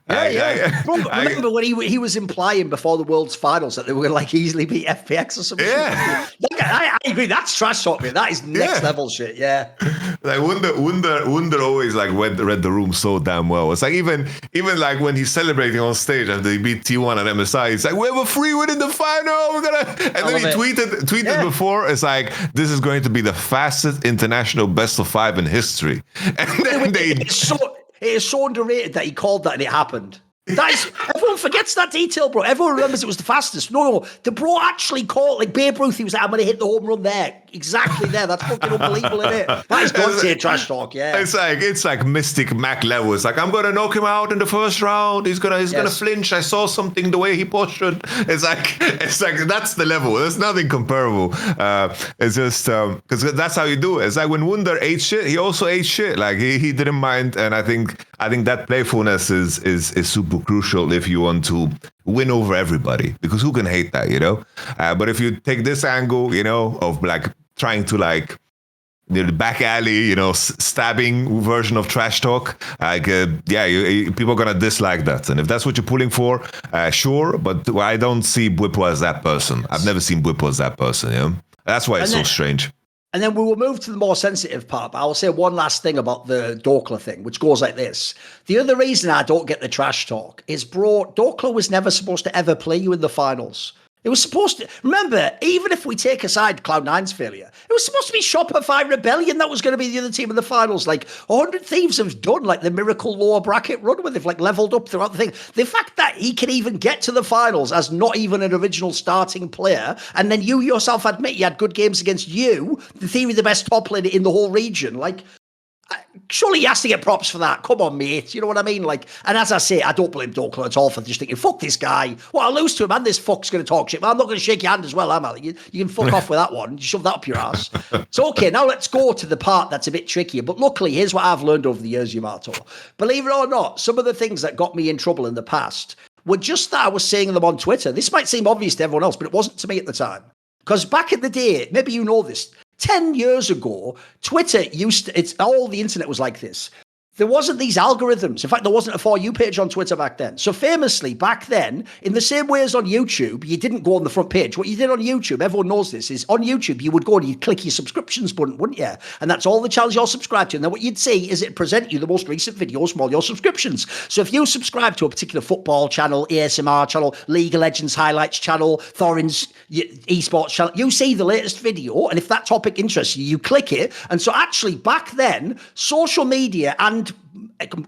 Remember when he was implying before the World's Finals that they were going to like easily beat FPX or something? Yeah. I agree. That's trash talk, man. That is next level shit. Yeah. Like Wunder always like read the room so damn well. It's like even like when he's celebrating on stage after he beat T1 and MSI, he's like, we have a free win in the final. We're gonna. And then he tweeted before. It's like, this is going to be the fastest international best of 5 in history. And then it is so underrated that he called that and it happened. Everyone forgets that detail, bro. Everyone remembers it was the fastest. No, the bro actually called, like Babe Ruth, he was like, I'm going to hit the home run there. Exactly there. That's fucking unbelievable, isn't it? That is God tier trash talk, yeah. It's like Mystic Mac level. It's like, I'm going to knock him out in the first round. He's gonna flinch. I saw something the way he postured. It's like that's the level. There's nothing comparable. It's just because that's how you do it. It's like when Wunder ate shit, he also ate shit. Like he didn't mind, and I think that playfulness is super crucial if you want to win over everybody, because who can hate that, you know? But if you take this angle, you know, of like trying to like the back alley, you know, stabbing version of trash talk, like people are gonna dislike that. And if that's what you're pulling for, sure, but I don't see Bwipo as that person. I've never seen Bwipo as that person, you know? That's why it's so strange. And then we will move to the more sensitive part, but I will say one last thing about the Dhokla thing, which goes like this. The other reason I don't get the trash talk is, bro, Dhokla was never supposed to ever play you in the finals. It was supposed to, remember, even if we take aside Cloud9's failure, it was supposed to be Shopify Rebellion that was going to be the other team in the finals. Like 100 Thieves have done like the miracle lower bracket run where they've like leveled up throughout the thing. The fact that he can even get to the finals as not even an original starting player, and then you yourself admit you had good games against you, the theory the best top laner in the whole region, like, surely he has to get props for that. Come on, mate. You know what I mean? Like, and as I say, I don't blame Dhokla at all for just thinking, fuck this guy. Well, I'll lose to him and this fuck's going to talk shit. But I'm not going to shake your hand as well, am I? You can fuck off with that one. You shove that up your ass. So, okay, now let's go to the part that's a bit trickier. But luckily, here's what I've learned over the years, Yamato. Believe it or not, some of the things that got me in trouble in the past were just that I was saying them on Twitter. This might seem obvious to everyone else, but it wasn't to me at the time. Because back in the day, maybe you know this, 10 years ago, Twitter it's all the internet was like this. There wasn't these algorithms. In fact, there wasn't a For You page on Twitter back then. So famously, back then, in the same way as on YouTube, you didn't go on the front page. What you did on YouTube, everyone knows this, is on YouTube, you would go and you'd click your subscriptions button, wouldn't you? And that's all the channels you're subscribed to. And then what you'd see is it present you the most recent videos from all your subscriptions. So if you subscribe to a particular football channel, ASMR channel, League of Legends highlights channel, Thorin's esports channel, you see the latest video. And if that topic interests you, you click it. And so actually back then, social media and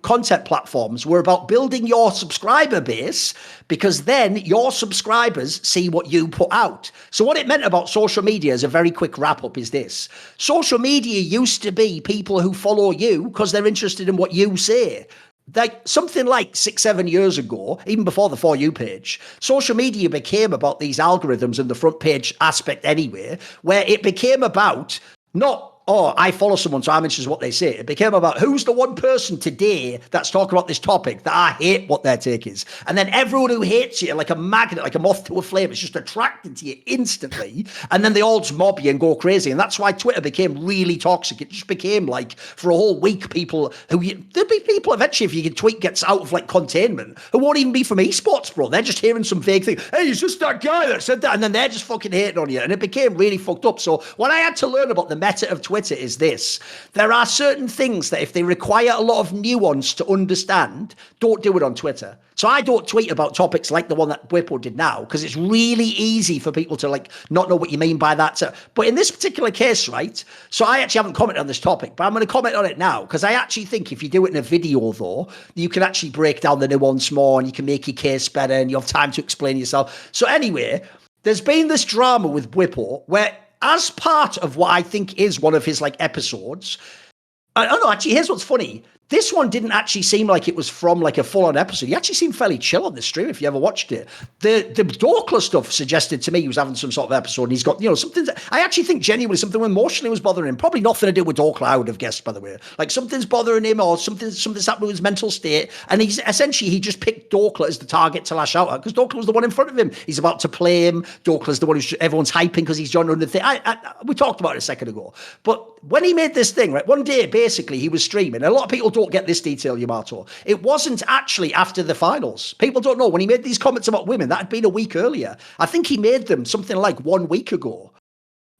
content platforms were about building your subscriber base, because then your subscribers see what you put out. So what it meant about social media, as a very quick wrap up, is this. Social media used to be people who follow you because they're interested in what you say. Like something like 6-7 years ago, even before the For You page, social media became about these algorithms and the front page aspect anyway, where it became about not, oh, I follow someone, so I'm interested in what they say. It became about who's the one person today that's talking about this topic that I hate what their take is. And then everyone who hates you, like a magnet, like a moth to a flame, is just attracted to you instantly. And then they all just mob you and go crazy. And that's why Twitter became really toxic. It just became like, for a whole week, there'll be people eventually, if your tweet gets out of like containment, who won't even be from esports, bro. They're just hearing some vague thing. Hey, it's just that guy that said that. And then they're just fucking hating on you. And it became really fucked up. So what I had to learn about the meta of Twitter is this. There are certain things that if they require a lot of nuance to understand, don't do it on Twitter. So I don't tweet about topics like the one that Bwipo did now, because it's really easy for people to like not know what you mean by that. So, but in this particular case, right, so I actually haven't commented on this topic, but I'm going to comment on it now, because I actually think if you do it in a video, though, you can actually break down the nuance more and you can make your case better and you have time to explain yourself. So anyway, there's been this drama with Bwipo where, as part of what I think is one of his like episodes, I don't know, actually, here's what's funny. This one didn't actually seem like it was from like a full-on episode. He actually seemed fairly chill on the stream if you ever watched it. The Dhokla stuff suggested to me he was having some sort of episode, and he's got, you know, something that I actually think genuinely something emotionally was bothering him. Probably nothing to do with Dhokla, I would have guessed, by the way. Like something's bothering him, or something's happening with his mental state, and he just picked Dhokla as the target to lash out at, because Dhokla was the one in front of him. He's about to play him. Dhokla's the one who's everyone's hyping because he's joined under the thing. We talked about it a second ago. But when he made this thing, right, one day, basically, he was streaming. And a lot of people don't get this detail, Yamato. It wasn't actually after the finals. People don't know. When he made these comments about women, that had been a week earlier. I think he made them something like 1 week ago.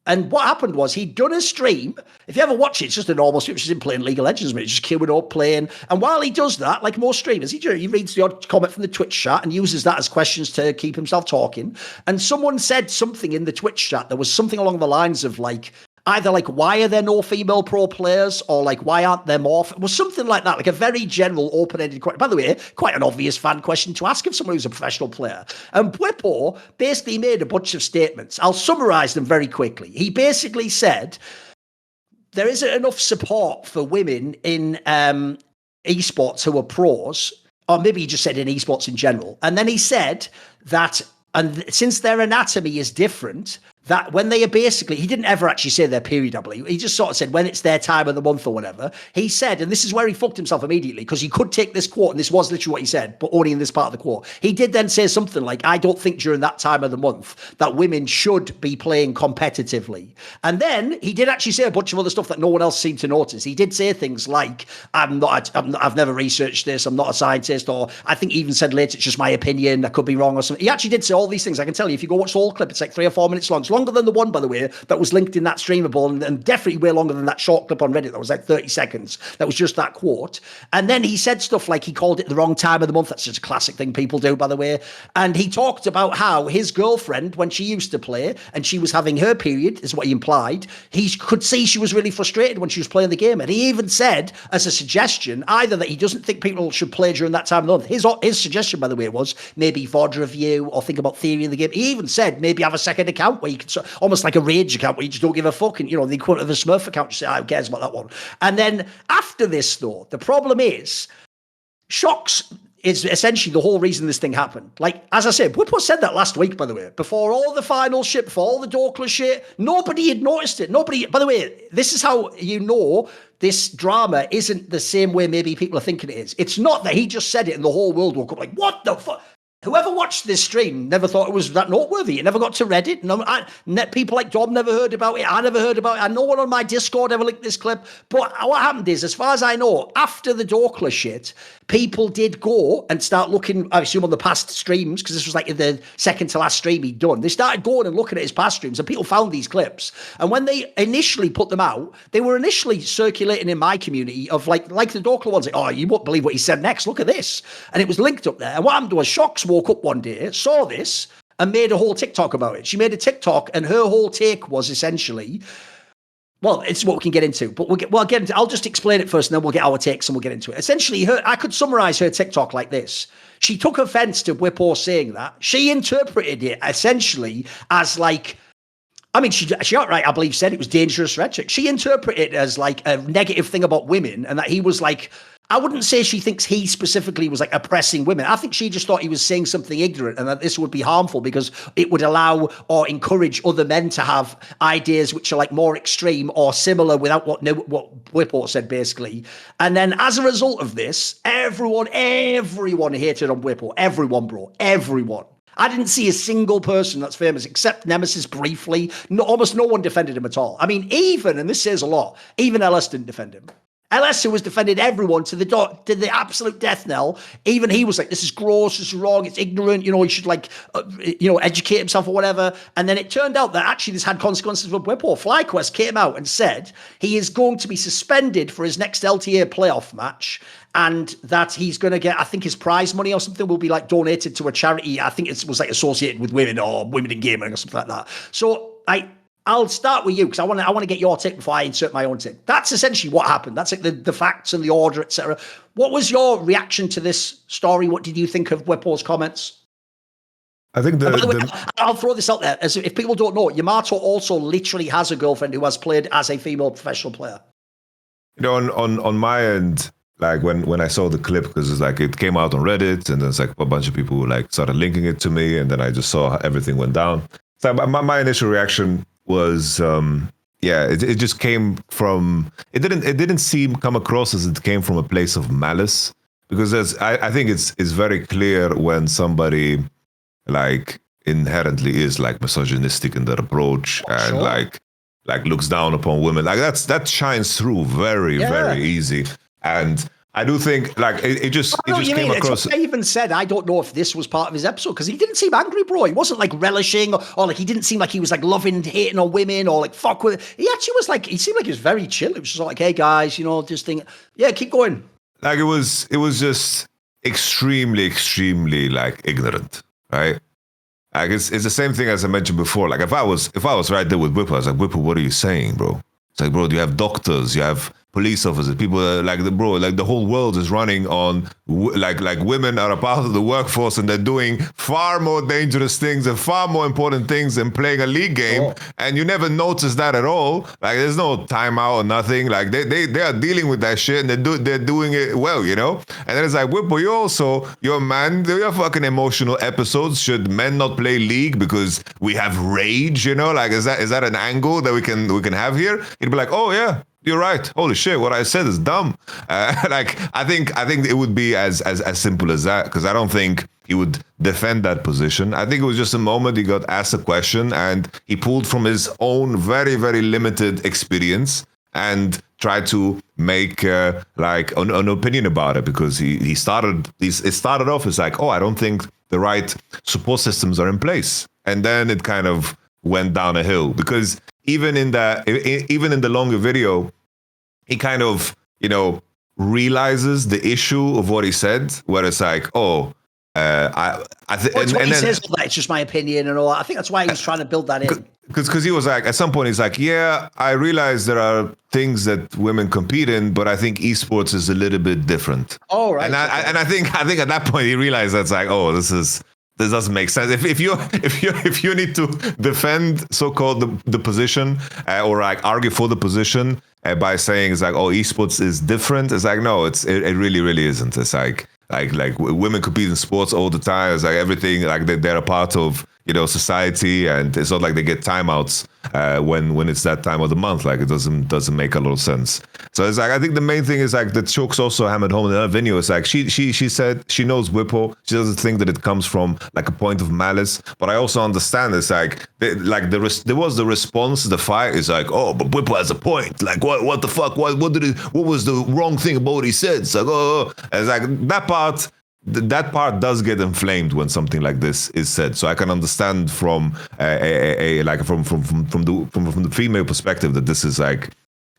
And what happened was he'd done a stream. If you ever watch it, it's just a normal stream. It's just him playing League of Legends, mate. Just queuing up, playing. And while he does that, like most streamers, he reads the odd comment from the Twitch chat and uses that as questions to keep himself talking. And someone said something in the Twitch chat. There was something along the lines of like, either like, why are there no female pro players, or like, why aren't there more? Well, something like that, like a very general, open-ended question. By the way, quite an obvious fan question to ask of someone who's a professional player. And Bwipo basically made a bunch of statements. I'll summarize them very quickly. He basically said there isn't enough support for women in esports who are pros, or maybe he just said in esports in general. And then he said that, and since their anatomy is different, that when they are basically, he didn't ever actually say their period, I believe. He just sort of said when it's their time of the month or whatever. He said, and this is where he fucked himself immediately, because he could take this quote, and this was literally what he said, but only in this part of the quote. He did then say something like, I don't think during that time of the month that women should be playing competitively. And then he did actually say a bunch of other stuff that no one else seemed to notice. He did say things like, I've never researched this, I'm not a scientist, or I think he even said later, it's just my opinion, I could be wrong or something. He actually did say all these things. I can tell you, if you go watch the whole clip, it's like 3 or 4 minutes long. It's longer than the one, by the way, that was linked in that streamable, and definitely way longer than that short clip on Reddit that was like 30 seconds. That was just that quote. And then he said stuff like he called it the wrong time of the month. That's just a classic thing people do, by the way. And he talked about how his girlfriend, when she used to play and she was having her period, is what he implied, he could see she was really frustrated when she was playing the game. And he even said, as a suggestion, either that he doesn't think people should play during that time of the month. His suggestion, by the way, was maybe VOD review or think about theory in the game. He even said maybe have a second account where you can, almost like a rage account where you just don't give a fuck, and the equivalent of a Smurf account, you say, who cares about that one? And then after this, though, the problem is Shocks is essentially the whole reason this thing happened. Like, as I said, Bwipo said that last week, by the way, before all the final shit, before all the Dhokla shit, nobody had noticed it. Nobody, by the way, this is how you know this drama isn't the same way maybe people are thinking it is. It's not that he just said it and the whole world woke up like, what the fuck? Whoever watched this stream never thought it was that noteworthy. It never got to Reddit. People like Dom never heard about it. I never heard about it. No one on my Discord ever linked this clip. But what happened is, as far as I know, after the Dhokla shit, people did go and start looking, I assume, on the past streams, because this was like the second to last stream he'd done. They started going and looking at his past streams, and people found these clips. And when they initially put them out, they were initially circulating in my community of like the Dhokla ones. Like, oh, you won't believe what he said next. Look at this. And it was linked up there. And what happened was Shocks woke up one day, saw this, and made a whole TikTok about it. She made a TikTok, and her whole take was essentially, well, it's what we can get into, but we'll get into, I'll just explain it first, and then we'll get our takes and we'll get into it. Essentially, I could summarize her TikTok like this. She took offense to Bwipo saying that. She interpreted it essentially as like, I mean, she outright, I believe, said it was dangerous rhetoric. She interpreted it as like a negative thing about women, and that he was like, I wouldn't say she thinks he specifically was like oppressing women. I think she just thought he was saying something ignorant, and that this would be harmful because it would allow or encourage other men to have ideas which are like more extreme or similar without what Bwipo said, basically. And then as a result of this, everyone hated on Bwipo. Everyone, bro. Everyone. I didn't see a single person that's famous except Nemesis briefly. Almost no one defended him at all. I mean, and this says a lot, even LS didn't defend him. LS, who was defended everyone to the absolute death knell, even he was like, this is gross, this is wrong, it's ignorant, he should educate himself or whatever. And then it turned out that actually this had consequences for Bwipo. FlyQuest came out and said he is going to be suspended for his next LTA playoff match, and that he's going to get, I think his prize money or something will be like donated to a charity. I think it was like associated with women or women in gaming or something like that. So I'll start with you because I want to get your take before I insert my own take. That's essentially what happened. That's like the facts and the order, etc. What was your reaction to this story? What did you think of Bwipo's comments? I think by the way, I'll throw this out there. As if people don't know, Yamato also literally has a girlfriend who has played as a female professional player. On my end, like when I saw the clip, because it's like it came out on Reddit, and there's like a bunch of people who like started linking it to me, and then I just saw how everything went down. So my initial reaction was it just came from, it didn't come across as it came from a place of malice, because I think it's very clear when somebody like inherently is like misogynistic in their approach and like looks down upon women, like that shines through very easy. And I do think like it just came across. I even said I don't know if this was part of his episode, because he didn't seem angry, bro. He wasn't like relishing or like he didn't seem like he was like loving hating on women or like fuck with it. He actually was like, he seemed like he was very chill. It was just like, hey guys, just think, keep going. Like it was just extremely like ignorant, right? Like it's the same thing as I mentioned before. Like if I was right there with Bwipo, I was like, Bwipo, what are you saying, bro? It's like, bro, you have doctors, you have police officers, people like the whole world is running on like women are a part of the workforce and they're doing far more dangerous things and far more important things than playing a league game, and you never notice that at all. Like there's no timeout or nothing. Like they are dealing with that shit and they're doing it well, you know. And then it's like, Bwipo, you're a man. There are fucking emotional episodes. Should men not play league because we have rage? You know, like is that an angle that we can have here? He'd be like, oh yeah. You're right. Holy shit! What I said is dumb. Like I think it would be as simple as that, because I don't think he would defend that position. I think it was just a moment he got asked a question and he pulled from his own very very limited experience and tried to make like an opinion about it, because it started off as like, oh, I don't think the right support systems are in place, and then it kind of went down a hill, because even in the longer video, he kind of, you know, realizes the issue of what he said, where it's like, oh, I think, well, and he says that it's just my opinion and all that. I think that's why he was trying to build that in. Because he was like, at some point, he's like, yeah, I realize there are things that women compete in, but I think esports is a little bit different. Oh, right. And I think at that point he realized that's like, oh, this doesn't make sense. If you need to defend so-called the position or like argue for the position by saying it's like, oh, esports is different, it's like, no, it really isn't. It's like women compete in sports all the time. It's like everything, like they're a part of, you know, society, and it's not like they get timeouts when it's that time of the month. Like it doesn't make a lot of sense. So it's like, I think the main thing is like that Chooks also hammered home in that video. It's like she said she knows Bwipo. She doesn't think that it comes from like a point of malice. But I also understand it's like there was the response to the fight is like, oh, but Bwipo has a point. Like what the fuck? What was the wrong thing about what he said? It's like, oh. It's like that part does get inflamed when something like this is said. So I can understand from from the female perspective that this is like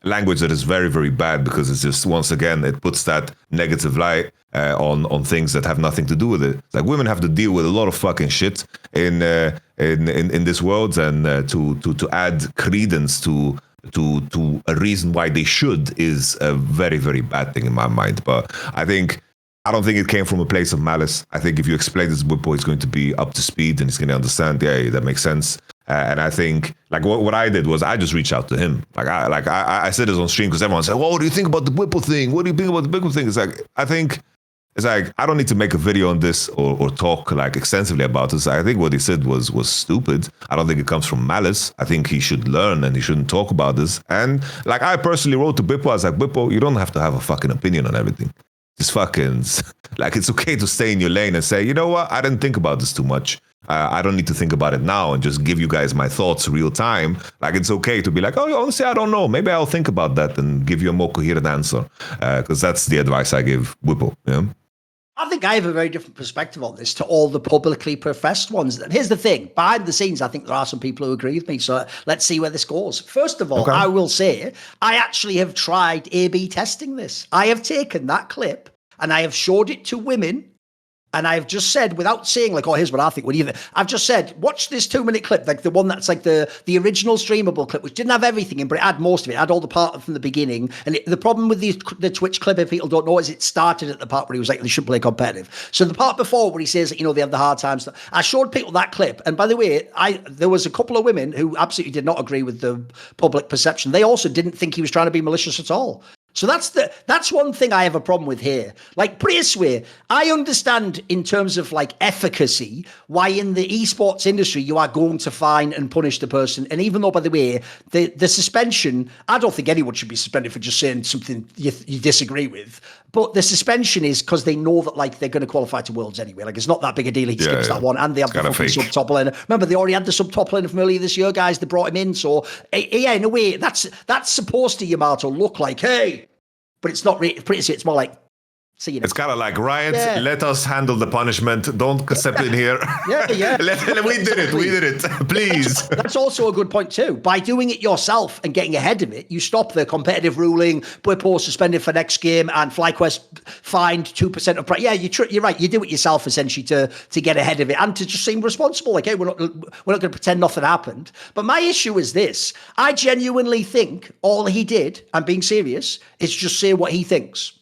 language that is very very bad, because it's just, once again, it puts that negative light on things that have nothing to do with it. It's like women have to deal with a lot of fucking shit in this world, and to add credence to a reason why they should is a very very bad thing in my mind. But I don't think it came from a place of malice. I think if you explain this to Bwipo, he's going to be up to speed and he's going to understand. Yeah, that makes sense. And I think like what I did was I just reached out to him. I said this on stream because everyone said, "Well, what do you think about the Bwipo thing? What do you think about the Bwipo thing?" It's like I don't need to make a video on this or talk like extensively about this. I think what he said was stupid. I don't think it comes from malice. I think he should learn and he shouldn't talk about this. And like I personally wrote to Bwipo, I was like, Bwipo, you don't have to have a fucking opinion on everything. Just fucking, like, it's okay to stay in your lane and say, you know what, I didn't think about this too much. I don't need to think about it now and just give you guys my thoughts real time. Like, it's okay to be like, oh, honestly, I don't know. Maybe I'll think about that and give you a more coherent answer. Because that's the advice I give Bwipo. Yeah? I think I have a very different perspective on this to all the publicly professed ones. And here's the thing, behind the scenes, I think there are some people who agree with me. So let's see where this goes. First of all, okay. I will say, I actually have tried A/B testing this. I have taken that clip and I have showed it to women. And I've just said, without saying like, oh, here's what I think, what do you think? I've just said, watch this 2-minute clip, like the one that's like the original streamable clip, which didn't have everything in, but it had most of it. It had all the part from the beginning. And the problem with the Twitch clip, if people don't know, is it started at the part where he was like, they shouldn't play competitive. So the part before where he says, you know, they have the hard times. I showed people that clip. And by the way, there was a couple of women who absolutely did not agree with the public perception. They also didn't think he was trying to be malicious at all. So that's one thing I have a problem with here. Like, put it this way, I understand in terms of like efficacy why in the esports industry you are going to fine and punish the person. And even though, by the way, the suspension, I don't think anyone should be suspended for just saying something you disagree with. But the suspension is because they know that like they're going to qualify to Worlds anyway. Like, it's not that big a deal. He skips that one, and they have the fucking sub-top laner. Remember, they already had the sub-top laner from earlier this year, guys. They brought him in. So yeah, in a way, that's supposed to, Yamato, look like, hey. But it's not really, it's more like, See you It's next kind of like, Riot, let us handle the punishment. Don't step in here. Yeah. We did it. Please. That's also a good point too. By doing it yourself and getting ahead of it, you stop the competitive ruling, Bwipo suspended for next game, and FlyQuest fined 2% of price. Yeah, you're right. You do it yourself essentially to get ahead of it and to just seem responsible. Like, hey, we're not going to pretend nothing happened. But my issue is this. I genuinely think all he did, I'm being serious, is just say what he thinks.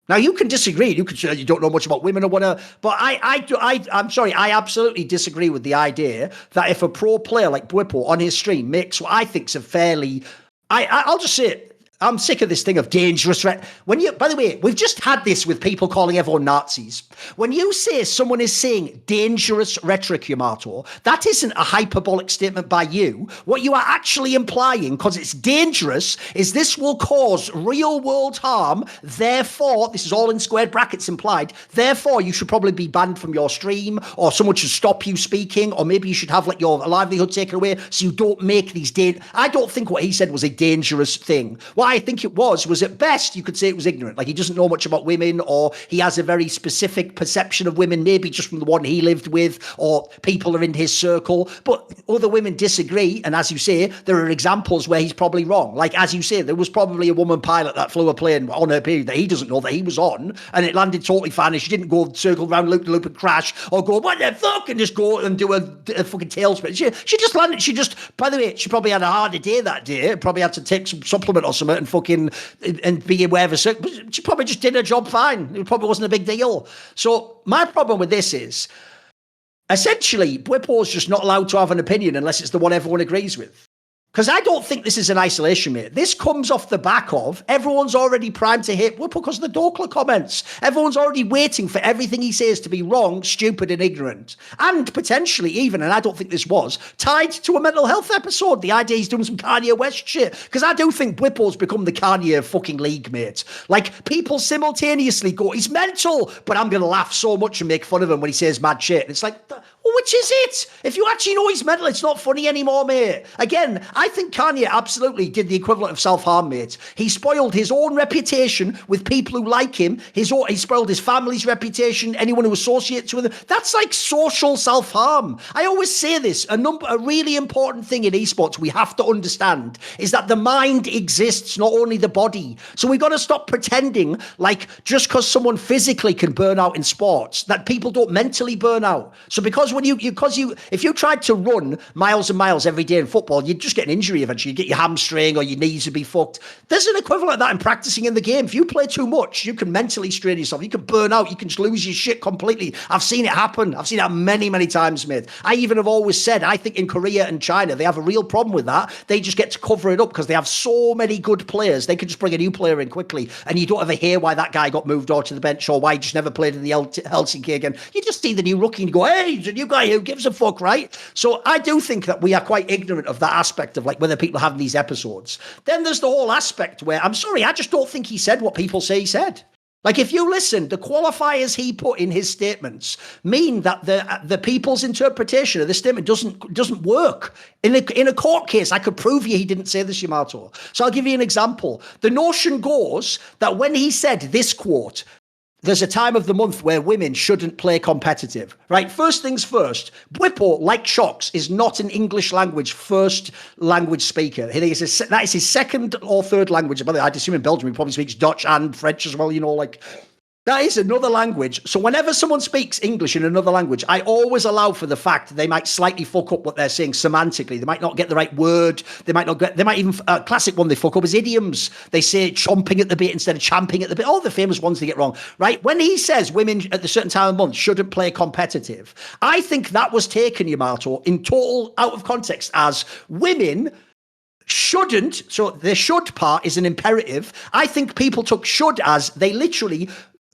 Now, you can disagree. You can say you don't know much about women or whatever. But I'm sorry, I absolutely disagree with the idea that if a pro player like Bwipo on his stream makes what I think is a fairly... I'll just say it. I'm sick of this thing of dangerous. By the way, we've just had this with people calling everyone Nazis. When you say someone is saying dangerous rhetoric, Yamato, that isn't a hyperbolic statement by you. What you are actually implying, because it's dangerous, is this will cause real world harm. Therefore, this is all in squared brackets implied. Therefore, you should probably be banned from your stream, or someone should stop you speaking, or maybe you should have like your livelihood taken away so you don't make these I don't think what he said was a dangerous thing. What I think it was at best, you could say it was ignorant. Like, he doesn't know much about women, or he has a very specific perception of women, maybe just from the one he lived with, or people are in his circle. But other women disagree. And as you say, there are examples where he's probably wrong. Like, as you say, there was probably a woman pilot that flew a plane on her period that he doesn't know that he was on, and it landed totally fine. And she didn't go circle around loop to loop and crash, or go, what the fuck, and just go and do a fucking tailspin. She just landed. By the way, she probably had a harder day that day. Probably had to take some supplement or something and fucking and be aware of a certain. She probably just did her job fine. It probably wasn't a big deal. So my problem with this is, essentially, Bwipo's just not allowed to have an opinion unless it's the one everyone agrees with. Because I don't think this is an isolation, mate. This comes off the back of everyone's already primed to hate Bwipo because of the Dhokla comments. Everyone's already waiting for everything he says to be wrong, stupid, and ignorant. And potentially even, and I don't think this was, tied to a mental health episode. The idea he's doing some Kanye West shit. Because I do think Bwipo's become the Kanye of fucking league, mate. Like, people simultaneously go, he's mental, but I'm going to laugh so much and make fun of him when he says mad shit. And it's like, well, which is it? If you actually know he's mental, it's not funny anymore, mate. Again, I think Kanye absolutely did the equivalent of self-harm, mate. He spoiled his own reputation with people who like him. He spoiled his family's reputation, anyone who associates with him. That's like social self-harm. I always say this, a really important thing in esports we have to understand is that the mind exists, not only the body. So we've got to stop pretending like just because someone physically can burn out in sports, that people don't mentally burn out. So because if you tried to run miles and miles every day in football, you'd just get an injury eventually. You'd get your hamstring or your knees would be fucked. There's an equivalent of that in practicing in the game. If you play too much, you can mentally strain yourself. You can burn out. You can just lose your shit completely. I've seen it happen. I've seen it many, many times, mate. I even have always said, I think in Korea and China, they have a real problem with that. They just get to cover it up because they have so many good players. They can just bring a new player in quickly, and you don't ever hear why that guy got moved on to the bench or why he just never played in the LCK again. You just see the new rookie and you go, hey, he's a new guy, who gives a fuck, right? So I do think that we are quite ignorant of that aspect of like whether people are having these episodes. Then there's the whole aspect where, I'm sorry, I just don't think he said what people say he said. Like, if you listen, the qualifiers he put in his statements mean that the people's interpretation of this statement doesn't work. In a court case, I could prove you he didn't say this, Yamato. So I'll give you an example. The notion goes that when he said this quote, there's a time of the month where women shouldn't play competitive, right? First things first, Bwipo, like Shocks, is not an English language first language speaker. That is his second or third language. By the way, I'd assume in Belgium he probably speaks Dutch and French as well, like... That is another language. So whenever someone speaks English in another language, I always allow for the fact that they might slightly fuck up what they're saying semantically. They might not get the right word. They might even, a classic one they fuck up is idioms. They say chomping at the bit instead of champing at the bit. All the famous ones they get wrong, right? When he says women at a certain time of month shouldn't play competitive, I think that was taken, Yamato, in total out of context as women shouldn't. So the should part is an imperative. I think people took should as they literally...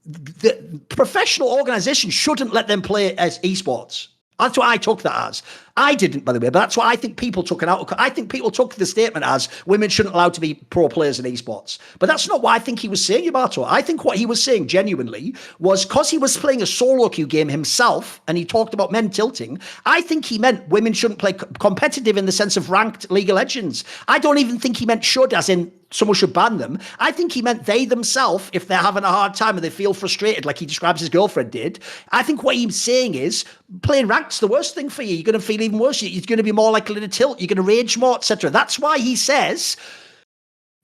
The professional organizations shouldn't let them play as esports. That's what I took that as. I didn't, by the way, but that's what I think people took it out. I think people took the statement as women shouldn't allow to be pro players in esports. But that's not what I think he was saying, Yamato. I think what he was saying genuinely was because he was playing a solo queue game himself and he talked about men tilting, I think he meant women shouldn't play competitive in the sense of ranked League of Legends. I don't even think he meant should as in someone should ban them. I think he meant they themselves, if they're having a hard time and they feel frustrated, like he describes his girlfriend did. I think what he's saying is playing ranked's the worst thing for you. You're going to feel even worse. You're going to be more likely to tilt. You're going to rage more, etc. That's why he says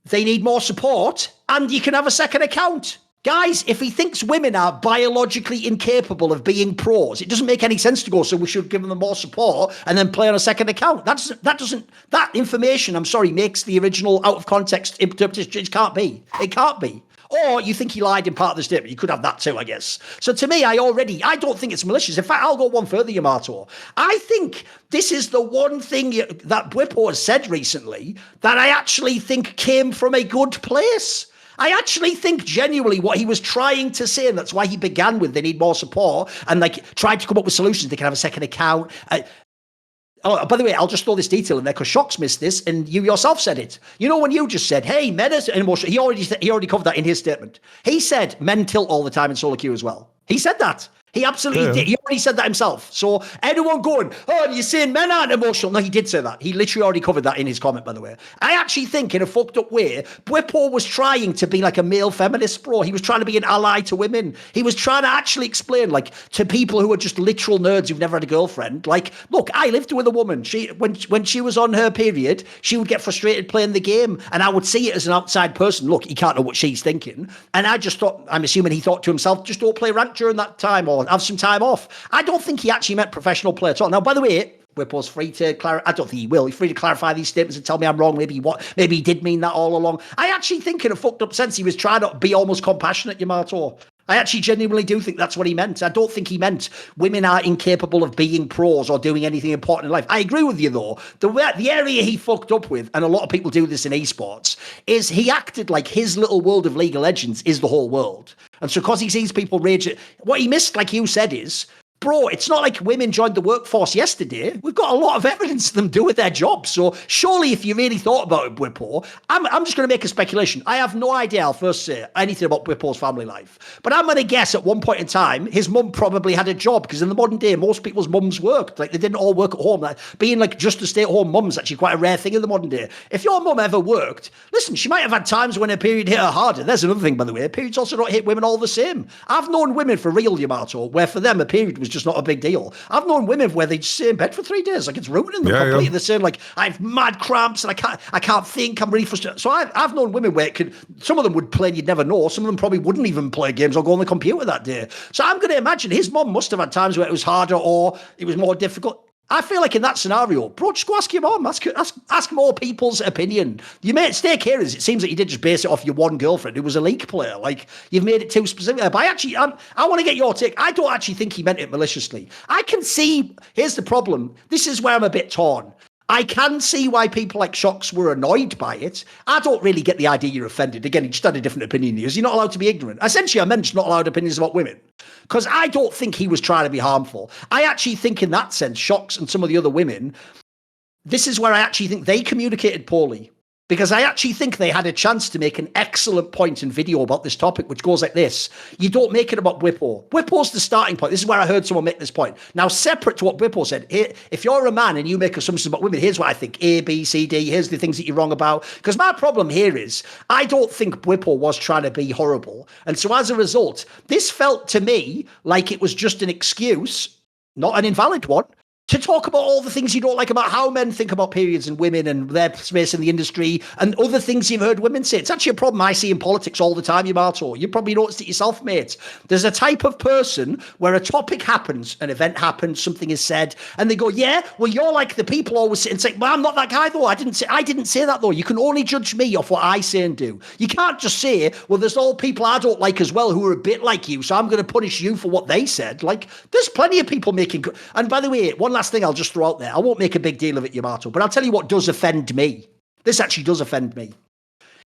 they need more support and you can have a second account. Guys, if he thinks women are biologically incapable of being pros, it doesn't make any sense to go, so we should give them more support and then play on a second account. That information, I'm sorry, makes the original out of context interpretation. It can't be. It can't be. Or you think he lied in part of the statement. You could have that too, I guess. So to me, I don't think it's malicious. In fact, I'll go one further, Yamato. I think this is the one thing that Bwipo has said recently that I actually think came from a good place. I actually think genuinely what he was trying to say, and that's why he began with they need more support and like tried to come up with solutions. They can have a second account. Oh, by the way, I'll just throw this detail in there because Shock's missed this, and you yourself said it. You know when you just said, "Hey, men are emotional." He already covered that in his statement. He said men tilt all the time in solo queue as well. He said that. He absolutely did. He already said that himself. So anyone going, oh, you're saying men aren't emotional? No, he did say that. He literally already covered that in his comment, by the way. I actually think in a fucked up way, Bwipo was trying to be like a male feminist, bro. He was trying to be an ally to women. He was trying to actually explain, like, to people who are just literal nerds who've never had a girlfriend, like, look, I lived with a woman. When she was on her period, she would get frustrated playing the game, and I would see it as an outside person. Look, he can't know what she's thinking. And I just thought, I'm assuming he thought to himself, just don't play rank during that time or have some time off. I don't think he actually meant professional play at all. Now, by the way, Bwipo's free to clarify. I don't think he will. He's free to clarify these statements and tell me I'm wrong. Maybe he did mean that all along. I actually think in a fucked up sense, he was trying to be almost compassionate, Yamato. I actually genuinely do think that's what he meant. I don't think he meant women are incapable of being pros or doing anything important in life. I agree with you, though. The area he fucked up with, and a lot of people do this in esports, is he acted like his little world of League of Legends is the whole world. And so because he sees people rage, what he missed, like you said, is, bro, it's not like women joined the workforce yesterday. We've got a lot of evidence of them doing their job. So surely if you really thought about it, Bwipo, I'm just going to make a speculation. I have no idea, I'll first say, anything about Bwipo's family life. But I'm going to guess at one point in time, his mum probably had a job, because in the modern day, most people's mums worked. Like, they didn't all work at home. Like, being like just a stay-at-home mum is actually quite a rare thing in the modern day. If your mum ever worked, listen, she might have had times when her period hit her harder. There's another thing, by the way. Periods also don't hit women all the same. I've known women for real, Yamato, where for them a period was just not a big deal. I've known women where they just stay in bed for 3 days, like it's ruining them completely. They're saying like, I have mad cramps and I can't think, I'm really frustrated. So I've known women where some of them would play and you'd never know. Some of them probably wouldn't even play games or go on the computer that day. So I'm going to imagine his mum must have had times where it was harder or it was more difficult. I feel like in that scenario, bro, just go ask your mom. Ask more people's opinion. You made stake here is it seems that you did just base it off your one girlfriend who was a league player. Like, you've made it too specific. But I want to get your take. I don't actually think he meant it maliciously. I can see, here's the problem. This is where I'm a bit torn. I can see why people like Shocks were annoyed by it. I don't really get the idea you're offended. Again, he just had a different opinion than you. You're not allowed to be ignorant. Essentially, I meant not allowed opinions about women. Because I don't think he was trying to be harmful. I actually think in that sense, Shocks and some of the other women, this is where I actually think they communicated poorly. Because I actually think they had a chance to make an excellent point in video about this topic, which goes like this. You don't make it about Bwipo. Bwipo's the starting point. This is where I heard someone make this point. Now, separate to what Bwipo said, if you're a man and you make assumptions about women, here's what I think. A, B, C, D. Here's the things that you're wrong about. Because my problem here is, I don't think Bwipo was trying to be horrible. And so as a result, this felt to me like it was just an excuse, not an invalid one, to talk about all the things you don't like about how men think about periods and women and their space in the industry and other things you've heard women say. It's actually a problem I see in politics all the time, Yamato. You probably noticed it yourself, mate. There's a type of person where a topic happens, an event happens, something is said, and they go, yeah, well, you're like the people always sit and say, well, I'm not that guy, though. I didn't say that, though. You can only judge me off what I say and do. You can't just say, well, there's all people I don't like as well who are a bit like you, so I'm going to punish you for what they said. Like, there's plenty of people making... And by the way, one last thing I'll just throw out there. I won't make a big deal of it, Yamato, but I'll tell you what does offend me. This actually does offend me.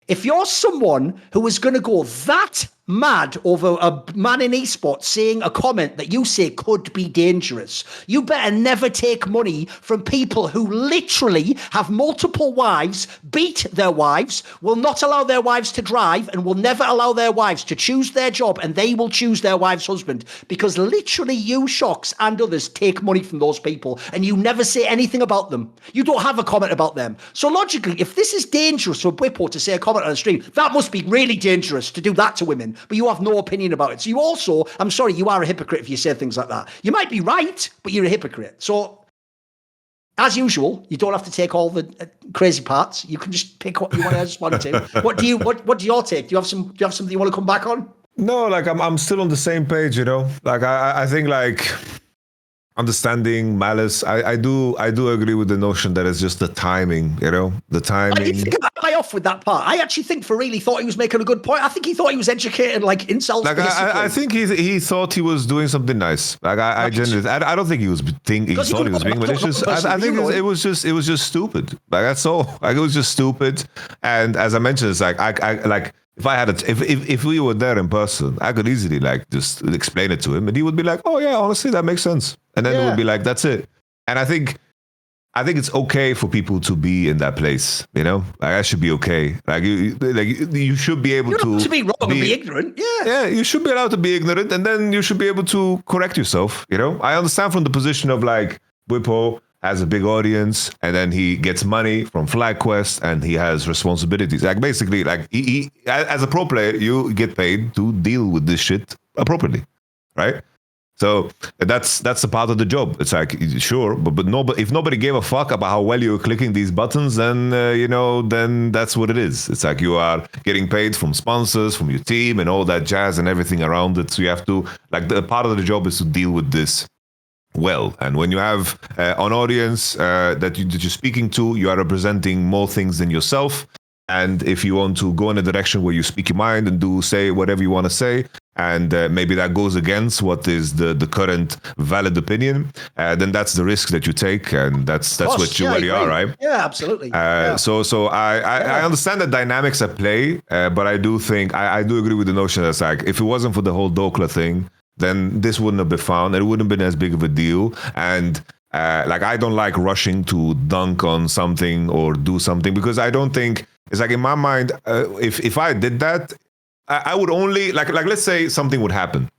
If you're someone who is going to go that mad over a man in esports saying a comment that you say could be dangerous, you better never take money from people who literally have multiple wives, beat their wives, will not allow their wives to drive, and will never allow their wives to choose their job, and they will choose their wife's husband, because literally you, Shocks, and others take money from those people, and you never say anything about them. You don't have a comment about them. So logically, if this is dangerous for Bwipo to say a comment on a stream, that must be really dangerous to do that to women, but you have no opinion about it. So you also, I'm sorry, you are a hypocrite if you say things like that. You might be right, but you're a hypocrite. So as usual, you don't have to take all the crazy parts. You can just pick what you want to. What do you take? Do you have something you want to come back on? No, like I'm still on the same page, you know. Like I think like understanding malice. I do agree with the notion that it's just the timing, you know, the timing. I think I off with that part. I actually think for real he thought he was making a good point. I think he thought he was educated, like insults. Like I think he thought he was doing something nice. Like I genuinely, I don't think he was thinking. He thought he was being malicious. I think it was just stupid. Like that's all. Like it was just stupid. And as I mentioned, it's like I like. If I had if we were there in person, I could easily like just explain it to him, and he would be like, "Oh yeah, honestly, that makes sense." And then it would be like, "That's it." And I think it's okay for people to be in that place. You know, like that should be okay. Like you should be able to be wrong and be ignorant. Yeah, you should be allowed to be ignorant, and then you should be able to correct yourself. You know, I understand from the position of like Bwipo has a big audience, and then he gets money from FlyQuest, and he has responsibilities. Like basically, like he as a pro player, you get paid to deal with this shit appropriately, right? So that's a part of the job. It's like sure, but if nobody gave a fuck about how well you're clicking these buttons, then then that's what it is. It's like you are getting paid from sponsors, from your team, and all that jazz and everything around it. So you have to the part of the job is to deal with this well. And when you have an audience that you're speaking to, you are representing more things than yourself. And if you want to go in a direction where you speak your mind and say whatever you want to say, and maybe that goes against what is the current valid opinion, then that's the risk that you take, and that's where you are, right? Yeah, absolutely. So I understand the dynamics at play, but I do think I do agree with the notion that it's like if it wasn't for the whole Dhokla thing, then this wouldn't have been found. It wouldn't have been as big of a deal. And I don't like rushing to dunk on something or do something, because I don't think it's like in my mind, if I did that, I would only like let's say something would happen,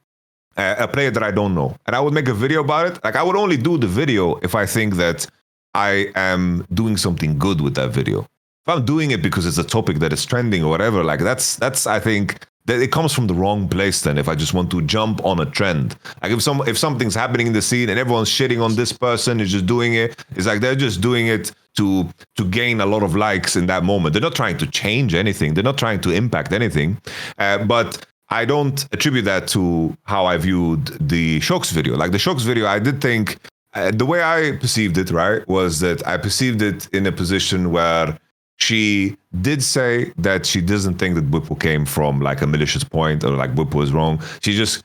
a player that I don't know, and I would make a video about it. Like I would only do the video if I think that I am doing something good with that video. If I'm doing it because it's a topic that is trending or whatever, like that's I think that it comes from the wrong place. Then if I just want to jump on a trend, like if something's happening in the scene and everyone's shitting on this person who's just doing it, it's like they're just doing it to gain a lot of likes in that moment. They're not trying to change anything. They're not trying to impact anything. But I don't attribute that to how I viewed the Shocks video. Like the Shocks video, I did think the way I perceived it, right, was that I perceived it in a position where she did say that she doesn't think that Bwipo came from like a malicious point or like Bwipo is wrong. She just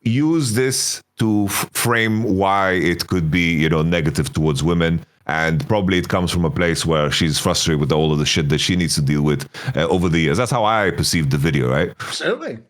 used this to frame why it could be, negative towards women. And probably it comes from a place where she's frustrated with all of the shit that she needs to deal with over the years. That's how I perceived the video, right? Absolutely.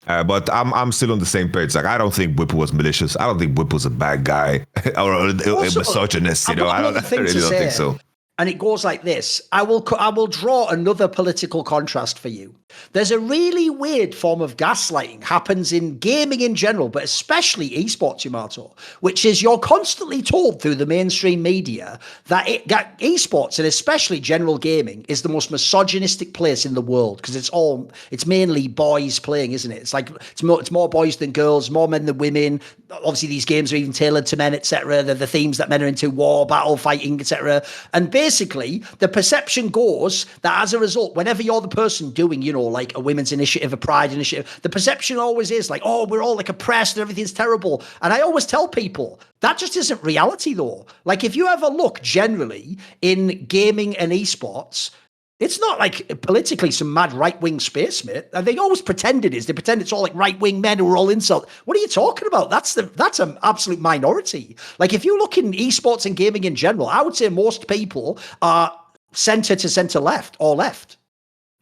But I'm still on the same page. Like I don't think Bwipo was malicious. I don't think Bwipo was a bad guy or a misogynist. I really don't think so. And it goes like this. I will draw another political contrast for you. There's a really weird form of gaslighting happens in gaming in general, but especially esports, Yamato, which is you're constantly told through the mainstream media that esports, and especially general gaming, is the most misogynistic place in the world, because it's mainly boys playing, isn't it? It's like it's more boys than girls, more men than women. Obviously, these games are even tailored to men, etc. They're the themes that men are into: war, battle, fighting, etc. And basically, the perception goes that as a result, whenever you're the person doing, like a women's initiative, a pride initiative, the perception always is like, oh, we're all like oppressed and everything's terrible. And I always tell people that just isn't reality, though. Like if you ever look generally in gaming and esports, it's not like politically some mad right-wing space, mate. And they always pretend it is. They pretend it's all like right-wing men who are all insult. What are you talking about? That's an absolute minority. Like if you look in esports and gaming in general, I would say most people are center to center left or left.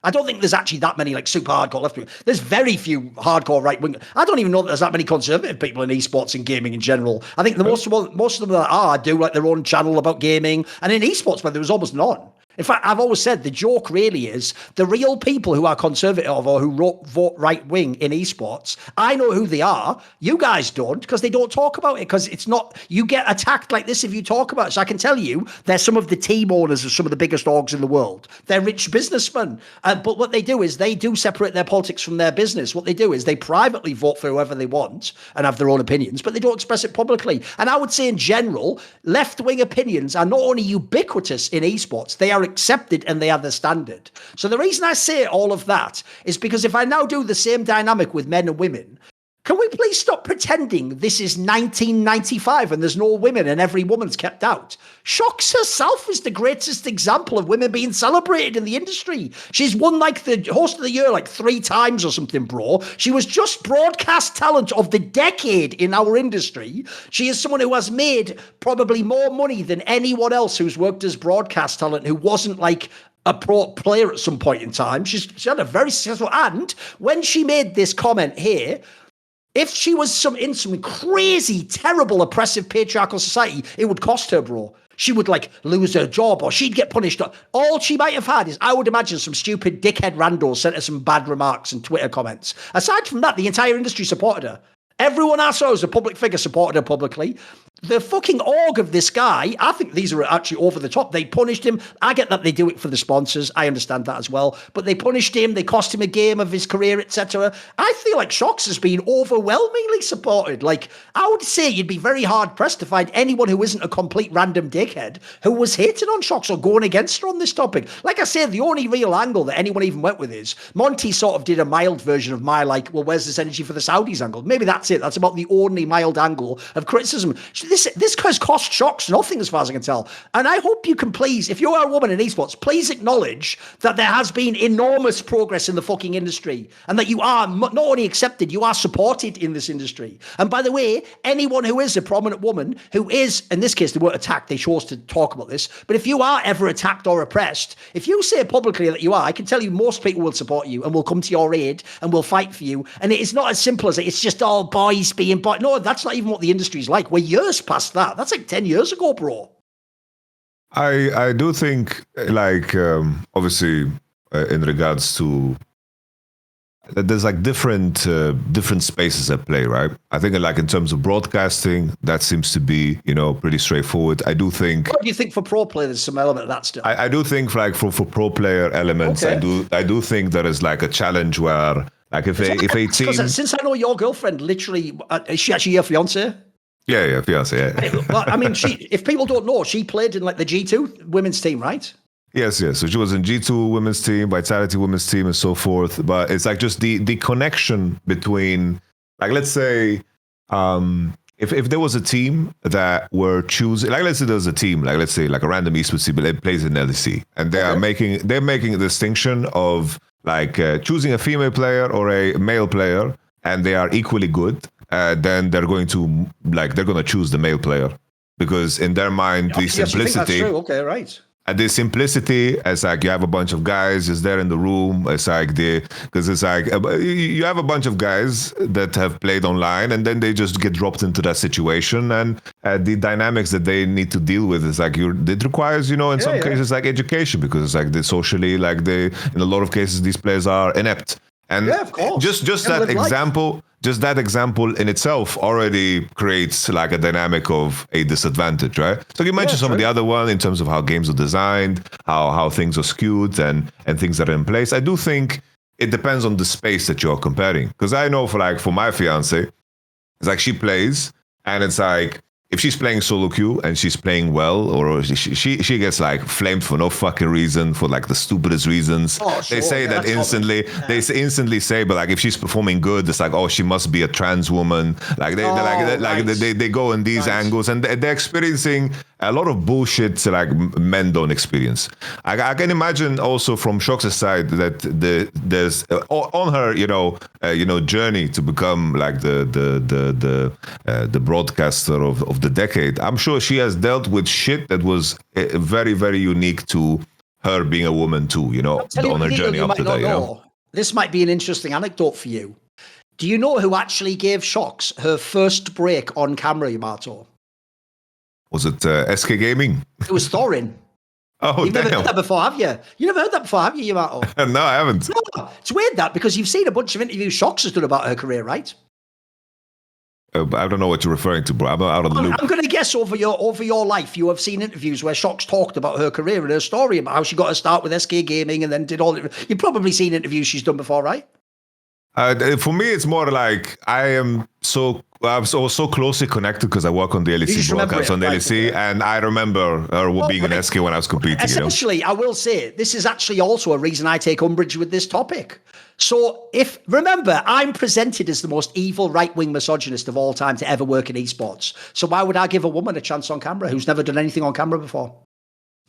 I don't think there's actually that many like super hardcore left wing. There's very few hardcore right wing. I don't even know that there's that many conservative people in esports and gaming in general. I think most of them that do like their own channel about gaming, and in esports, where there was almost none. In fact, I've always said the joke really is the real people who are conservative or who vote right wing in esports. I know who they are. You guys don't, because they don't talk about it, because it's not, you get attacked like this if you talk about it. So I can tell you, they're some of the team owners of some of the biggest orgs in the world. They're rich businessmen. But what they do is they do separate their politics from their business. What they do is they privately vote for whoever they want and have their own opinions, but they don't express it publicly. And I would say in general, left-wing opinions are not only ubiquitous in esports, they are accepted and they are the standard. So the reason I say all of that is because if I now do the same dynamic with men and women, can we please stop pretending this is 1995 and there's no women and every woman's kept out? Shox herself is the greatest example of women being celebrated in the industry. She's won like the host of the year like 3 times or something, bro. She was just broadcast talent of the decade in our industry. She is someone who has made probably more money than anyone else who's worked as broadcast talent who wasn't like a pro player at some point in time. She had a very successful, and when she made this comment here, if she was in some crazy, terrible, oppressive patriarchal society, it would cost her, bro. She would like lose her job or she'd get punished. All she might have had is, I would imagine, some stupid dickhead randos sent her some bad remarks and Twitter comments. Aside from that, the entire industry supported her. Everyone I saw as a public figure supported her publicly. The fucking org of this guy, I think these are actually over the top. They punished him. I get that they do it for the sponsors. I understand that as well. But they punished him. They cost him a game of his career, etc. I feel like Shox has been overwhelmingly supported. Like, I would say you'd be very hard-pressed to find anyone who isn't a complete random dickhead who was hating on Shox or going against her on this topic. Like I said, the only real angle that anyone even went with is Monty sort of did a mild version of my, like, well, where's this energy for the Saudis angle? Maybe that's it. That's about the only mild angle of criticism. This has cost Shox nothing as far as I can tell. And I hope you can please, if you're a woman in esports, please acknowledge that there has been enormous progress in the fucking industry and that you are not only accepted, you are supported in this industry. And by the way, anyone who is a prominent woman who is, in this case, they weren't attacked, they chose to talk about this, but if you are ever attacked or oppressed, if you say publicly that you are, I can tell you most people will support you and will come to your aid and will fight for you. And it is not as simple as it's just all boys being boys. No, that's not even what the industry is like. We're years past that. That's like 10 years ago, bro. I do think, like, obviously, in regards to, there's like different spaces at play, right? I think, like, in terms of broadcasting, that seems to be, pretty straightforward. I do think. What do you think for pro player? There's some element of that still. I do think, like, for pro player elements, okay. I do think there is like a challenge where, like, if a team. Since I know your girlfriend, literally, is she actually your fiance? Yeah, fiance. Yeah. Well, I mean, if people don't know, she played in like the G2 women's team, right? Yes. So she was in G2 women's team, Vitality women's team, and so forth. But it's like just the connection between, like, let's say, if there was a team that were choosing, like, let's say there's a team, like, let's say, like a random esports team, but it plays in LEC, and they're making a distinction of like choosing a female player or a male player, and they are equally good. Then they're going to choose the male player because in their mind the simplicity. That's true. Okay, right. And the simplicity, it's like you have a bunch of guys just there in the room. It's like because it's like you have a bunch of guys that have played online, and then they just get dropped into that situation, and the dynamics that they need to deal with is like it requires in some cases like education, because it's like socially, like in a lot of cases these players are inept. And of course. just that example, just that example in itself already creates like a dynamic of a disadvantage, right? So you mentioned some of the other one in terms of how games are designed, how things are skewed and things that are in place. I do think it depends on the space that you're comparing. Because I know for my fiance, it's like she plays and it's like, if she's playing solo queue and she's playing well, or she gets like flamed for no fucking reason, for like the stupidest reasons. Oh, sure. They say that instantly. Yeah. They instantly say, but like if she's performing good, it's like, oh, she must be a trans woman. Like they go in these angles, and they're experiencing a lot of bullshit like men don't experience. I can imagine also from Shox's side that there's on her journey to become like the broadcaster of the decade. I'm sure she has dealt with shit that was very, very unique to her being a woman too, you know, on her journey up to that, you know? This might be an interesting anecdote for you. Do you know who actually gave Shox her first break on camera, Yamato? Was it SK Gaming? It was Thorin. Oh, You've never heard that before, have you? You never heard that before, have you, Yamato? No, I haven't. No, it's weird that, because you've seen a bunch of interviews Shox has done about her career, right? I don't know what you're referring to, bro. I'm out of the loop. I'm going to guess over your life, you have seen interviews where Shox talked about her career and her story about how she got to start with SK Gaming and then did all it. You've probably seen interviews she's done before, right? For me, it's more like I'm so closely connected because I work on the LEC broadcast on the LEC, and I remember her being an SK when I was competing. Essentially, you know? I will say this is actually also a reason I take umbrage with this topic. So remember, I'm presented as the most evil right-wing misogynist of all time to ever work in esports. So why would I give a woman a chance on camera who's never done anything on camera before?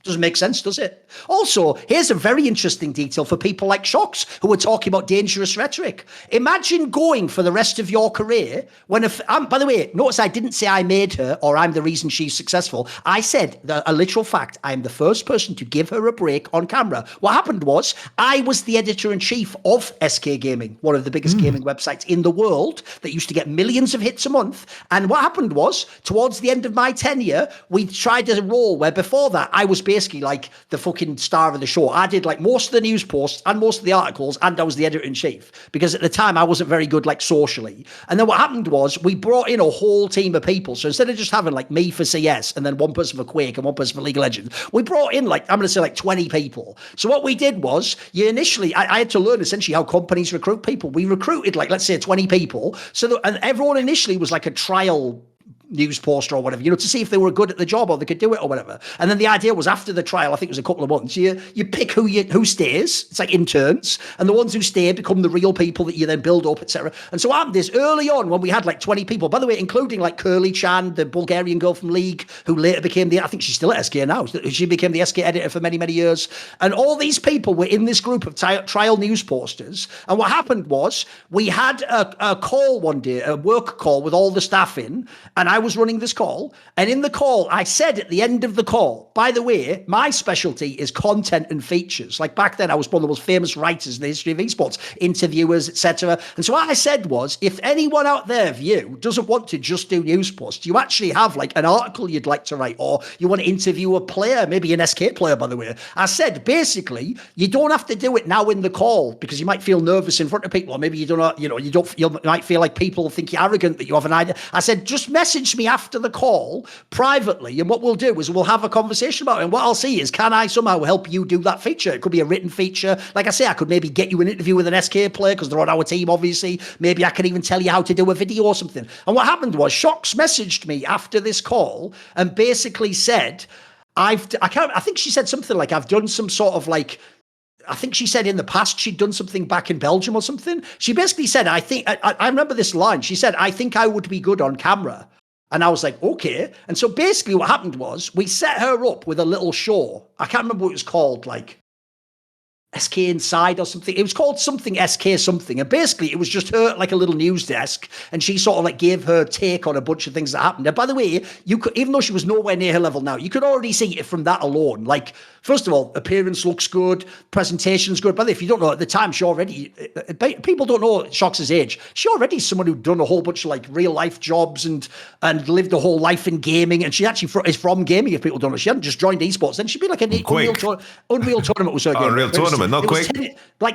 Doesn't make sense, does it? Also, here's a very interesting detail for people like Shox who are talking about dangerous rhetoric. Imagine going for the rest of your career when, by the way, notice I didn't say I made her or I'm the reason she's successful. I said a literal fact. I'm the first person to give her a break on camera. What happened was I was the editor-in-chief of SK Gaming, one of the biggest gaming websites in the world that used to get millions of hits a month. And what happened was, towards the end of my tenure, we tried a role where before that I was basically like the fucking star of the show. I did like most of the news posts and most of the articles, and I was the editor-in-chief because at the time I wasn't very good like socially. And then what happened was we brought in a whole team of people. So instead of just having like me for CS and then one person for Quake and one person for League of Legends, we brought in like, I'm going to say like 20 people. So what we did was I had to learn essentially how companies recruit people. We recruited like, let's say 20 people. And everyone initially was like a trial news poster or whatever, to see if they were good at the job or they could do it or whatever. And then the idea was after the trial, I think it was a couple of months, you pick who stays. It's like interns, and the ones who stay become the real people that you then build up, etc. And so what happened is early on when we had like 20 people, by the way, including like Curly Chan, the Bulgarian girl from League, who later became I think she's still at SK now. She became the SK editor for many, many years. And all these people were in this group of trial news posters. And what happened was we had a call one day, a work call with all the staff in, and I was running this call, and in the call I said at the end of the call, by the way, my specialty is content and features. Like back then I was one of the most famous writers in the history of esports, interviewers, etc. And so what I said was, if anyone out there of you doesn't want to just do news posts, you actually have like an article you'd like to write, or you want to interview a player, maybe an SK player, by the way. I said basically you don't have to do it now in the call because you might feel nervous in front of people, or maybe you might feel like people think you're arrogant, that you have an idea. I said just message me after the call privately, and what we'll do is we'll have a conversation about it, and what I'll see is, can I somehow help you do that feature? It could be a written feature. Like I say, I could maybe get you an interview with an SK player because they're on our team, obviously. Maybe I can even tell you how to do a video or something. And what happened was Shox messaged me after this call and basically said, I think she said something like, I've done some sort of like, I think she said in the past she'd done something back in Belgium or something. She basically said, I remember this line. She said, I think I would be good on camera. And I was like, okay. And so basically what happened was we set her up with a little show. I can't remember what it was called, like SK Inside or something. It was called something SK something. And basically it was just her like a little news desk. And she sort of like gave her take on a bunch of things that happened. And by the way, you could, even though she was nowhere near her level now, you could already see it from that alone. Like, first of all, appearance looks good, presentation's good. But if you don't know, at the time, she already, people don't know Shox's age. She already is someone who'd done a whole bunch of like real life jobs and lived a whole life in gaming. And she actually is from gaming, if people don't know. She hadn't just joined esports. Then she'd be like an Unreal Tournament was her game. Unreal Tournament, not Quake.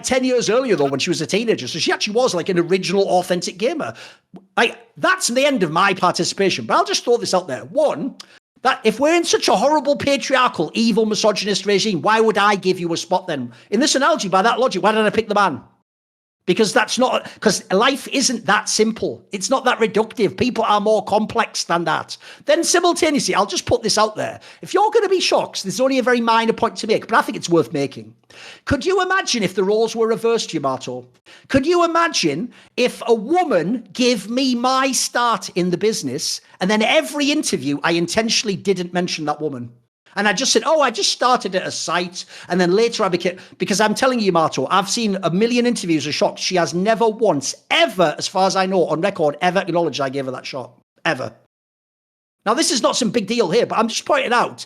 10 years earlier, though, when she was a teenager. So she actually was like an original, authentic gamer. That's the end of my participation. But I'll just throw this out there. One, that if we're in such a horrible, patriarchal, evil, misogynist regime, why would I give you a spot then? In this analogy, by that logic, why did I pick the man? Because life isn't that simple. It's not that reductive. People are more complex than that. Then simultaneously, I'll just put this out there. If you're going to be Shox, there's only a very minor point to make, but I think it's worth making. Could you imagine if the roles were reversed, Yamato? Could you imagine if a woman gave me my start in the business, and then every interview I intentionally didn't mention that woman? And I just said, I just started at a site. And then later I became, because I'm telling you, Yamato, I've seen a million interviews of Shox. She has never once, ever, as far as I know, on record, ever acknowledged I gave her that shot. Ever. Now, this is not some big deal here, but I'm just pointing out,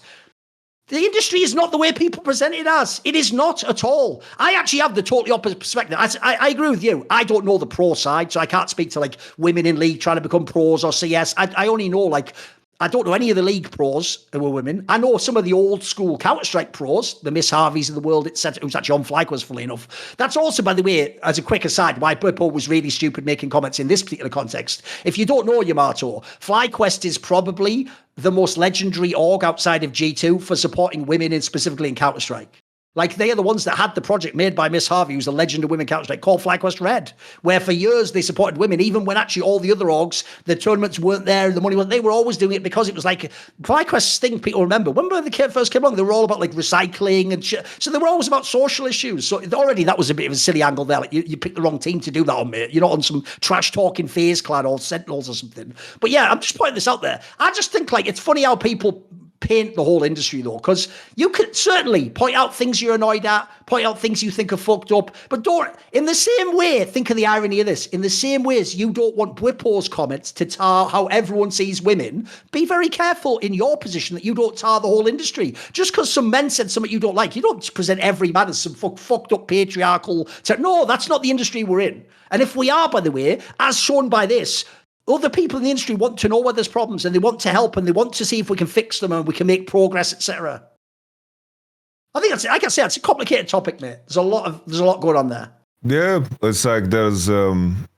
The industry is not the way people present it as. It is not at all. I actually have the totally opposite perspective. I agree with you. I don't know the pro side, so I can't speak to like women in league trying to become pros or CS. I only know like, I don't know any of the league pros who were women. I know some of the old school Counter-Strike pros, the Miss Harveys of the world, etc., who's actually on FlyQuest, funnily enough. That's also, by the way, as a quick aside, why Bwipo was really stupid making comments in this particular context. If you don't know Yamato, FlyQuest is probably the most legendary org outside of G2 for supporting women, in specifically in Counter-Strike. Like, they are the ones that had the project made by Miss Harvey, who's a legend of women Counter-Strike, called FlyQuest Red, where for years they supported women, even when actually all the other orgs, the tournaments weren't there, the money wasn't, they were always doing it because it was like, FlyQuest's thing, people remember. When they first came along, they were all about like recycling and shit. So they were always about social issues. So already that was a bit of a silly angle there. Like, you picked the wrong team to do that on, mate. You're not on some trash-talking FaZe Clan or Sentinels or something. But yeah, I'm just pointing this out there. I just think like, it's funny how people paint the whole industry though, because you could certainly point out things you're annoyed at, point out things you think are fucked up, but don't, in the same way, think of the irony of this, in the same way as you don't want Bwipo's comments to tar how everyone sees women, be very careful in your position that you don't tar the whole industry. Just because some men said something you don't like, you don't present every man as some fucked up patriarchal, no, that's not the industry we're in. And if we are, by the way, as shown by this, other people in the industry want to know where there's problems and they want to help and they want to see if we can fix them and we can make progress, etc. I think that's, like I said, it's a complicated topic, mate. There's a lot going on there. Yeah, it's like there's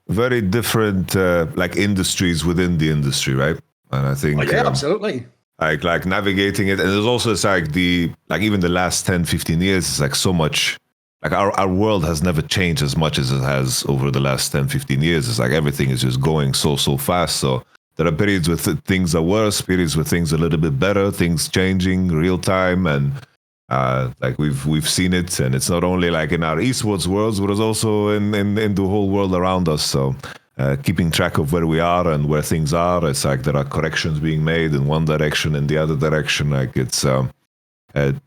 very different like industries within the industry, right? And I think absolutely. Like navigating it, and there's also it's like even the last 10, 15 years, it's like so much. Like our world has never changed as much as it has over the last 10, 15 years. It's like everything is just going so fast. So there are periods where things are worse, periods where things are a little bit better, things changing real time. And like we've seen it. And it's not only like in our esports worlds, but it's also in the whole world around us. So keeping track of where we are and where things are, it's like there are corrections being made in one direction and the other direction. Like it's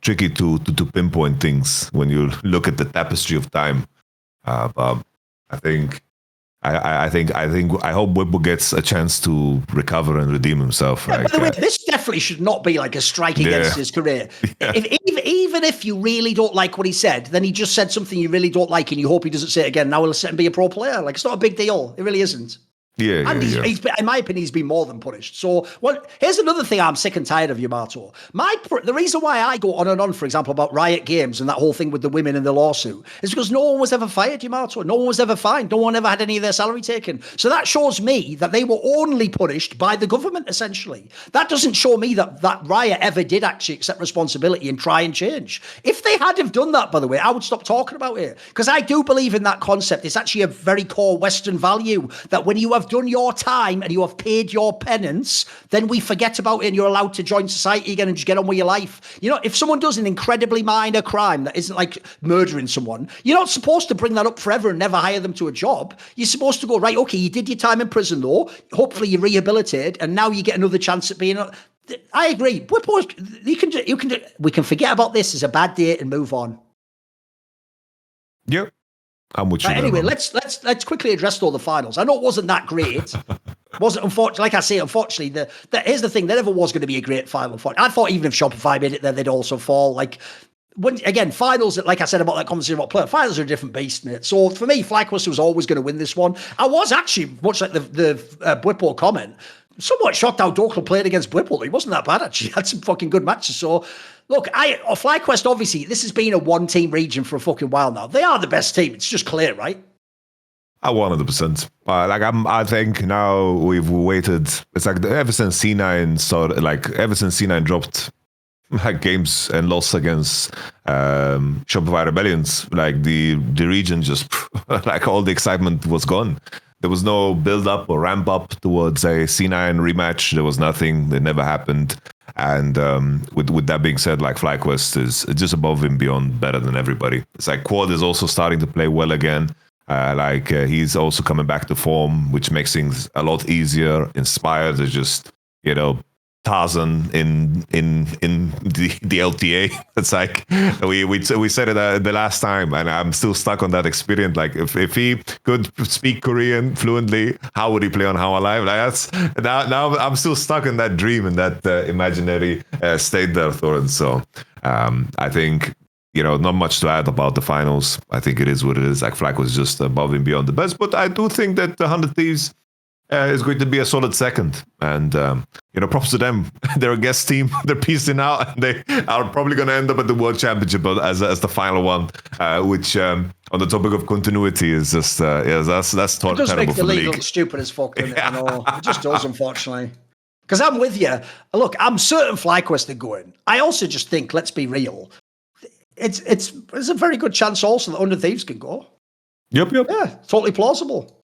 tricky to pinpoint things when you look at the tapestry of time. But I think I hope Bwipo gets a chance to recover and redeem himself. Yeah, by the way, this definitely should not be like a strike against his career. Yeah. Even if you really don't like what he said, then he just said something you really don't like and you hope he doesn't say it again. Now he'll sit and be a pro player. Like, it's not a big deal. It really isn't. Yeah, and he's been, in my opinion, he's been more than punished. So, here's another thing I'm sick and tired of, Yamato. The reason why I go on and on, for example, about Riot Games and that whole thing with the women and the lawsuit is because no one was ever fired, Yamato. No one was ever fined. No one ever had any of their salary taken. So that shows me that they were only punished by the government, essentially. That doesn't show me that Riot ever did actually accept responsibility and try and change. If they had have done that, by the way, I would stop talking about it. Because I do believe in that concept. It's actually a very core Western value that when you have done your time and you have paid your penance, then we forget about it and you're allowed to join society again and just get on with your life. You know, if someone does an incredibly minor crime that isn't like murdering someone, you're not supposed to bring that up forever and never hire them to a job. You're supposed to go, right, okay, you did your time in prison though, hopefully you're rehabilitated and now you get another chance at being I agree. We can forget about this as a bad day and move on. Yep. I'm with you. Anyway, let's quickly address all the finals. I know it wasn't that great. Wasn't, unfortunately, like I say, unfortunately, here's the thing, there never was going to be a great final. I thought even if Shopify made it there, they'd also fall. Like, again, finals, like I said about that conversation about player, finals are a different beast, mate. So for me, FlyQuest was always going to win this one. I was actually, much like the Bwipo comment, somewhat shocked how Dhokla played against Bwipo. He wasn't that bad, actually. He had some fucking good matches. So, look, FlyQuest, obviously, this has been a one-team region for a fucking while now. They are the best team. It's just clear, right? 100%. I think now we've waited. It's like ever since C9 started, like ever since C9 dropped like games and lost against Shopify Rebellions, like the region just like all the excitement was gone. There was no build up or ramp up towards a C9 rematch. There was nothing. It never happened. And with that being said, like FlyQuest is just above and beyond better than everybody. It's like Quad is also starting to play well again. He's also coming back to form, which makes things a lot easier. Inspired is just, Tarzan in the LTA. It's like we said it the last time, and I'm still stuck on that experience. Like if he could speak Korean fluently, how would he play on How Alive? Like that's now I'm still stuck in that dream, in that imaginary state there, Thorin. So I think, not much to add about the finals. I think it is what it is. Like, Flag was just above and beyond the best. But I do think that the 100 Thieves is going to be a solid second. And, props to them. They're a guest team. They're piecing out. And they are probably going to end up at the World Championship as the final one, which, on the topic of continuity, is just, that's terrible for the league. It does make the league league. look stupid as fuck, doesn't it? I know. It just does, unfortunately. Because I'm with you. Look, I'm certain FlyQuest are going. I also just think, let's be real, there's a very good chance also that Under Thieves can go. Yep. Yeah, totally plausible.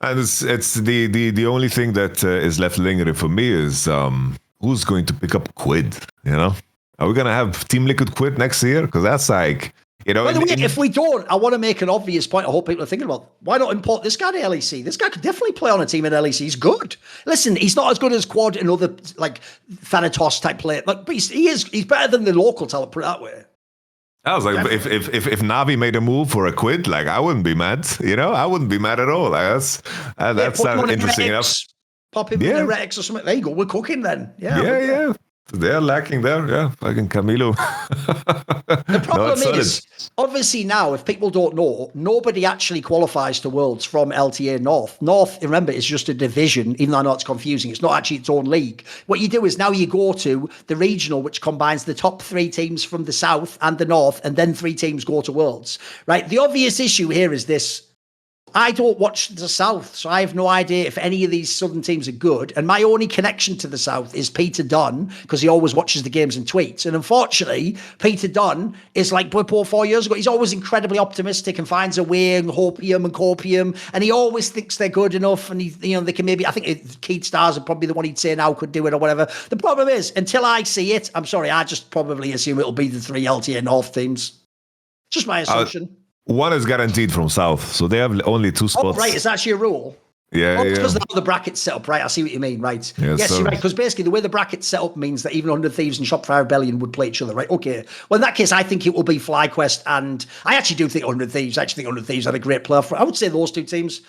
And it's the only thing that is left lingering for me is who's going to pick up Quid? Are we gonna have Team Liquid Quid next year? Because that's like, By the way, if we don't, I want to make an obvious point. I hope people are thinking about, why not import this guy to LEC? This guy could definitely play on a team in LEC. He's good. Listen, he's not as good as Quad and other like Thanatos type player. Like, but he's better than the local talent. Put it that way. I was like, if Navi made a move for a Quid, like, I wouldn't be mad. I wouldn't be mad at all. Like, that's not interesting enough. Pop him in a Rex or something. There you go. We're cooking then. Yeah. They're lacking there. Yeah, fucking Camilo. The problem is, obviously now, if people don't know, nobody actually qualifies to Worlds from LTA North. North, remember, is just a division, even though I know it's confusing. It's not actually its own league. What you do is now you go to the regional, which combines the top 3 teams from the South and the North, and then 3 teams go to Worlds. Right? The obvious issue here is this. I don't watch the South, so I have no idea if any of these Southern teams are good. And my only connection to the South is Peter Dunn, because he always watches the games and tweets. And unfortunately, Peter Dunn is like Bwipo 4 years ago. He's always incredibly optimistic and finds a way and hopium and copium. And he always thinks they're good enough. And they can maybe, I think Keith Stars are probably the one he'd say now could do it or whatever. The problem is, until I see it, I'm sorry, I just probably assume it'll be the 3 LTA North teams. Just my assumption. One is guaranteed from South, so they have only 2 spots. Oh, right, it's actually a rule. Yeah, because the bracket's set up, right? I see what you mean, right? Yes, you're right, because basically the way the bracket's set up means that even Under Thieves and Shopify Rebellion would play each other, right? Okay. Well, in that case, I think it will be FlyQuest, and I actually do think Under Thieves. I actually think Under Thieves had a great player. I would say those 2 teams.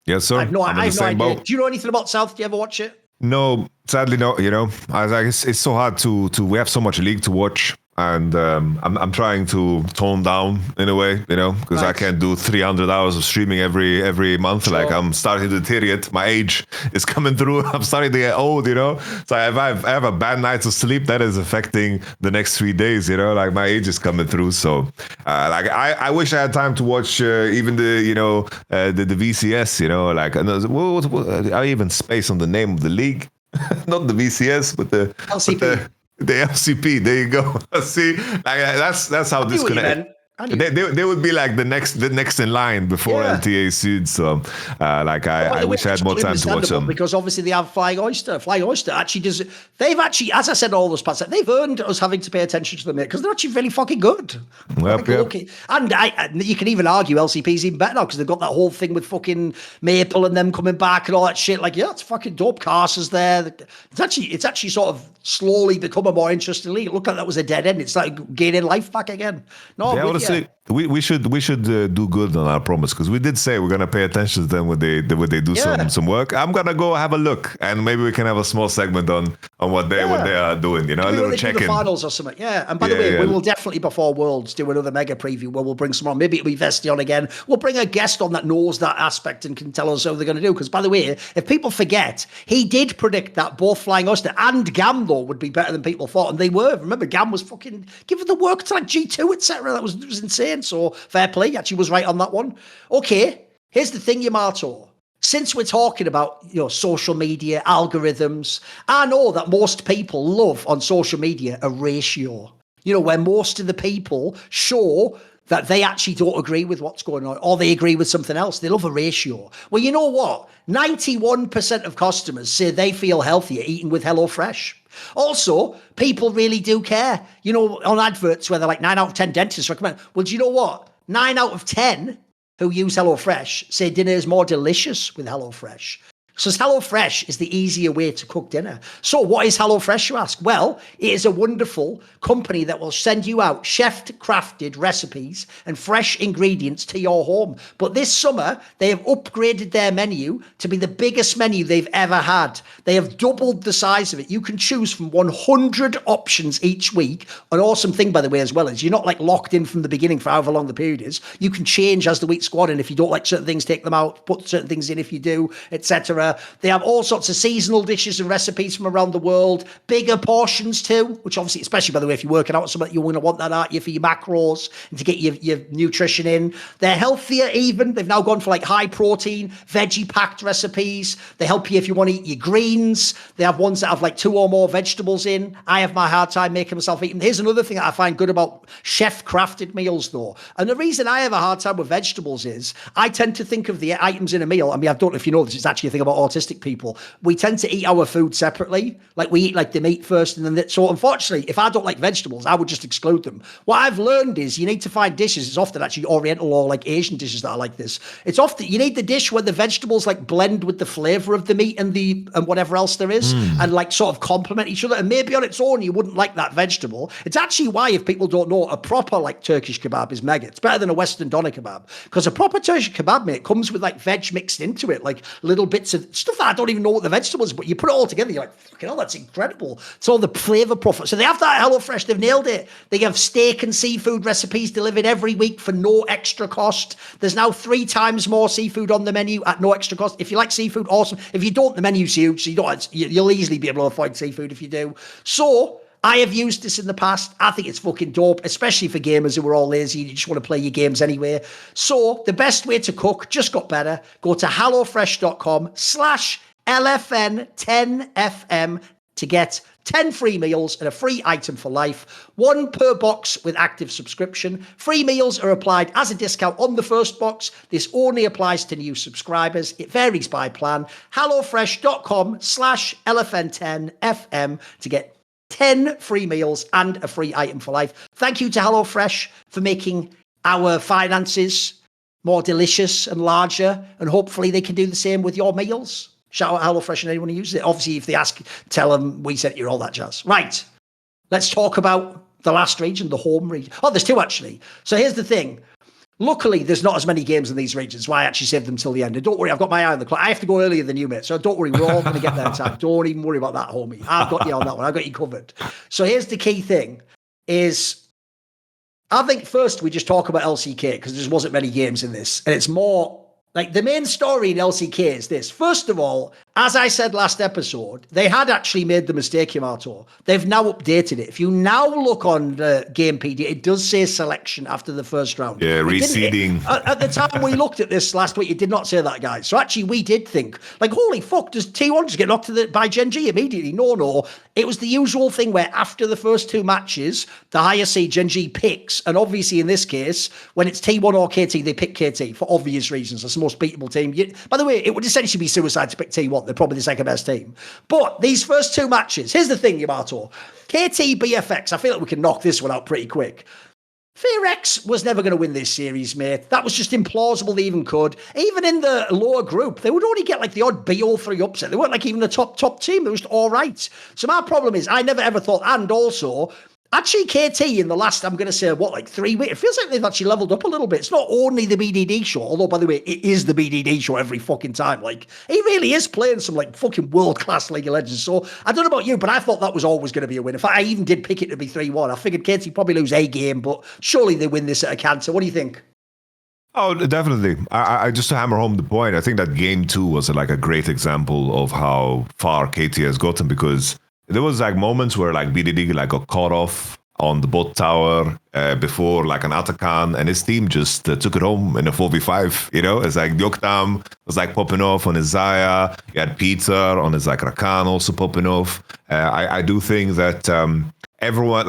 Yes, sir. I have no idea. Boat. Do you know anything about South? Do you ever watch it? No, sadly, no. It's so hard to. We have so much league to watch. And I'm trying to tone down in a way, because I can't do 300 hours of streaming every month. Sure. Like, I'm starting to deteriorate. My age is coming through. I'm starting to get old, So if I have a bad night of sleep, that is affecting the next 3 days, Like, my age is coming through. So, I wish I had time to watch even the VCS, Like, I even space on the name of the league, not the VCS, but the LCP. The LCP, there you go. See, like, that's how disconnected. They would be like the next in line before LTA sued. So, I wish I had more time to watch them. Because obviously they have Flying Oyster. Flying Oyster actually does. They've actually, as I said, all those parts, they've earned us having to pay attention to them because they're actually really fucking good. Yep. And you can even argue LCP's even better now because they've got that whole thing with fucking Maple and them coming back and all that shit. Like, it's fucking dope. Casters there. It's actually sort of slowly become a more interesting league. Look like that was a dead end. It's like gaining life back again. No, we should do good on our promise because we did say we're gonna pay attention to them when they do some work. I'm gonna go have a look and maybe we can have a small segment on what they are doing. A little check-in. The finals or something. Yeah. And by the way, we will definitely before Worlds do another mega preview where we'll bring someone on. Maybe it'll be Vesti on again. We'll bring a guest on that knows that aspect and can tell us how they're gonna do. Because by the way, if people forget, he did predict that both Flying Oyster and Gam though would be better than people thought, and they were. Remember, Gam was fucking giving the work to like G2, etc. That was insane. So fair play. He actually was right on that one. Okay, here's the thing, Yamato. Since we're talking about social media, algorithms, I know that most people love on social media a ratio. Where most of the people show that they actually don't agree with what's going on or they agree with something else. They love a ratio. Well, you know what? 91% of customers say they feel healthier eating with HelloFresh. Also, people really do care. On adverts where they're like 9 out of 10 dentists recommend. Well, do you know what? 9 out of 10 who use HelloFresh say dinner is more delicious with HelloFresh. So HelloFresh is the easier way to cook dinner. So what is HelloFresh, you ask? Well, it is a wonderful company that will send you out chef-crafted recipes and fresh ingredients to your home. But this summer, they have upgraded their menu to be the biggest menu they've ever had. They have doubled the size of it. You can choose from 100 options each week. An awesome thing, by the way, as well, is you're not like locked in from the beginning for however long the period is. You can change as the week's gone, and if you don't like certain things, take them out, put certain things in if you do, etc. They have all sorts of seasonal dishes and recipes from around the world, bigger portions too, which obviously, especially by the way, if you're working out or something, you're going to want that, aren't you, for your macros and to get your nutrition in. They're healthier even. They've now gone for like high protein, veggie packed recipes. They help you if you want to eat your greens. They have ones that have like 2 or more vegetables in. I have my hard time making myself eat them. Here's another thing that I find good about chef crafted meals though. And the reason I have a hard time with vegetables is I tend to think of the items in a meal. I mean, I don't know if you know this, it's actually a thing about autistic people. We tend to eat our food separately. Like we eat like the meat first and then that. So unfortunately, if I don't like vegetables, I would just exclude them. What I've learned is you need to find dishes. It's often actually Oriental or like Asian dishes that are like this. It's often, you need the dish where the vegetables like blend with the flavor of the meat and whatever else there is and like sort of complement each other. And maybe on its own, you wouldn't like that vegetable. It's actually why, if people don't know, a proper like Turkish kebab is mega. It's better than a Western doner kebab because a proper Turkish kebab, mate, comes with like veg mixed into it, like little bits of stuff that I don't even know what the vegetables, but you put it all together, you're like, fucking hell, that's incredible. It's all the flavor profile. So they have that at HelloFresh. They've nailed it. They have steak and seafood recipes delivered every week for no extra cost. There's now 3 times more seafood on the menu at no extra cost. If you like seafood, awesome. If you don't, the menu's huge, so you'll easily be able to avoid seafood if you do. So I have used this in the past. I think it's fucking dope, especially for gamers who are all lazy. You just want to play your games anyway. So the best way to cook just got better. Go to hellofresh.com/LFN10FM to get 10 free meals and a free item for life. 1 per box with active subscription. Free meals are applied as a discount on the first box. This only applies to new subscribers. It varies by plan. hellofresh.com/LFN10FM to get 10 free meals and a free item for life. Thank you to HelloFresh for making our finances more delicious and larger, and hopefully they can do the same with your meals. Shout out HelloFresh and anyone who uses it. Obviously, if they ask, tell them we sent you, all that jazz. Right, let's talk about the last region, the home region. Oh, there's 2 actually. So here's the thing. Luckily, there's not as many games in these regions, so I actually saved them till the end. And don't worry, I've got my eye on the clock. I have to go earlier than you, mate. So don't worry, we're all going to get there in time. Don't even worry about that, homie. I've got you on that one. I've got you covered. So here's the key thing is, I think first we just talk about LCK because there just wasn't many games in this. And it's more like the main story in LCK is this. First of all, as I said last episode, they had actually made the mistake, Yamato. They've now updated it. If you now look on the game PD, it does say selection after the first round. Yeah, reseeding. At the time we looked at this last week, it did not say that, guys. So actually we did think, like, holy fuck, does T1 just get knocked by Gen G immediately? No. It was the usual thing where after the first 2 matches, the higher seed Gen G picks. And obviously in this case, when it's T1 or KT, they pick KT for obvious reasons. That's the most beatable team. By the way, it would essentially be suicide to pick T1. They're probably the second best team. But these first 2 matches, here's the thing, Yamato. KT BFX, I feel like we can knock this one out pretty quick. FearX was never going to win this series, mate. That was just implausible they even could. Even in the lower group, they would only get like the odd BO3 upset. They weren't like even the top team. They were just all right. So my problem is I never ever thought, and also, actually, KT in the last, I'm going to say, like 3 weeks, it feels like they've actually leveled up a little bit. It's not only the BDD show, although, by the way, it is the BDD show every fucking time. Like, he really is playing some, like, fucking world-class League of Legends. So, I don't know about you, but I thought that was always going to be a win. In fact, I even did pick it to be 3-1. I figured KT probably lose a game, but surely they win this at a canter. What do you think? Oh, definitely. I just to hammer home the point, I think that game 2 was like a great example of how far KT has gotten, because there was like moments where like BDD like got caught off on the bot tower before like an Atakan, and his team just took it home in a 4v5. You know, it's like Yoktam was like popping off on his Zaya. You had Peter on his like Rakan also popping off. I do think that everyone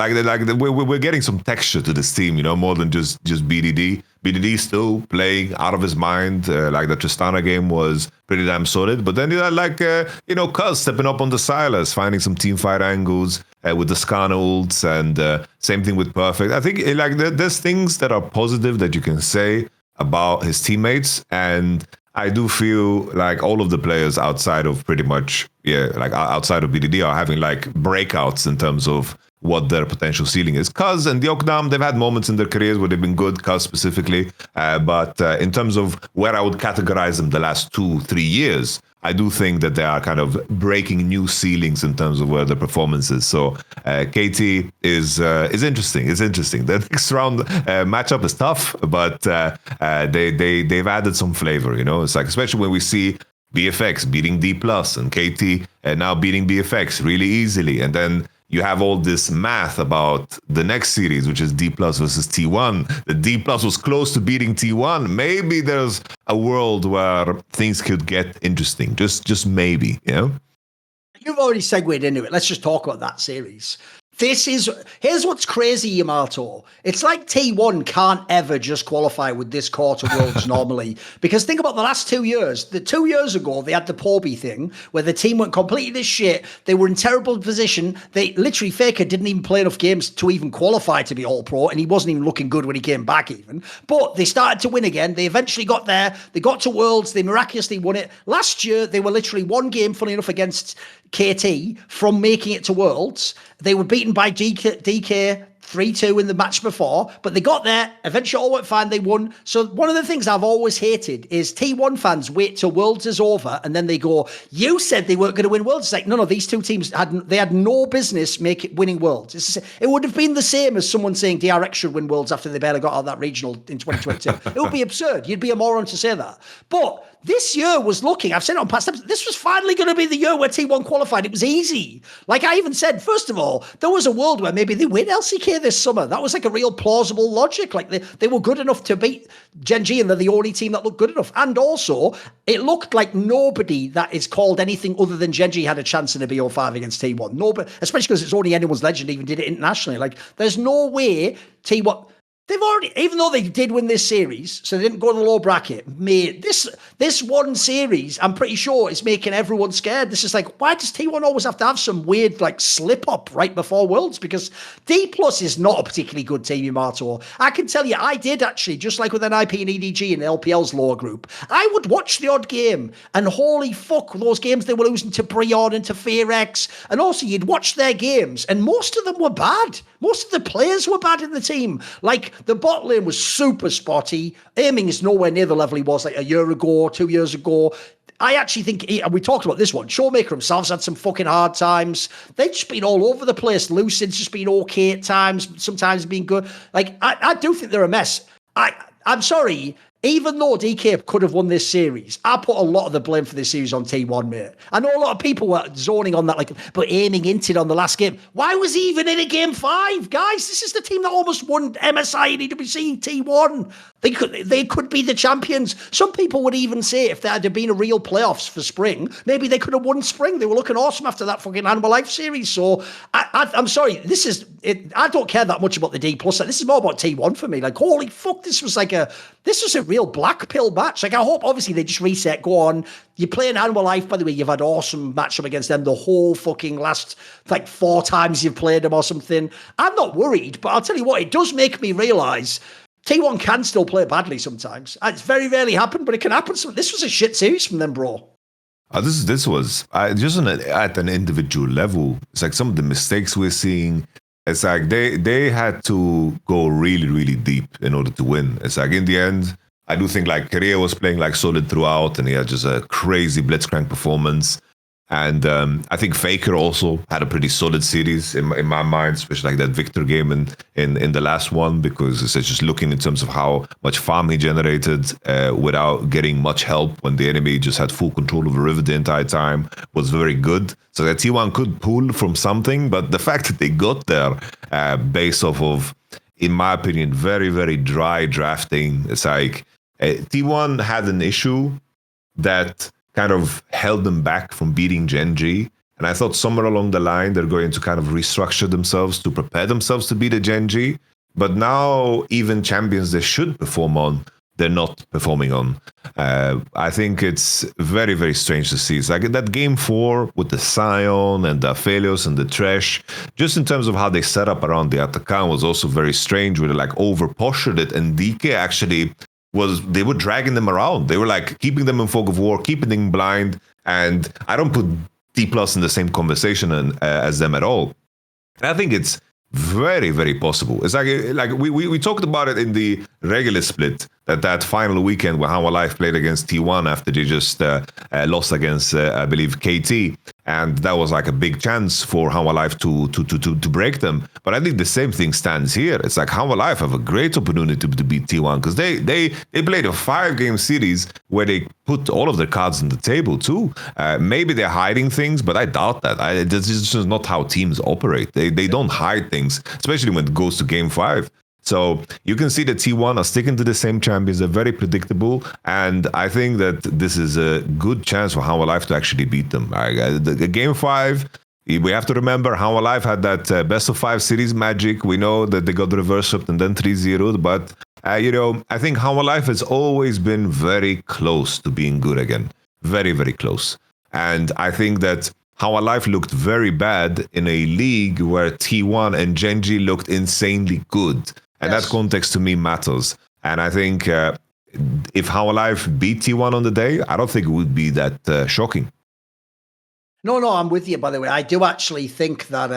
we're getting some texture to this team, you know, more than just BDD. BDD still playing out of his mind. Like the Tristana game was pretty damn solid, but then you had like Cuz stepping up on the Silas, finding some team fight angles with the Skarner ults, and same thing with Perfect. I think there's things that are positive that you can say about his teammates, and I do feel like all of the players outside of pretty much, like outside of BDD are having like breakouts in terms of what their potential ceiling is. Cuz and Yokdam, they've had moments in their careers where they've been good, Cuz specifically. But in terms of where I would categorize them the last 2-3 years, I do think that they are kind of breaking new ceilings in terms of where the performance is. So KT is interesting. It's interesting. The next round matchup is tough, but they've added some flavor. You know, it's like especially when we see BFX beating DPlus and KT and now beating BFX really easily, and then you have all this math about the next series, which is DPlus versus T1. The DPlus was close to beating T1. Maybe there's a world where things could get interesting. Just maybe, you know? You've already segued into it. Let's just talk about that series. Here's what's crazy, Yamato. It's like T1 can't ever just qualify with this quarter worlds normally. Because think about the last 2 years. The 2 years ago, they had the Porby thing where the team went completely to shit. They were in terrible position. They literally, Faker didn't even play enough games to even qualify to be all pro. And he wasn't even looking good when he came back even. But they started to win again. They eventually got there. They got to worlds. They miraculously won it. Last year, they were literally one game, funny enough, against KT from making it to worlds. They were beaten by DK 3-2 in the match before, but they got there. Eventually all went fine. They won. So one of the things I've always hated is T1 fans wait till Worlds is over and then they go, you said they weren't going to win Worlds. It's like, no, these two teams had no business winning Worlds. It would have been the same as someone saying DRX should win Worlds after they barely got out of that regional in 2022. It would be absurd. You'd be a moron to say that. But this year was looking, I've said it on past episodes, this was finally going to be the year where T1 qualified. It was easy. Like I even said, first of all, there was a world where maybe they win LCK this summer. That was like a real plausible logic. Like they were good enough to beat Gen G and they're the only team that looked good enough. And also, it looked like nobody that is called anything other than Gen G had a chance in a BO5 against T1. Nobody, especially because it's only anyone's legend even did it internationally. Like there's no way T1... They've already, even though they did win this series, so they didn't go to the low bracket, made this one series, I'm pretty sure, is making everyone scared. This is like, why does T1 always have to have some weird like slip up right before Worlds? Because DPlus is not a particularly good team, Yamato. I can tell you, I did actually, just like with NIP and EDG in LPL's lower group, I would watch the odd game, and holy fuck, those games they were losing to Brion and to Fearex, and also you'd watch their games, and most of them were bad. Most of the players were bad in the team. Like, the bot lane was super spotty. Aiming is nowhere near the level he was like a year ago, 2 years ago. I actually think, and we talked about this one, Showmaker himself's had some fucking hard times. They've just been all over the place. Lucid's just been okay at times, sometimes been good. Like, I do think they're a mess. I'm sorry. Even though DK could have won this series, I put a lot of the blame for this series on T1, mate. I know a lot of people were zoning on that, like, but aiming into it on the last game. Why was he even in a game 5? Guys, this is the team that almost won MSI and EWC T1. They could be the champions. Some people would even say if there had been a real playoffs for spring, maybe they could have won spring. They were looking awesome after that fucking Animal Life series. So I'm sorry, this is it. I don't care that much about the D+. This is more about T1 for me. Like, holy fuck, this was a real black pill match. Like, I hope obviously they just reset, go on. You're playing Animal Life, by the way, you've had awesome matchup against them the whole fucking last, like, 4 times you've played them or something. I'm not worried, but I'll tell you what, it does make me realise T1 can still play badly sometimes. It's very rarely happened, but it can happen. So this was a shit series from them, bro. This was just at an individual level. It's like some of the mistakes we're seeing. It's like they had to go really, really deep in order to win. It's like in the end, I do think like Korea was playing like solid throughout, and he had just a crazy blitzcrank performance. And I think Faker also had a pretty solid series in my mind, especially like that Victor game in the last one, because it's just looking in terms of how much farm he generated without getting much help when the enemy just had full control of the river the entire time was very good. So that T1 could pull from something, but the fact that they got there based off of, in my opinion, very, very dry drafting, it's like T1 had an issue that kind of held them back from beating Gen G. And I thought somewhere along the line, they're going to kind of restructure themselves to prepare themselves to beat a Gen G. But now even champions they should perform on, they're not performing on. I think it's very, very strange to see. It's like that game 4 with the Sion and the Aphelios and the Thresh, just in terms of how they set up around the Atakan was also very strange, where they like over-postured it. And DK actually was they were dragging them around. They were like keeping them in fog of war, keeping them blind. And I don't put DPlus in the same conversation as them at all. And I think it's very, very possible. It's like we talked about it in the regular split, that final weekend where Hanwha Life played against T1 after they just lost against, I believe, KT. And that was like a big chance for Hanwha Life to break them. But I think the same thing stands here. It's like Hanwha Life have a great opportunity to beat T1 because they played a 5-game series where they put all of their cards on the table too. Maybe they're hiding things, but I doubt that. This is just not how teams operate. They don't hide things, especially when it goes to game 5. So you can see that T1 are sticking to the same champions. They're very predictable. And I think that this is a good chance for Hanwha Life to actually beat them. The game 5, we have to remember Hanwha Life had that best of 5 series magic. We know that they got the reverse swept and then 3-0. But, I think Hanwha Life has always been very close to being good again. Very, very close. And I think that Hanwha Life looked very bad in a league where T1 and Gen.G looked insanely good. And that context to me matters. And I think if Hanwha Life beat T1 on the day, I don't think it would be that shocking. No, I'm with you, by the way. I do actually think that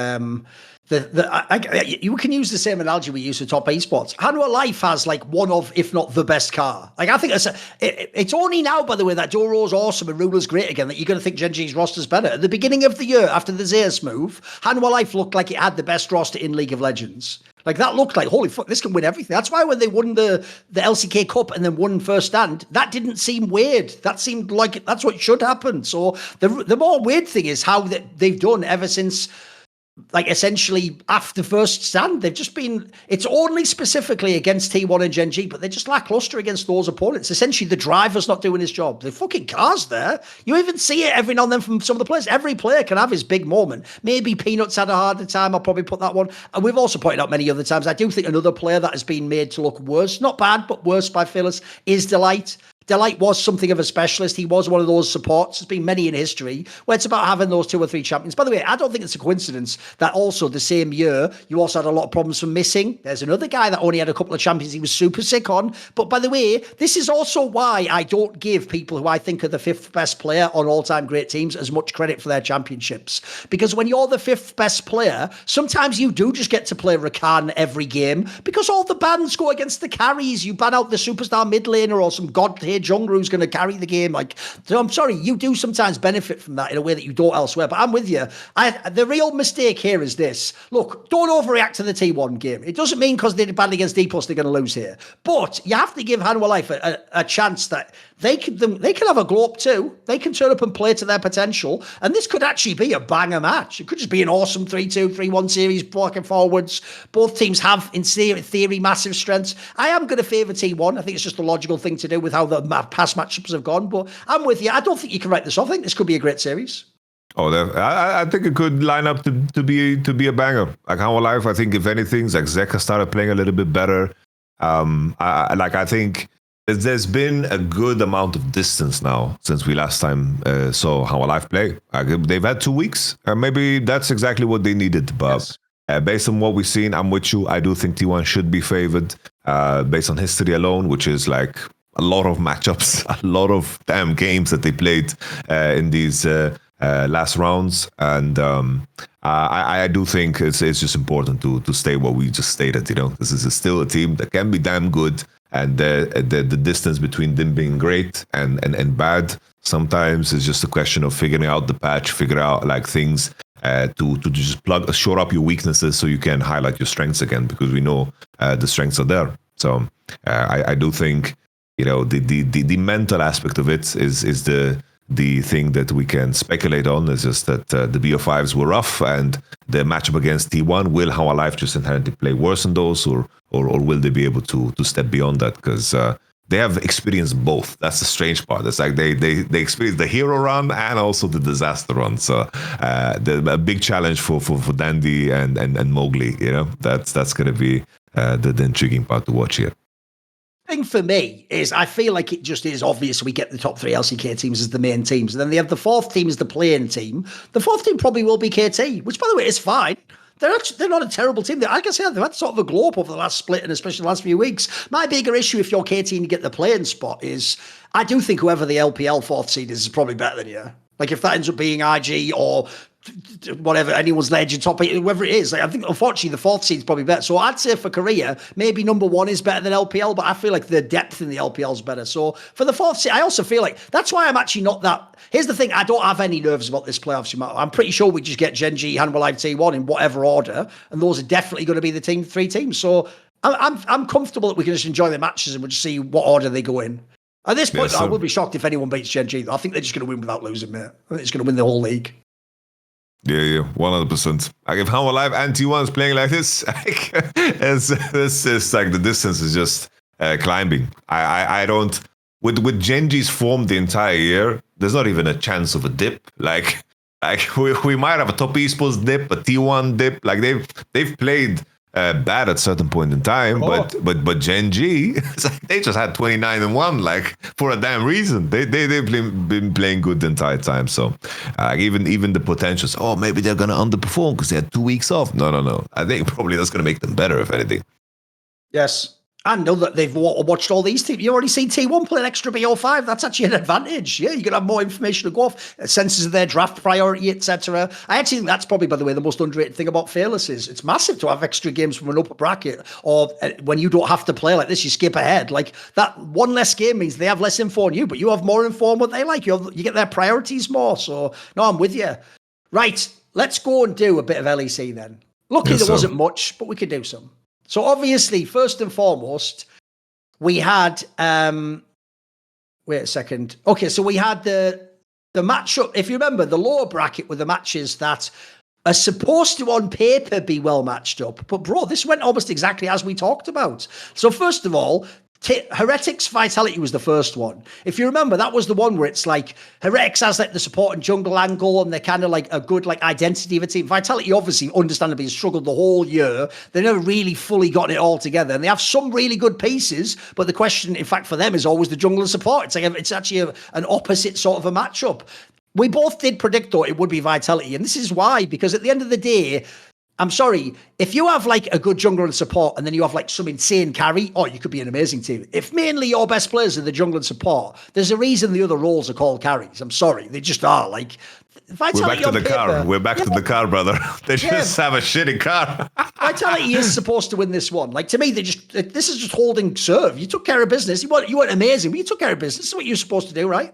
you can use the same analogy we use for top esports. Hanwha Life has like one of, if not the best car. Like I think it's only now, by the way, that Doro's awesome and Ruler's great again that you're going to think Gen.G's roster's better. At the beginning of the year, after the Zeus move, Hanwha Life looked like it had the best roster in League of Legends. Like that looked like, holy fuck, this can win everything. That's why when they won the LCK Cup and then won first stand, that didn't seem weird. That seemed like that's what should happen. So the more weird thing is how they've done ever since, like essentially after first stand, they've just been, it's only specifically against T1 and Gen.G, but they're just lackluster against those opponents. Essentially the driver's not doing his job. The fucking car's there. You even see it every now and then from some of the players. Every player can have his big moment. Maybe Peanuts had a harder time. I'll probably put that one. And we've also pointed out many other times, I do think another player that has been made to look worse, not bad, but worse by Phyllis, is Delight. Delight was something of a specialist. He was one of those supports. There's been many in history where it's about having those 2 or 3 champions. By the way, I don't think it's a coincidence that also the same year, you also had a lot of problems from missing. There's another guy that only had a couple of champions he was super sick on. But by the way, this is also why I don't give people who I think are the 5th best player on all-time great teams as much credit for their championships. Because when you're the 5th best player, sometimes you do just get to play Rakan every game because all the bans go against the carries. You ban out the superstar mid laner or some god-tier jungler who's going to carry the game. Like, so I'm sorry, you do sometimes benefit from that in a way that you don't elsewhere. But I'm with you. The real mistake here is this. Look, don't overreact to the T1 game. It doesn't mean because they did badly against DPlus they're going to lose here. But you have to give Hanwha Life a chance that they can have a glow up too. They can turn up and play to their potential. And this could actually be a banger match. It could just be an awesome 3-2, 3-1 series, blocking forwards. Both teams have, in theory, massive strengths. I am going to favour T1. I think it's just a logical thing to do with how the past matchups have gone. But I'm with you. I don't think you can write this off. I think this could be a great series. Oh, I think it could line up to be a banger. Like Hanwha Life, I think if anything, like Zeka started playing a little bit better. I think there's been a good amount of distance now since we last time saw Hanwha Life play. They've had 2 weeks. Maybe that's exactly what they needed. But based on what we've seen, I'm with you. I do think T1 should be favored based on history alone, which is like a lot of matchups, a lot of damn games that they played in these last rounds. And I do think it's just important to stay what we just stated. This is still a team that can be damn good. And the distance between them being great and bad sometimes is just a question of figuring out the patch, figure out like things to just shore up your weaknesses so you can highlight your strengths again, because we know the strengths are there. So I do think the mental aspect of it is the thing that we can speculate on. Is just that the BO5s were rough, and the matchup against T1, will Hanwha Life just inherently play worse than those, or will they be able to step beyond that? Because they have experienced both. That's the strange part. It's like they experienced the hero run and also the disaster run. So a big challenge for Dandy and Mowgli. That's going to be the intriguing part to watch here. Thing for me is I feel like it just is obvious we get the top 3 LCK teams as the main teams, and then they have the 4th team as the playing team. The 4th team probably will be KT, which by the way is fine. they're not a terrible team. Like I said, they've had sort of a glow up over the last split and especially the last few weeks. My bigger issue if you're KT and you get the playing spot is I do think whoever the LPL fourth seed is probably better than you. Like if that ends up being IG or whatever, anyone's legend top 8, whoever it is. Like, I think unfortunately the fourth seed is probably better. So I'd say for Korea, maybe number 1 is better than LPL, but I feel like the depth in the LPL is better. So for the fourth seed, I also feel like that's why I'm actually not that. Here's the thing, I don't have any nerves about this playoffs. I'm pretty sure we just get Gen G, Hanwha Live T1 in whatever order, and those are definitely going to be the 3 teams. So I'm comfortable that we can just enjoy the matches and we'll just see what order they go in. At this point, I would be shocked if anyone beats Gen G. I think they're just going to win without losing, mate. I think they're just going to win the whole league. Yeah, 100%. Like if Hanwha Live and T1 is playing like this, it's like the distance is just climbing. I don't with Gen G's form the entire year. There's not even a chance of a dip. Like we might have a top esports dip, a T1 dip. Like they've played bad at certain point in time, but Gen G, they just had 29-1, like for a damn reason. They've been playing good the entire time. So even the potentials, maybe they're gonna underperform because they had 2 weeks off. No. I think probably that's gonna make them better if anything. Yes. And know that they've watched all these teams. You already seen T1 play an extra BO5. That's actually an advantage. Yeah, you're going to have more information to go off. Senses of their draft priority, etc. I actually think that's probably, by the way, the most underrated thing about Fearless is it's massive to have extra games from an upper bracket, or when you don't have to play like this, you skip ahead. Like that one less game means they have less info on you, but you have more info on what they like. You get their priorities more. So, no, I'm with you. Right, let's go and do a bit of LEC then. Luckily, there wasn't much, but we could do some. So obviously, first and foremost, we had wait a second. Okay, so we had the matchup. If you remember, the lower bracket were the matches that are supposed to, on paper, be well matched up. But bro, this went almost exactly as we talked about. So first of all, Heretics Vitality was the first one. If you remember, that was the one where it's like Heretics has like the support and jungle angle, and they're kind of like a good like identity of a team. Vitality obviously, understandably, has struggled the whole year. They never really fully got it all together, and they have some really good pieces. But the question, in fact, for them is always the jungle and support. It's like it's actually an opposite sort of a matchup. We both did predict though it would be Vitality, and this is why, because at the end of the day, I'm sorry, if you have like a good jungler and support and then you have like some insane carry, you could be an amazing team. If mainly your best players are the jungler and support, there's a reason the other roles are called carries. I'm sorry, they just are. Like, Vitality we're back to the car. We're back to the car, brother. They just have a shitty car. Vitality is supposed to win this one. Like, to me, this is just holding serve. You took care of business. You weren't amazing, but you took care of business. This is what you're supposed to do, right?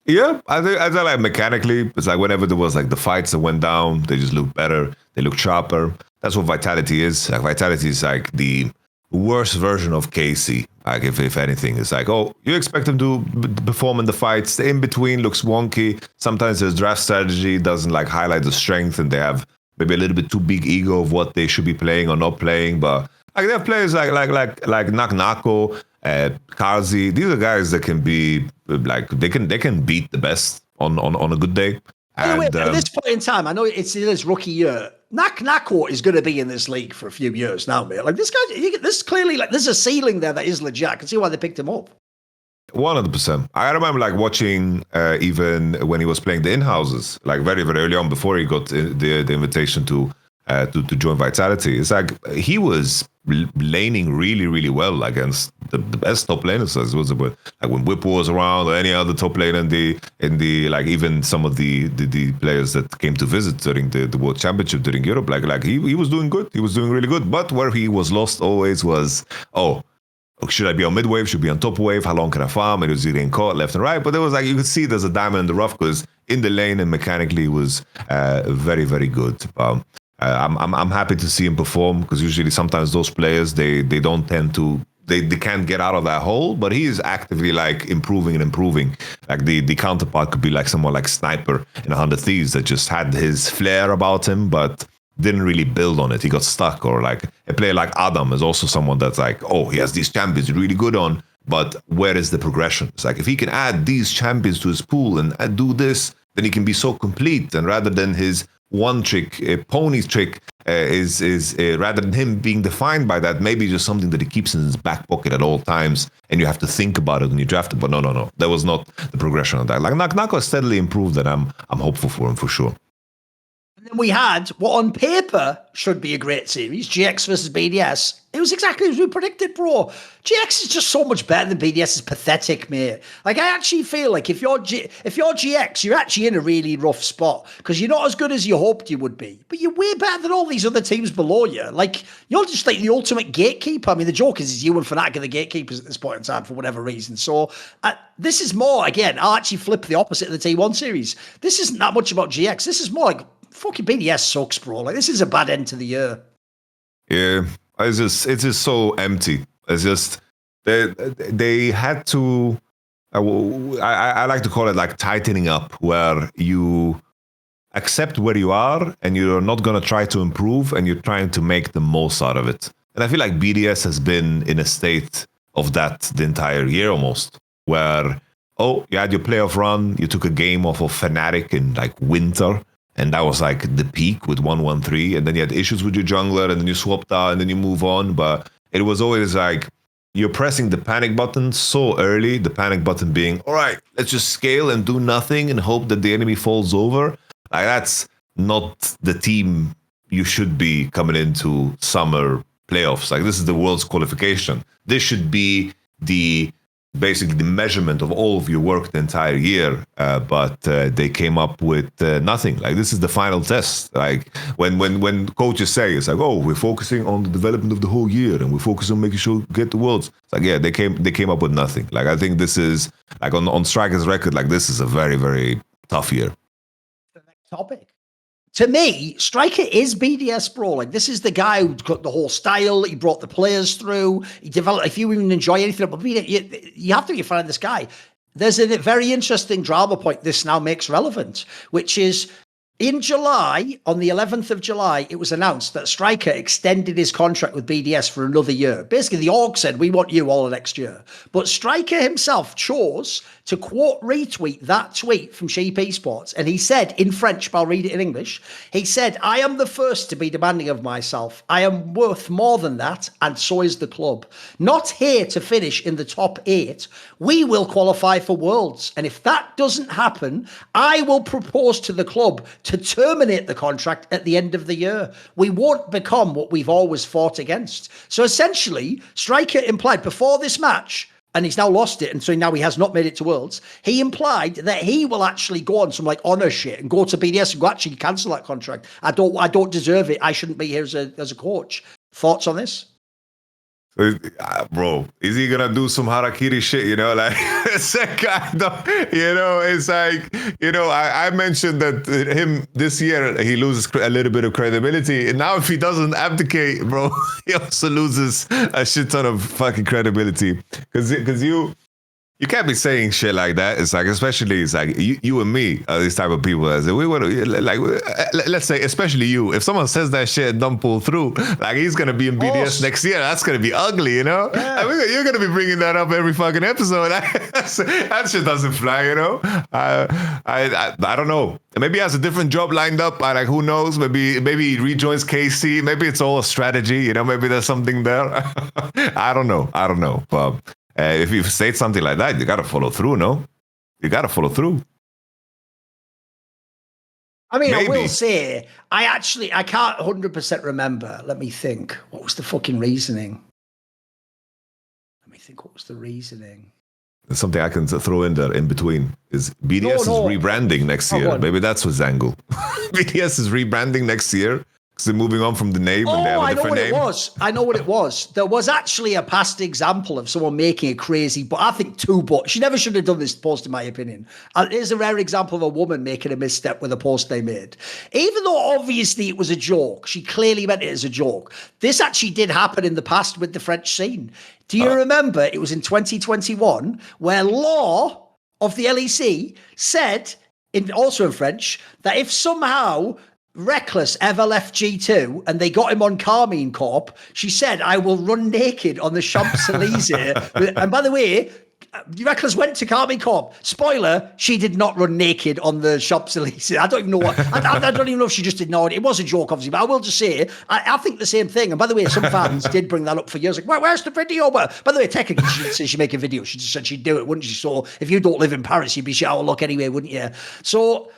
Yeah, I think like mechanically, it's like whenever there was like the fights that went down, they just looked better. They look sharper. That's what Vitality is. Like Vitality is like the worst version of KC. Like if anything, it's like, you expect them to perform in the fights. The in between looks wonky. Sometimes their draft strategy doesn't like highlight the strength, and they have maybe a little bit too big ego of what they should be playing or not playing. But like they have players like Naknako, Karzi. These are guys that can be like they can beat the best on a good day. And at this point in time, I know it's his rookie year. Naknako is going to be in this league for a few years now, mate. Like this guy, this clearly like there's a ceiling there that is legit. I can see why they picked him up. 100%. I remember like watching even when he was playing the in-houses, like very, very early on before he got the invitation to join Vitality. It's like he was laning really, really well against the best top laners. So it was like when Bwipo was around or any other top lane in the like even some of the players that came to visit during the World Championship during Europe, like he was doing good. He was doing really good. But where he was lost always was, should I be on mid wave? Should I be on top wave? How long can I farm? And it was getting caught left and right. But there was like, you could see there's a diamond in the rough because in the lane and mechanically was very, very good. I'm happy to see him perform because usually sometimes those players, they don't tend to, they can't get out of that hole, but he is actively like improving and improving. Like the counterpart could be like someone like Sniper in 100 Thieves that just had his flair about him, but didn't really build on it. He got stuck. Or like a player like Adam is also someone that's like, he has these champions really good on, but where is the progression? It's like if he can add these champions to his pool and do this, then he can be so complete. And rather than his one trick, a pony trick, is rather than him being defined by that, maybe just something that he keeps in his back pocket at all times, and you have to think about it when you draft it. But no, that was not the progression of that. Like Naknako steadily improved, and I'm hopeful for him for sure. then we had what on paper should be a great series, GX versus BDS. It was exactly as we predicted, bro. GX is just so much better than BDS. Is pathetic, mate. Like, I actually feel like if you're GX, you're actually in a really rough spot because you're not as good as you hoped you would be. But you're way better than all these other teams below you. Like, you're just like the ultimate gatekeeper. I mean, the joke is you and Fnatic are the gatekeepers at this point in time for whatever reason. So this is more, again, I'll actually flip the opposite of the T1 series. This isn't that much about GX. This is more like, fucking BDS sucks, bro. Like, this is a bad end to the year. Yeah, it's just so empty. It's just they had to. I like to call it like tightening up, where you accept where you are and you're not gonna try to improve, and you're trying to make the most out of it. And I feel like BDS has been in a state of that the entire year almost, where you had your playoff run, you took a game off of Fnatic in like winter. And that was like the peak with 1-1-3. And then you had issues with your jungler, and then you swapped out, and then you move on. But it was always like you're pressing the panic button so early, the panic button being, all right, let's just scale and do nothing and hope that the enemy falls over. Like, that's not the team you should be coming into summer playoffs. Like, this is the world's qualification. This should be basically the measurement of all of your work the entire year, but they came up with nothing. Like, this is the final test. Like, when coaches say it's like, oh, we're focusing on the development of the whole year and we're focusing on making sure we get the worlds. It's like, yeah, they came up with nothing. Like, I think this is like on Striker's record, like, this is a very, very tough year. The next topic. To me, Striker is BDS, bro. Like, this is the guy who got the whole style. He brought the players through. He developed. If you even enjoy anything about BDS, you have to be a fan of this guy. There's a very interesting drama point this now makes relevant, which is in July, on the 11th of July, it was announced that Striker extended his contract with BDS for another year. Basically, the org said, we want you all the next year. But Striker himself chose to quote retweet that tweet from Shaky Esports. And he said in French, but I'll read it in English. He said, I am the first to be demanding of myself. I am worth more than that, and so is the club. Not here to finish in the top 8. We will qualify for Worlds. And if that doesn't happen, I will propose to the club to terminate the contract at the end of the year. We won't become what we've always fought against. So essentially, Striker implied before this match, and he's now lost it, and so now he has not made it to Worlds, he implied that he will actually go on some like honor shit and go to BDS and go, actually cancel that contract. I don't deserve it. I shouldn't be here as a coach. Thoughts on this? Bro, is he gonna do some harakiri shit? You know, like it's like, I mentioned that him this year he loses a little bit of credibility, and now if he doesn't abdicate, bro, he also loses a shit ton of fucking credibility because you can't be saying shit like that. It's like, especially, it's like you and me are these type of people. As we want to, like, let's say, especially you. If someone says that shit and don't pull through, like, he's gonna be in BDS next year. That's gonna be ugly, you know. Yeah. Like, you're gonna be bringing that up every fucking episode. That shit doesn't fly, you know. I don't know. Maybe he has a different job lined up. Like, who knows? Maybe he rejoins KC. Maybe it's all a strategy. You know, maybe there's something there. I don't know. But if you say something like that, you gotta follow through, no? You gotta follow through. I mean, maybe. I will say, I can't 100% remember. Let me think. What was the fucking reasoning? What was the reasoning? Something I can throw in there in between is BDS is rebranding next year. Maybe that's what's angle. BDS is rebranding next year. Because they're moving on from the name and they have a different name. I know what it was. There was actually a past example of someone making a crazy, but I think two bots. She never should have done this post, in my opinion. Here's a rare example of a woman making a misstep with a post they made. Even though obviously it was a joke, she clearly meant it as a joke. This actually did happen in the past with the French scene. Do you remember? It was in 2021 where Law of the LEC said, also in French, that if somehow Reckless ever left G2 and they got him on Karmine Corp, she said, I will run naked on the Champs-Elysees. And by the way, Reckless went to Karmine Corp. Spoiler, she did not run naked on the Champs-Elysees. I don't even know what. I don't even know if she just ignored it. It was a joke, obviously, but I will just say, I think the same thing. And by the way, some fans did bring that up for years. Like, where's the video? But by the way, technically, she didn't say she'd make a video. She just said she'd do it, wouldn't she? So if you don't live in Paris, you'd be shit out of luck anyway, wouldn't you? So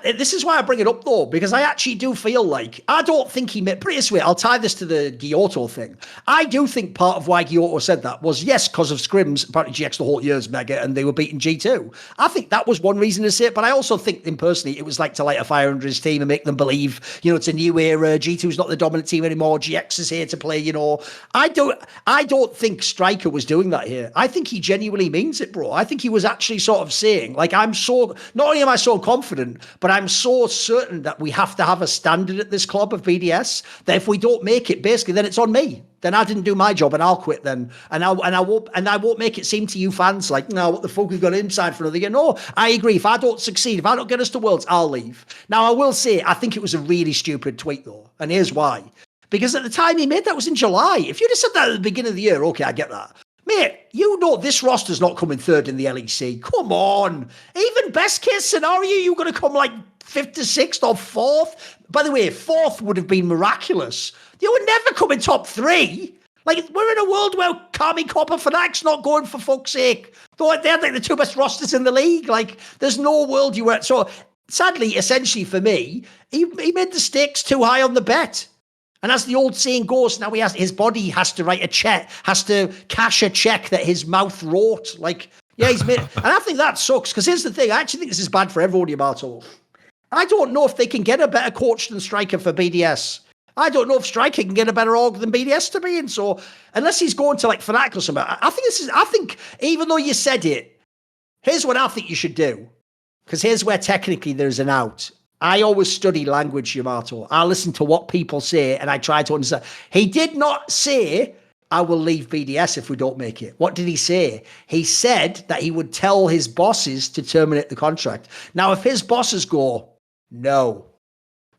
This is why I bring it up though, because I actually do feel like, I don't think he made, pretty sweet, I'll tie this to the Gyotto thing. I do think part of why Gyotto said that was, yes, because of scrims, apparently GX the whole year's mega and they were beating G2. I think that was one reason to say it, but I also think him personally, it was like to light a fire under his team and make them believe, it's a new era, G2's not the dominant team anymore, GX is here to play, I don't think Striker was doing that here. I think he genuinely means it, bro. I think he was actually sort of saying, like, not only am I so confident, but I'm so certain that we have to have a standard at this club of BDS that if we don't make it, basically, then it's on me. Then I didn't do my job and I'll quit then. And I won't make it seem to you fans like, no, what the fuck, we've got inside for another year. No, I agree. If I don't succeed, if I don't get us to Worlds, I'll leave. Now, I will say, I think it was a really stupid tweet though. And here's why. Because at the time he made that was in July. If you'd have said that at the beginning of the year, okay, I get that. Mate, this roster's not coming third in the LEC. Come on. Even best case scenario, you're going to come like 5th to 6th or 4th. By the way, 4th would have been miraculous. You would never come in top 3. Like, we're in a world where Karmine Corp and Fnatic's not going, for fuck's sake. They had like the 2 best rosters in the league. Like, there's no world you were at. So, sadly, essentially for me, he made the stakes too high on the bet. And as the old saying goes, now his body has to write a check, has to cash a check that his mouth wrote. Like, yeah, he's made, and I think that sucks, because here's the thing, I actually think this is bad for everyone, Yamato. I don't know if they can get a better coach than Striker for BDS. I don't know if Striker can get a better org than BDS to be in. So, unless he's going to like Fnatic or something, I think, even though you said it, here's what I think you should do. Because here's where technically there's an out. I always study language, Yamato. I listen to what people say and I try to understand. He did not say, I will leave BDS if we don't make it. What did he say? He said that he would tell his bosses to terminate the contract. Now, if his bosses go, no.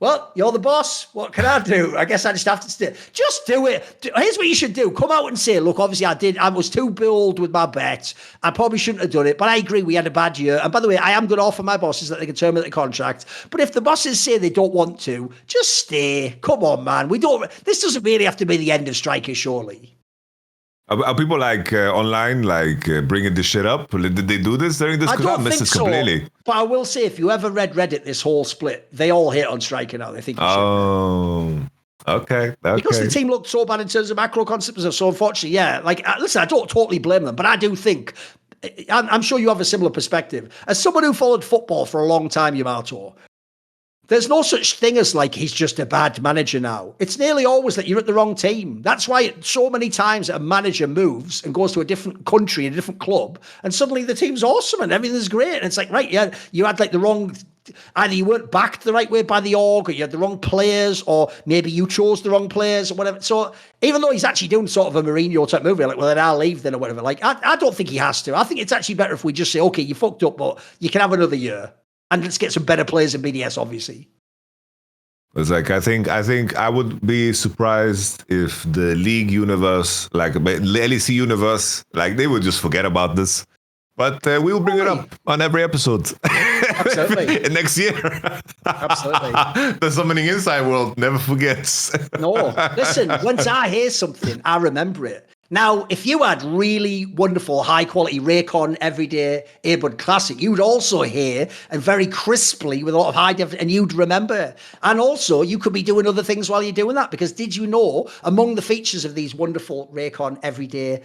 Well, you're the boss. What can I do? I guess I just have to stay. Just do it. Here's what you should do. Come out and say, look, obviously I was too bold with my bet. I probably shouldn't have done it, but I agree we had a bad year. And by the way, I am going to offer my bosses that they can terminate the contract. But if the bosses say they don't want to, just stay. Come on, man. This doesn't really have to be the end of Striker, surely. Are people like online, like bringing this shit up? Did they do this during this? Because I missed this completely. But I will say, if you ever read Reddit, this whole split, they all hate on Striker now. They think. Okay. Because the team looked so bad in terms of macro concepts. So unfortunately, yeah. Like, listen, I don't totally blame them, but I do think. I'm sure you have a similar perspective. As someone who followed football for a long time, Yamato, there's no such thing as like he's just a bad manager now. It's nearly always that you're at the wrong team. That's why so many times a manager moves and goes to a different country, a different club, and suddenly the team's awesome and everything's great. And it's like, right, yeah, you had like the wrong, either you weren't backed the right way by the org, or you had the wrong players, or maybe you chose the wrong players or whatever. So even though he's actually doing sort of a Mourinho type movie, like, well, then I'll leave then or whatever. Like, I don't think he has to. I think it's actually better if we just say, okay, you fucked up, but you can have another year. And let's get some better players in BDS, obviously. It's like, I think I would be surprised if the league universe, like the LEC universe, like they would just forget about this. But we will bring it up on every episode. Absolutely. Next year. Absolutely. The Summoning Inside World never forgets. No. Listen, once I hear something, I remember it. Now, if you had really wonderful, high-quality Raycon Everyday Airbud Classic, you would also hear, and very crisply, with a lot of high definition, and you'd remember. And also, you could be doing other things while you're doing that, because did you know, among the features of these wonderful Raycon Everyday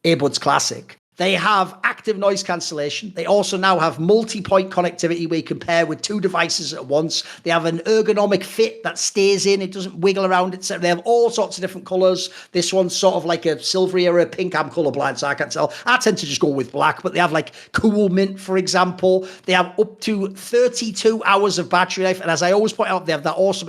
Airbuds Classic, they have active noise cancellation. They also now have multi-point connectivity where you can pair with 2 devices at once. They have an ergonomic fit that stays in. It doesn't wiggle around, etc. They have all sorts of different colors. This one's sort of like a silvery or a pink. I'm colorblind, so I can't tell. I tend to just go with black, but they have like cool mint, for example. They have up to 32 hours of battery life. And as I always point out, they have that awesome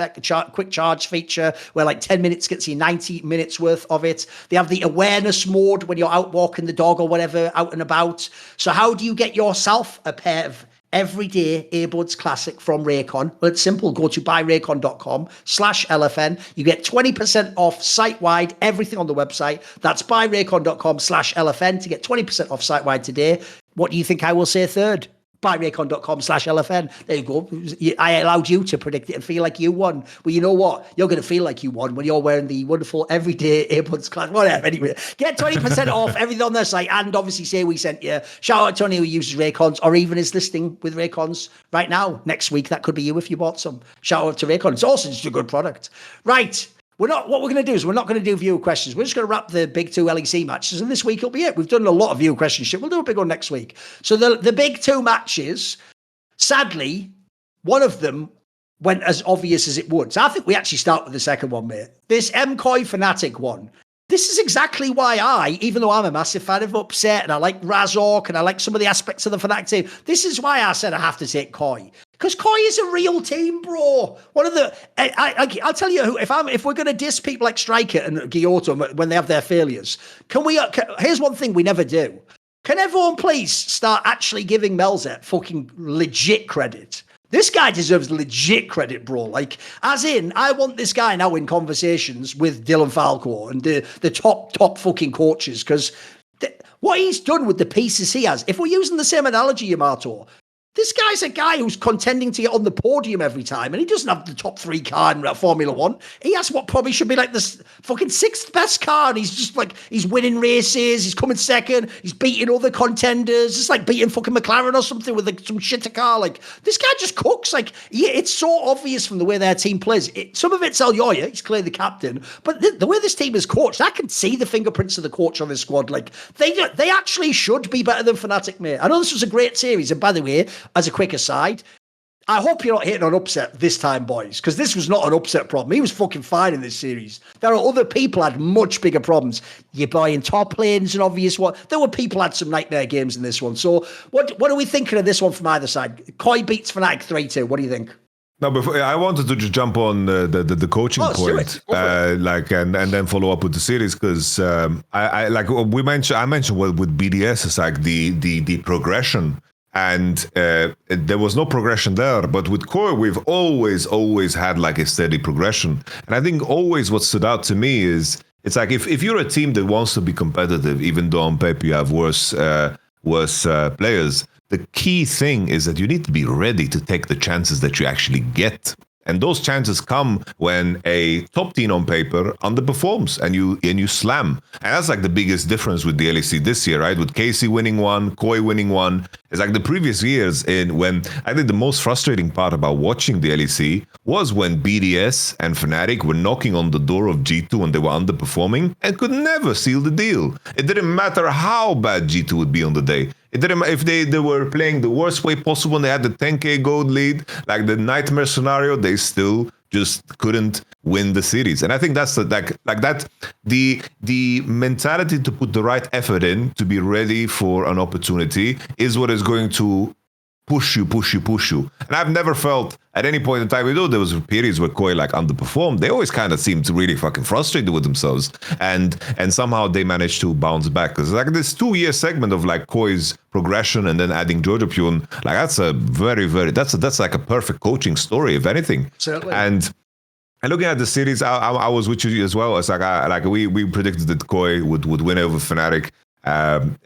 quick charge feature where like 10 minutes gets you 90 minutes worth of it. They have the awareness mode when you're out walking the dog or whatever, out and about. So how do you get yourself a pair of everyday Airbuds Classic from Raycon? Well, it's simple. Go to buyraycon.com/LFN. You get 20% off site-wide, everything on the website. That's buyraycon.com/LFN to get 20% off site-wide today. What do you think I will say third? buyraycon.com/LFN. There you go. I allowed you to predict it and feel like you won. Well, you know what? You're going to feel like you won when you're wearing the wonderful everyday earbuds class. Whatever. Anyway, get 20% off everything on their site, and obviously say we sent you. Shout out to anyone who uses Raycons or even is listening with Raycons right now. Next week, that could be you if you bought some. Shout out to Raycon. It's also just a good product. Right. What we're going to do is we're not going to do viewer questions. We're just going to wrap the big 2 LEC matches, and this week will be it. We've done a lot of viewer question shit. We'll do a big one next week. So the big 2 matches, sadly, one of them went as obvious as it would. So I think we actually start with the second one, mate. This MKoi Fnatic one. This is exactly why even though I'm a massive fan of Upset and I like Razork and I like some of the aspects of the Fnatic team, this is why I said I have to take Koi. Because Koi is a real team, bro. One of the, I'll tell you who. If we're going to diss people like Striker and Gyoto when they have their failures, here's one thing we never do. Can everyone please start actually giving Melzet fucking legit credit? This guy deserves legit credit, bro. Like, as in, I want this guy now in conversations with Dylan Falco and the top fucking coaches, because what he's done with the pieces he has, if we're using the same analogy, Yamato, this guy's a guy who's contending to get on the podium every time, and he doesn't have the top 3 car in Formula One. He has what probably should be like the fucking 6th best car, and he's just like, he's winning races, he's coming second, he's beating other contenders, it's like beating fucking McLaren or something with like some shitter car. Like, this guy just cooks. Like, yeah, it's so obvious from the way their team plays. Some of it's El Yoya, he's clearly the captain, but the way this team is coached, I can see the fingerprints of the coach on this squad. Like, they actually should be better than Fnatic, mate. I know this was a great series, and by the way, as a quick aside, I hope you're not hitting on Upset this time, boys, because this was not an Upset problem. He was fucking fine in this series. There are other people had much bigger problems. Your boy in top lanes, an obvious one. There were people had some nightmare games in this one. So what are we thinking of this one from either side? Koi beats Fnatic 3-2. What do you think? No, before I wanted to just jump on the coaching point, and then follow up with the series, because I mentioned with BDS, it's like the progression. And there was no progression there, but with Koi, we've always had like a steady progression. And I think always what stood out to me is, it's like if you're a team that wants to be competitive, even though on paper you have worse players, the key thing is that you need to be ready to take the chances that you actually get. And those chances come when a top team on paper underperforms and you slam. And that's like the biggest difference with the LEC this year, right? With Casey winning one, Koi winning one. It's like the previous years when I think the most frustrating part about watching the LEC was when BDS and Fnatic were knocking on the door of G2 and they were underperforming and could never seal the deal. It didn't matter how bad G2 would be on the day. It didn't matter if they were playing the worst way possible and they had the 10k gold lead, like the nightmare scenario, they still just couldn't win the series. And I think that's the mentality to put the right effort in, to be ready for an opportunity, is what is going to push you. And I've never felt at any point in time, although there was periods where Koi like underperformed, they always kind of seemed to really fucking frustrated with themselves, and somehow they managed to bounce back. Because like this 2-year segment of like Koi's progression and then adding Jojo Pune, like that's a that's like a perfect coaching story, if anything. Certainly. And looking at the series, I was with you as well. It's like we predicted that Koi would win over Fnatic. And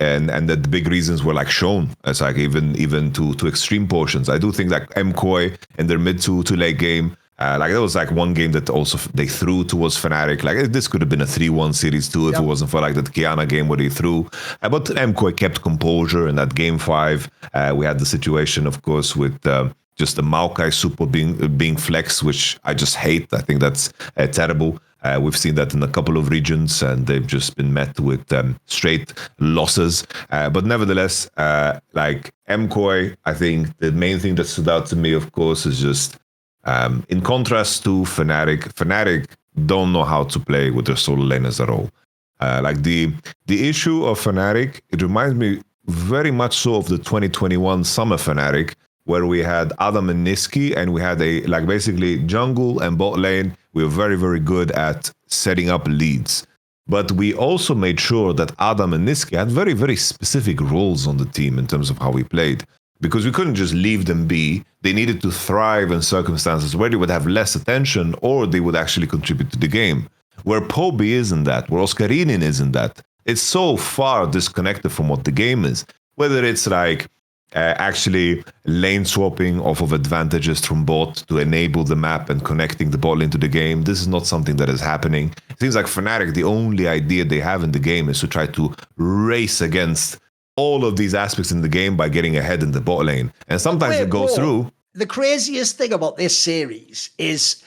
that the big reasons were like shown. It's like even to extreme portions. I do think that MKoi in their mid to late game, like there was like one game that also they threw towards Fnatic. Like this could have been a 3-1 series too, if it wasn't for like that Kiana game where they threw. But MKoi kept composure in that game 5. We had the situation, of course, with just the Maokai super being flexed, which I just hate. I think that's terrible. We've seen that in a couple of regions, and they've just been met with straight losses. But nevertheless, like MKoi, I think the main thing that stood out to me, of course, is just in contrast to Fnatic don't know how to play with their solo laners at all. Like the issue of Fnatic, it reminds me very much so of the 2021 summer Fnatic, where we had Adam and Niski, and we had basically jungle and bot lane. We were very, very good at setting up leads. But we also made sure that Adam and Niski had very, very specific roles on the team in terms of how we played. Because we couldn't just leave them be. They needed to thrive in circumstances where they would have less attention or they would actually contribute to the game. Where Poby isn't that, where Oscarinin isn't that. It's so far disconnected from what the game is. Whether it's like actually lane swapping off of advantages from bot to enable the map and connecting the bot lane to the game. This is not something that is happening. It seems like Fnatic, the only idea they have in the game is to try to race against all of these aspects in the game by getting ahead in the bot lane. And sometimes it goes through. The craziest thing about this series is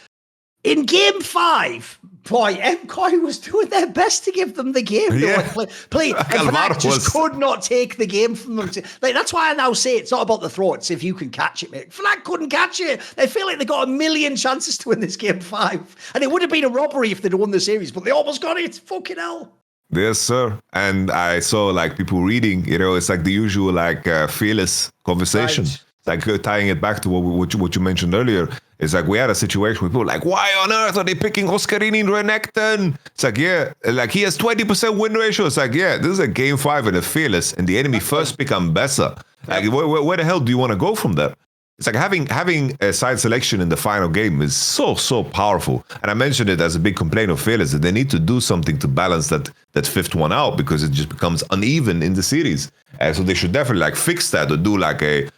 in game 5, boy, MKoi was doing their best to give them the game. They were like, play. And Fnatic just could not take the game from them. Like, that's why I now say it's not about the throw, it's if you can catch it, mate. Fnatic couldn't catch it. They feel like they got a million chances to win this game 5. And it would have been a robbery if they'd won the series, but they almost got it. Fucking hell. Yes, sir. And I saw like people reading, it's like the usual like fearless conversation. Right. It's like tying it back to what you mentioned earlier. It's like we had a situation where people were like, why on earth are they picking Oscarine in Renekton? It's like, yeah, like he has 20% win ratio. It's like, yeah, this is a game 5 and a fearless, and the enemy first pick Ambessa. Like, where the hell do you want to go from there? It's like having a side selection in the final game is so powerful. And I mentioned it as a big complaint of Fearless, that they need to do something to balance that fifth one out, because it just becomes uneven in the series. So they should definitely like fix that, or do like a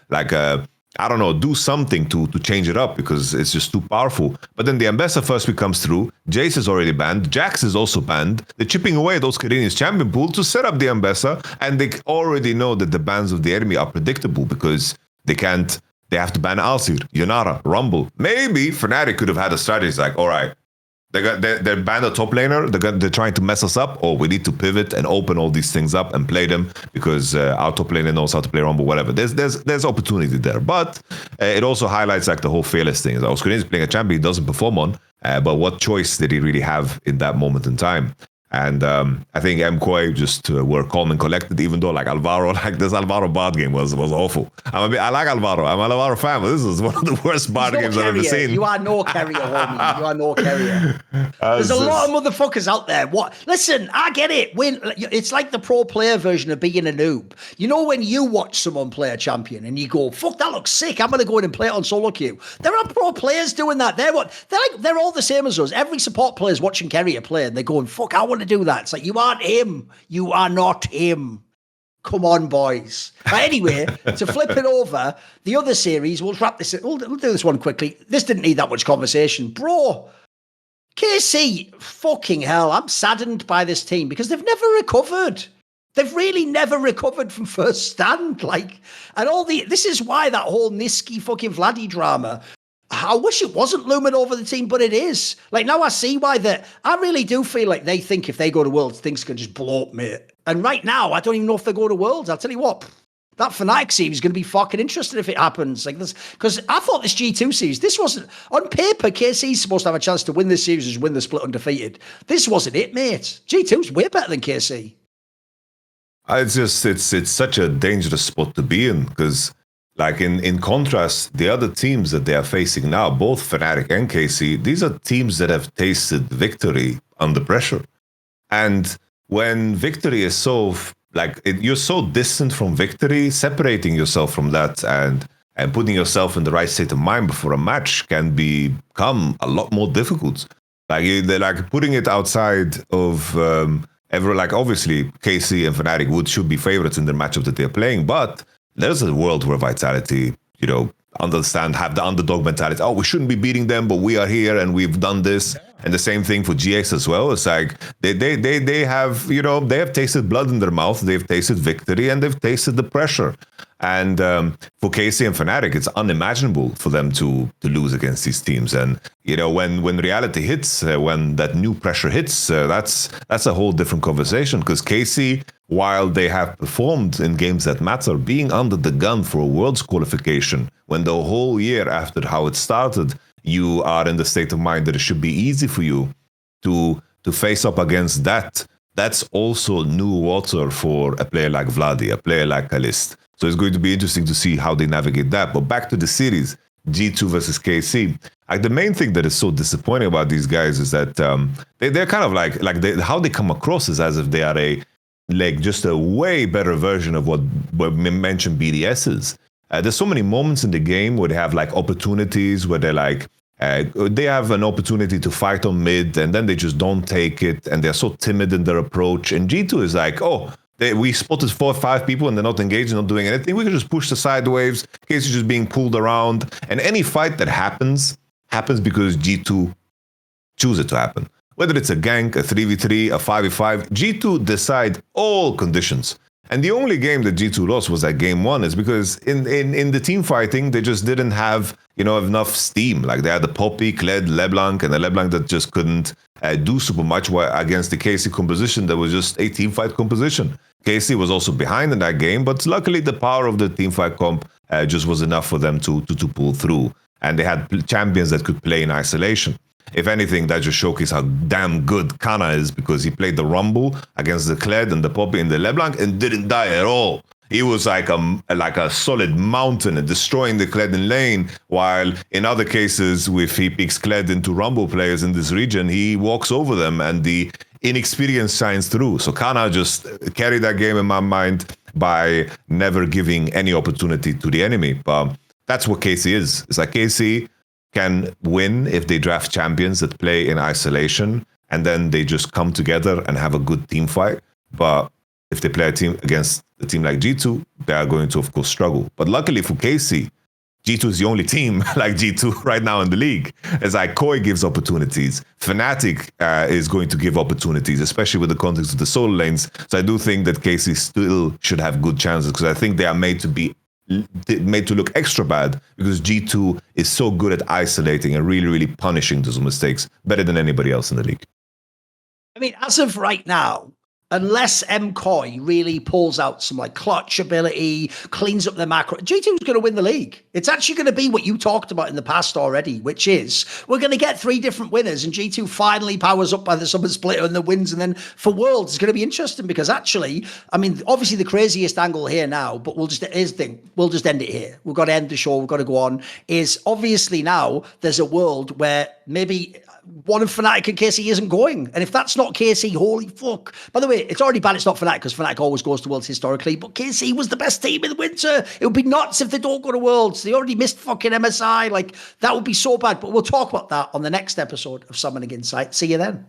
I don't know, do something to change it up, because it's just too powerful. But then the Ambessa first pick comes through. Jace is already banned. Jax is also banned. They're chipping away those Karini's champion pool to set up the Ambessa, and they already know that the bans of the enemy are predictable, because they have to ban Alcir, Yonara, Rumble. Maybe Fnatic could have had a strategy. It's like, all right, they're banned a top laner. They're trying to mess us up. Or we need to pivot and open all these things up and play them, because our top laner knows how to play Rumble. Whatever. There's opportunity there, but it also highlights like the whole fearless thing. Oscarine is playing a champion he doesn't perform on, but what choice did he really have in that moment in time? And I think MKoi just were calm and collected, even though like Alvaro, like this Alvaro Bard game was awful. I like Alvaro. I'm an Alvaro fan, but this is one of the worst Bard games I've ever seen. You are no carrier, homie. You are no carrier. There's a lot of motherfuckers out there. What? Listen, I get it. It's like the pro player version of being a noob. You know when you watch someone play a champion and you go, fuck, that looks sick. I'm going to go in and play it on solo queue. There are pro players doing that. They're all the same as us. Every support player is watching carrier play and they're going, fuck, I want to do that. It's like, you aren't him. You are not him. Come on, boys. But anyway, to flip it over, the other series, we'll wrap this. We'll do this one quickly. This didn't need that much conversation. Bro, KC, fucking hell, I'm saddened by this team because they've never recovered. They've really never recovered from first stand. This is why that whole Niski fucking Vladdy drama, I wish it wasn't looming over the team, but it is. Like, now I see why I really do feel like they think if they go to Worlds, things can just blow up, mate. And right now, I don't even know if they go to Worlds. I'll tell you what, that Fnatic series is going to be fucking interesting if it happens. Like this, because I thought this G2 series, this wasn't, on paper, KC's supposed to have a chance to win this series and win the split undefeated. This wasn't it, mate. G2's way better than KC. It's such a dangerous spot to be in, because like in contrast, the other teams that they are facing now, both Fnatic and KC, these are teams that have tasted victory under pressure. And when victory is so, you're so distant from victory, separating yourself from that and putting yourself in the right state of mind before a match can become a lot more difficult. They're putting it outside of obviously KC and Fnatic should be favorites in the matchup that they're playing, but there's a world where Vitality, have the underdog mentality. Oh, we shouldn't be beating them, but we are here and we've done this. And the same thing for GX as well. It's like they have, they have tasted blood in their mouth. They've tasted victory and they've tasted the pressure. And for KC and Fnatic, it's unimaginable for them to lose against these teams. And when reality hits, when that new pressure hits, that's a whole different conversation. Because KC, while they have performed in games that matter, being under the gun for a Worlds qualification, when the whole year after how it started, you are in the state of mind that it should be easy for you to face up against that. That's also new water for a player like Vladdy, a player like Kalist. So it's going to be interesting to see how they navigate that. But back to the series, G2 versus KC. The main thing that is so disappointing about these guys is that they're kind of how they come across is as if they are just a way better version of what we mentioned BDS is. There's so many moments in the game where they have opportunities where they're they have an opportunity to fight on mid and then they just don't take it and they're so timid in their approach. And G2 is oh, We spotted 4 or 5 people and they're not engaged, not doing anything. We can just push the side waves. KC just being pulled around. And any fight that happens because G2 choose it to happen. Whether it's a gank, a 3v3, a 5v5, G2 decide all conditions. And the only game that G2 lost was that game 1 is because in the team fighting, they just didn't have, enough steam. Like they had the Poppy, Kled, LeBlanc, and the LeBlanc that just couldn't do super much against the KC composition that was just a team fight composition. KC was also behind in that game, but luckily the power of the team fight comp just was enough for them to pull through. And they had champions that could play in isolation. If anything, that just showcased how damn good Kana is, because he played the Rumble against the Kled and the Poppy and the LeBlanc and didn't die at all. He was like a solid mountain and destroying the Kled in lane, while in other cases, if he picks Kled into Rumble players in this region, he walks over them and the inexperience shines through. So Kana just carried that game in my mind by never giving any opportunity to the enemy. But that's what KC is. It's like KC can win if they draft champions that play in isolation, and then they just come together and have a good team fight. But if they play a team against a team like G2, they are going to, of course, struggle. But luckily for KC, G2 is the only team like G2 right now in the league. As MKoi gives opportunities, Fnatic is going to give opportunities, especially with the context of the solo lanes. So I do think that KC still should have good chances, because I think they are made to look extra bad, because G2 is so good at isolating and really, really punishing those mistakes better than anybody else in the league. I mean, as of right now, unless MKoi really pulls out some like clutch ability, cleans up the macro, G2 is going to win the league. It's actually going to be what you talked about in the past already, which is we're going to get 3 different winners, and G2 finally powers up by the summer split and the wins. And then for Worlds, it's going to be interesting, because actually, I mean, obviously the craziest angle here now, but we'll just end it here. We've got to end the show. We've got to go on. Is obviously now there's a world where maybe one of Fnatic and KC isn't going. And if that's not KC, holy fuck. By the way, it's already bad it's not Fnatic, because Fnatic always goes to Worlds historically, but KC was the best team in the winter. It would be nuts if they don't go to Worlds. They already missed fucking MSI. Like, that would be so bad. But we'll talk about that on the next episode of Summoning Insight. See you then.